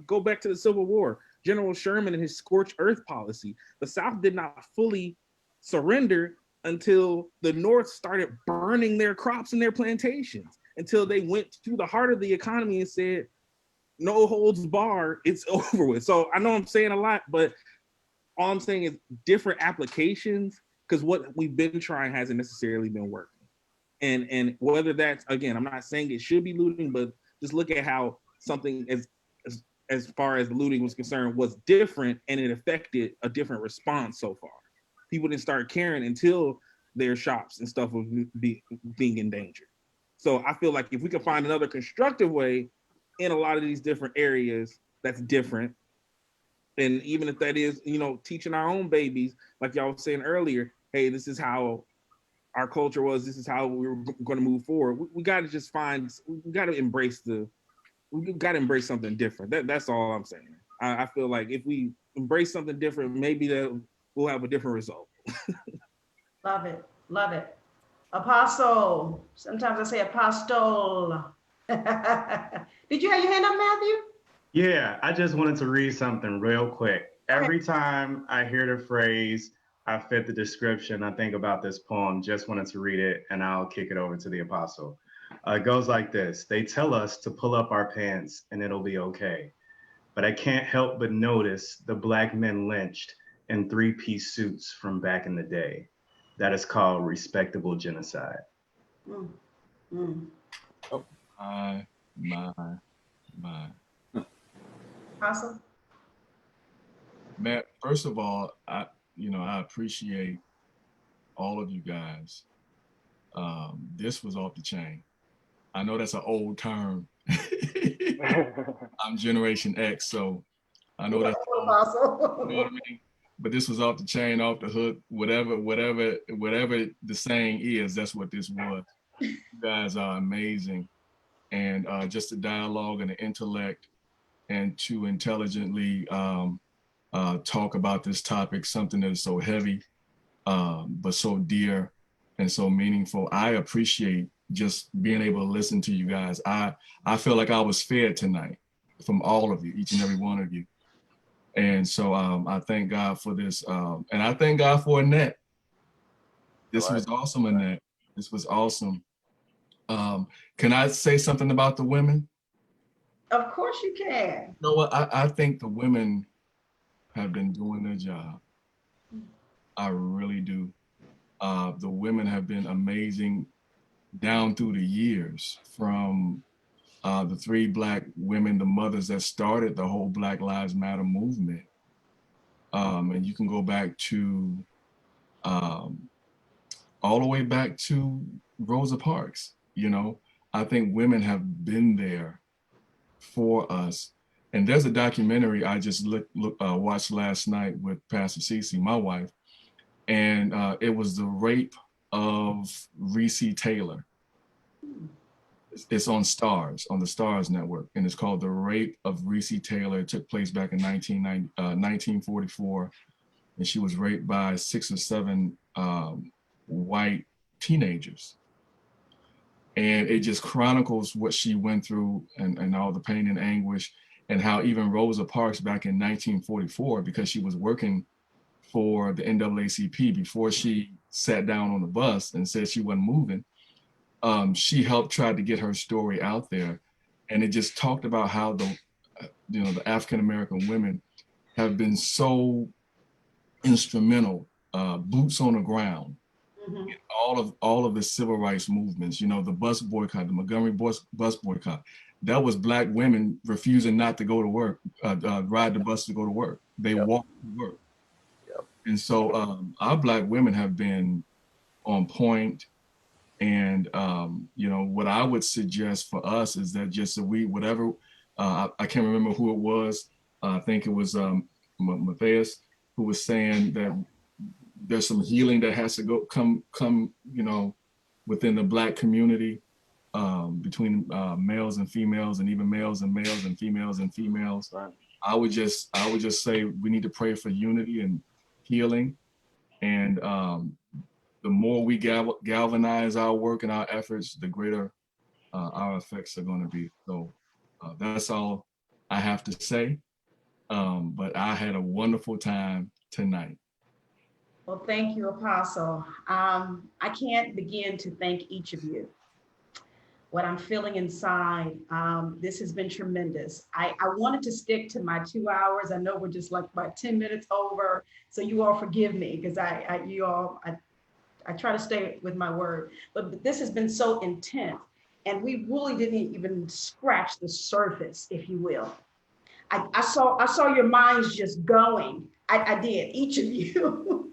Speaker 6: go back to the Civil War, General Sherman and his scorched earth policy. The South did not fully surrender until the North started burning their crops and their plantations, until they went to the heart of the economy and said, no holds barred, it's over with. So I know I'm saying a lot, but all I'm saying is different applications, because what we've been trying hasn't necessarily been working. And whether that's, again, I'm not saying it should be looting, but just look at how something as far as looting was concerned was different, and it affected a different response so far. People didn't start caring until their shops and stuff was being endangered. So I feel like if we can find another constructive way in a lot of these different areas that's different, and even if that is, teaching our own babies, like y'all was saying earlier, hey, this is how our culture was, this is how we were going to move forward. We got to just we got to embrace something different. That's all I'm saying. I feel like if we embrace something different, maybe we'll have a different result.
Speaker 1: Love it. Love it. Apostle. Sometimes I say apostle. Did you have your hand up, Matthew?
Speaker 4: Yeah, I just wanted to read something real quick. Every time I hear the phrase, I fit the description, I think about this poem. Just wanted to read it, and I'll kick it over to the apostle. It goes like this. They tell us to pull up our pants and it'll be okay. But I can't help but notice the black men lynched in three-piece suits from back in the day. That is called respectable genocide.
Speaker 1: Mm. Mm.
Speaker 3: Oh, my.
Speaker 1: Apostle?
Speaker 3: Matt, first of all, I appreciate all of you guys. This was off the chain. I know that's an old term. I'm Generation X, so I know that's
Speaker 1: Apostle.
Speaker 3: You know what I mean? But this was off the chain, off the hook, whatever the saying is, that's what this was. You guys are amazing. And just the dialogue and the intellect, and to intelligently talk about this topic, something that is so heavy, but so dear and so meaningful. I appreciate just being able to listen to you guys. I feel like I was fed tonight from all of you, each and every one of you. And so I thank God for this. And I thank God for Annette. This was awesome, Annette. This was awesome. Can I say something about the women?
Speaker 1: Of course you can.
Speaker 3: You know what? I think the women have been doing their job. I really do. The women have been amazing down through the years, from the 3 Black women, the mothers that started the whole Black Lives Matter movement. And you can go back to all the way back to Rosa Parks. You know, I think women have been there for us. And there's a documentary I just watched last night with Pastor Cece, my wife, and it was the rape of Reese Taylor. It's on Stars, on the Stars Network, and it's called The Rape of Reese Taylor. It took place back in 1944, and she was raped by 6 or 7 white teenagers. And it just chronicles what she went through and all the pain and anguish, and how even Rosa Parks back in 1944, because she was working for the NAACP before she sat down on the bus and said she wasn't moving, she helped try to get her story out there. And it just talked about how the African-American women have been so instrumental, boots on the ground, in all of the civil rights movements. You know, the bus boycott, the Montgomery bus boycott, that was Black women refusing not to go to work, ride the bus to go to work. They walked to work. And so our Black women have been on point. And, you know, what I would suggest for us is that just that we, whatever, I can't remember who it was. I think it was Mathais, who was saying that there's some healing that has to come, you know, within the Black community, between males and females, and even males and males and females and females. Right. I would just say we need to pray for unity and healing. And the more we galvanize our work and our efforts, the greater our effects are going to be. So that's all I have to say. But I had a wonderful time tonight.
Speaker 1: Well, thank you, Apostle. I can't begin to thank each of you. What I'm feeling inside, this has been tremendous. I wanted to stick to my 2 hours. I know we're just like about 10 minutes over, so you all forgive me, because I try to stay with my word. But this has been so intense, and we really didn't even scratch the surface, if you will. I saw your minds just going. I did, each of you,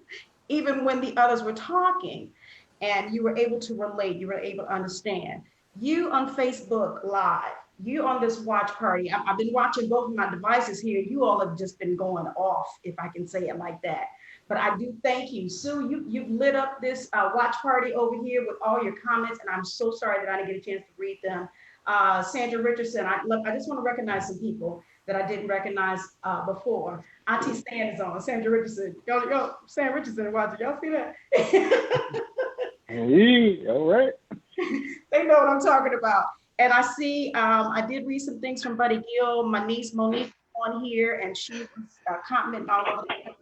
Speaker 1: even when the others were talking, and you were able to relate, you were able to understand. You on Facebook Live, you on this watch party. I've been watching both of my devices here. You all have just been going off, if I can say it like that. But I do thank you. Sue, you've lit up this watch party over here with all your comments, and I'm so sorry that I didn't get a chance to read them. Sandra Richardson, I just want to recognize some people that I didn't recognize before. Auntie Stan is on, Sandra Richardson. Yo, Sandra Richardson watching, y'all see that?
Speaker 7: Hey, all right.
Speaker 1: They know what I'm talking about. And I see, I did read some things from Buddy Gill. My niece Monique on here, and she was commenting all over the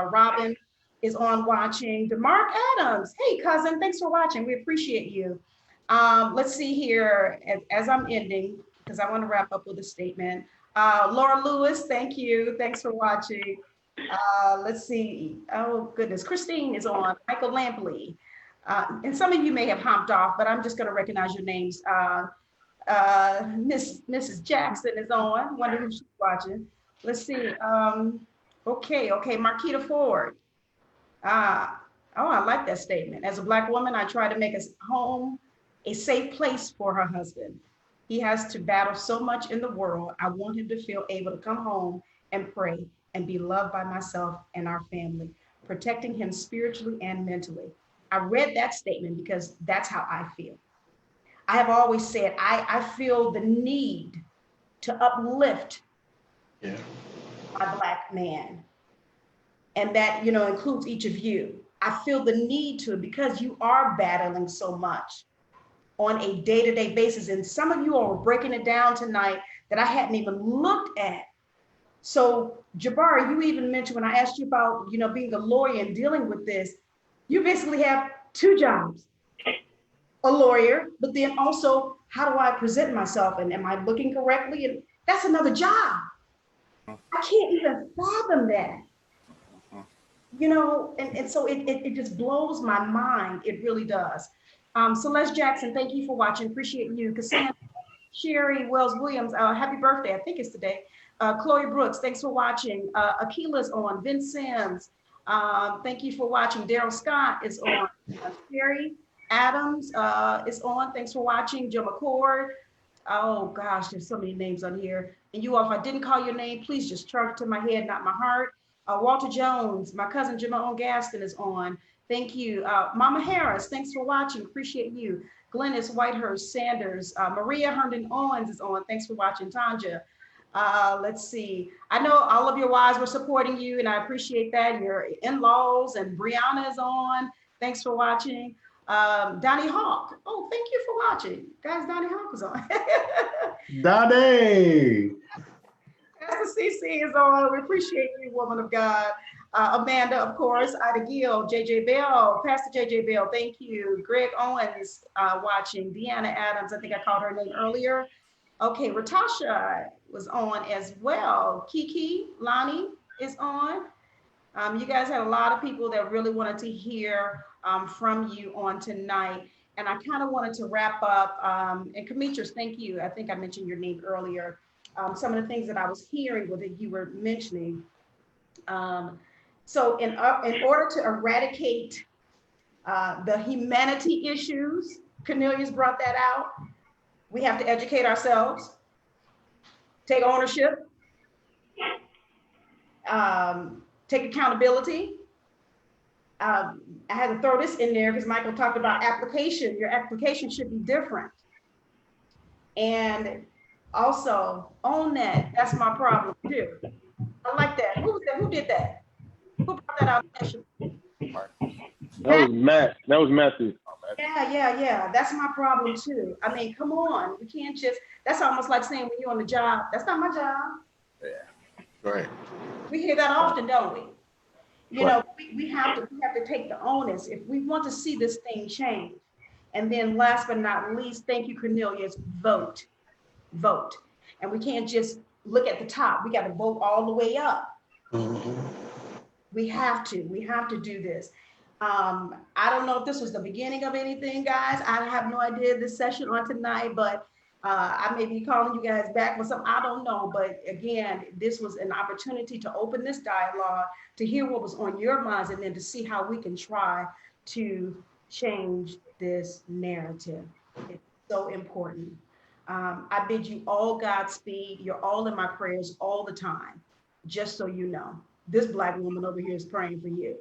Speaker 1: Robin is on watching. DeMark Adams, hey cousin, thanks for watching. We appreciate you. Let's see here, as I'm ending, because I want to wrap up with a statement. Laura Lewis, thank you. Thanks for watching. Let's see. Oh goodness, Christine is on. Michael Lampley. And some of you may have hopped off, but I'm just going to recognize your names. Mrs. Jackson is on. Wonder who she's watching. Let's see. Okay, Marquita Ford. Oh, I like that statement. As a Black woman, I try to make a home a safe place for her husband. He has to battle so much in the world. I want him to feel able to come home and pray and be loved by myself and our family, protecting him spiritually and mentally. I read that statement because that's how I feel. I have always said, I feel the need to uplift my Black man. And that, you know, includes each of you. I feel the need to, because you are battling so much on a day-to-day basis. And some of you are breaking it down tonight that I hadn't even looked at. So Jabari, you even mentioned when I asked you about, you know, being a lawyer and dealing with this, you basically have 2 jobs, a lawyer, but then also how do I present myself, and am I looking correctly? And that's another job. I can't even fathom that. You know, and so it just blows my mind. It really does. Celeste Jackson, thank you for watching. Appreciate you. Cassandra, Sherry Wells Williams, happy birthday. I think it's today. Chloe Brooks, thanks for watching. Akila's on. Vince Sims, thank you for watching. Daryl Scott is on. Sherry Adams is on. Thanks for watching. Joe McCord. Oh gosh, there's so many names on here. And you all, if I didn't call your name, please just charge to my head, not my heart. Walter Jones, my cousin Jamone Gaston is on. Thank you. Mama Harris, thanks for watching. Appreciate you. Glennis Whitehurst Sanders. Maria Herndon Owens is on. Thanks for watching. Tanja. Let's see. I know all of your wives were supporting you, and I appreciate that. Your in-laws and Brianna is on. Thanks for watching. Donnie Hawk. Oh, thank you for watching. Guys, Donnie Hawk is on.
Speaker 4: Donnie.
Speaker 1: Pastor CC is on. We appreciate you, woman of God. Amanda, of course. Ida Gill, JJ Bell, Pastor JJ Bell, thank you. Greg Owens watching. Deanna Adams, I think I called her name earlier. Okay, Ratasha was on as well. Kiki, Lonnie is on. You guys had a lot of people that really wanted to hear from you on tonight. And I kind of wanted to wrap up. And Demetrius, thank you. I think I mentioned your name earlier. Some of the things that I was hearing or that you were mentioning. So in order to eradicate the humanity issues, Cornelius brought that out. We have to educate ourselves, take ownership, take accountability. I had to throw this in there because Michael talked about application. Your application should be different. And also own that. That's my problem too. I like that. Who was that? Who did that? Who brought that out?
Speaker 7: That was Matt. That was Mathais.
Speaker 1: Yeah. That's my problem too. I mean, come on. We can't just, that's almost like saying when you're on the job, that's not my job.
Speaker 10: Yeah.
Speaker 8: Right.
Speaker 1: We hear that often, don't we? You know, we have to take the onus if we want to see this thing change. And then last but not least, thank you, Cornelius, vote. And we can't just look at the top. We got to vote all the way up.
Speaker 8: Mm-hmm.
Speaker 1: We have to do this. I don't know if this was the beginning of anything, guys. I have no idea this session on tonight, but I may be calling you guys back for something. I don't know. But again, this was an opportunity to open this dialogue, to hear what was on your minds, and then to see how we can try to change this narrative. It's so important. I bid you all Godspeed. You're all in my prayers all the time. Just so you know, this Black woman over here is praying for you.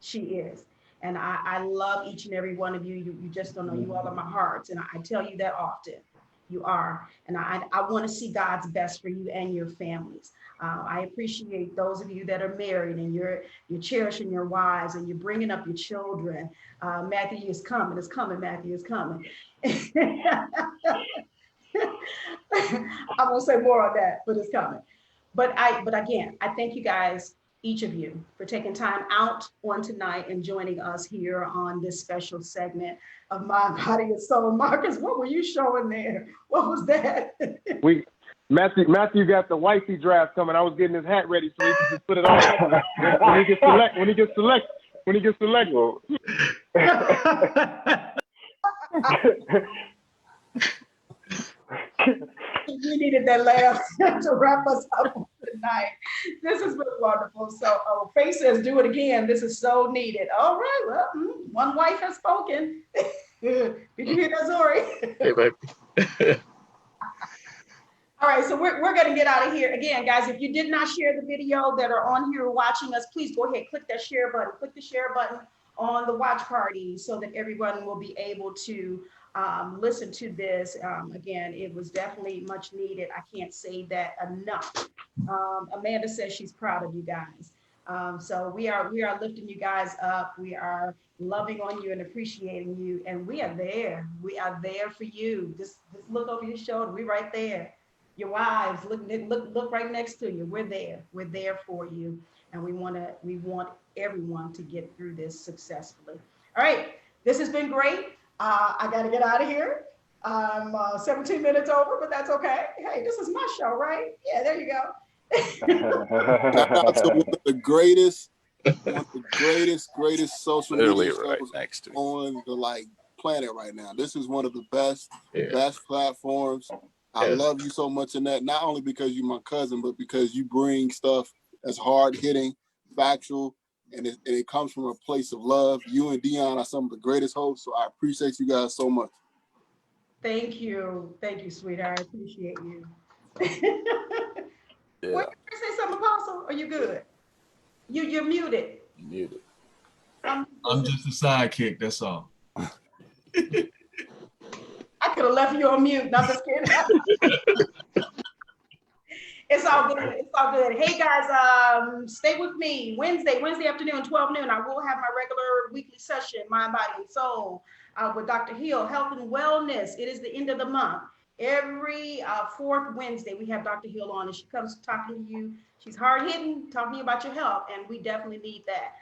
Speaker 1: She is. And I love each and every one of you. You just don't know, you all are my hearts. And I tell you that often. You are. And I want to see God's best for you and your families. I appreciate those of you that are married and you're cherishing your wives and you're bringing up your children. Matthew is coming. It's coming. Matthew is coming. I won't say more on that, but it's coming. But again, I thank you guys, each of you, for taking time out on tonight and joining us here on this special segment of Mind, Body, and Soul. Marcus, what were you showing there? What was that?
Speaker 7: Matthew got the wifey draft coming. I was getting his hat ready so he can just put it on when he gets selected.
Speaker 1: We needed that laugh to wrap us up tonight. This has been wonderful. So, Faye says, do it again. This is so needed. All right, well, one wife has spoken. Did you hear that, Zori?
Speaker 5: Hey, baby.
Speaker 1: All right, so we're going to get out of here. Again, guys, if you did not share the video that are on here watching us, please go ahead, click that share button. Click the share button on the watch party so that everyone will be able to listen to this. Again, it was definitely much needed. I can't say that enough. Amanda says she's proud of you guys. So we are lifting you guys up. We are loving on you and appreciating you. And we are there. We are there for you. Just look over your shoulder. We're right there. Your wives, look right next to you. We're there. We're there for you. And we want everyone to get through this successfully. All right. This has been great. I got to get out of here. I'm 17 minutes over, but that's okay. Hey, this is my show, right? Yeah, there you go.
Speaker 8: Shout out to one of the greatest social media shows
Speaker 10: right next to
Speaker 8: on the planet right now. This is one of the best
Speaker 10: Yeah.
Speaker 8: platforms. I love you so much, Annette, not only because you're my cousin, but because you bring stuff that's hard-hitting, factual, and it comes from a place of love. You and Deon are some of the greatest hosts, so I appreciate you guys so much.
Speaker 1: Thank you, sweetheart. I appreciate you.
Speaker 10: Yeah.
Speaker 1: Were you say something, Apostle? Are you good? You're muted.
Speaker 10: Muted.
Speaker 3: I'm just a sidekick, that's all.
Speaker 1: I could have left you on mute. No, I'm just kidding. It's all good. It's all good. Hey guys, stay with me. Wednesday afternoon, 12 noon. I will have my regular weekly session, Mind, Body, and Soul, with Dr. Hill, Health and Wellness. It is the end of the month. Every fourth Wednesday, we have Dr. Hill on, and she comes talking to you. She's hard-hitting, talking about your health, and we definitely need that.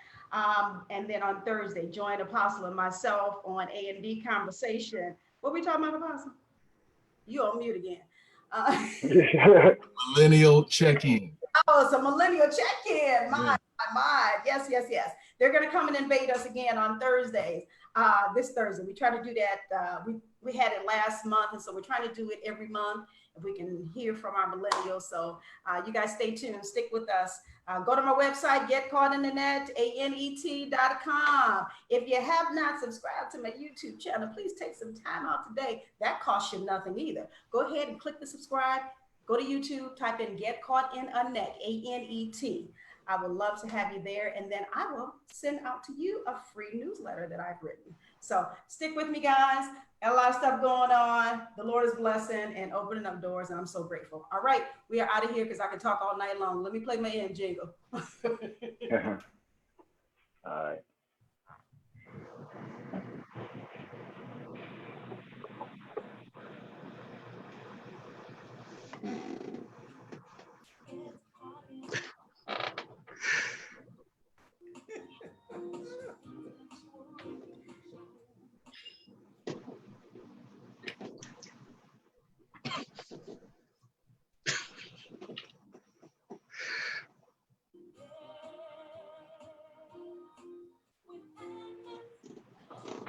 Speaker 1: And then on Thursday, join Apostle and myself on A&D Conversation. What are we talking about, Apostle? You on mute again.
Speaker 3: Millennial check-in.
Speaker 1: Oh, it's a millennial check-in. My. Yes. They're going to come and invade us again on Thursdays. This Thursday, we try to do that. We had it last month, and so we're trying to do it every month if we can hear from our millennials. So you guys stay tuned. Stick with us. Go to my website, getcaughtinthenet.anet.com. If you have not subscribed to my YouTube channel, please take some time out today. That costs you nothing either. Go ahead and click the subscribe. Go to YouTube, type in Get Caught in a Net, A-N-E-T. I would love to have you there, and then I will send out to you a free newsletter that I've written. So stick with me, guys. Got a lot of stuff going on. The Lord is blessing and opening up doors, and I'm so grateful. All right, we are out of here because I can talk all night long. Let me play my end jingle.
Speaker 9: All right.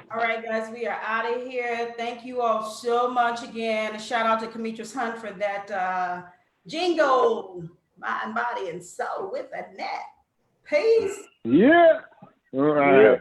Speaker 1: All right, guys, we are out of here. Thank you all so much again. A shout out to Demetrius Hunt for that jingle, Mind, Body, and Soul with a Net. Peace.
Speaker 7: Yeah. All right.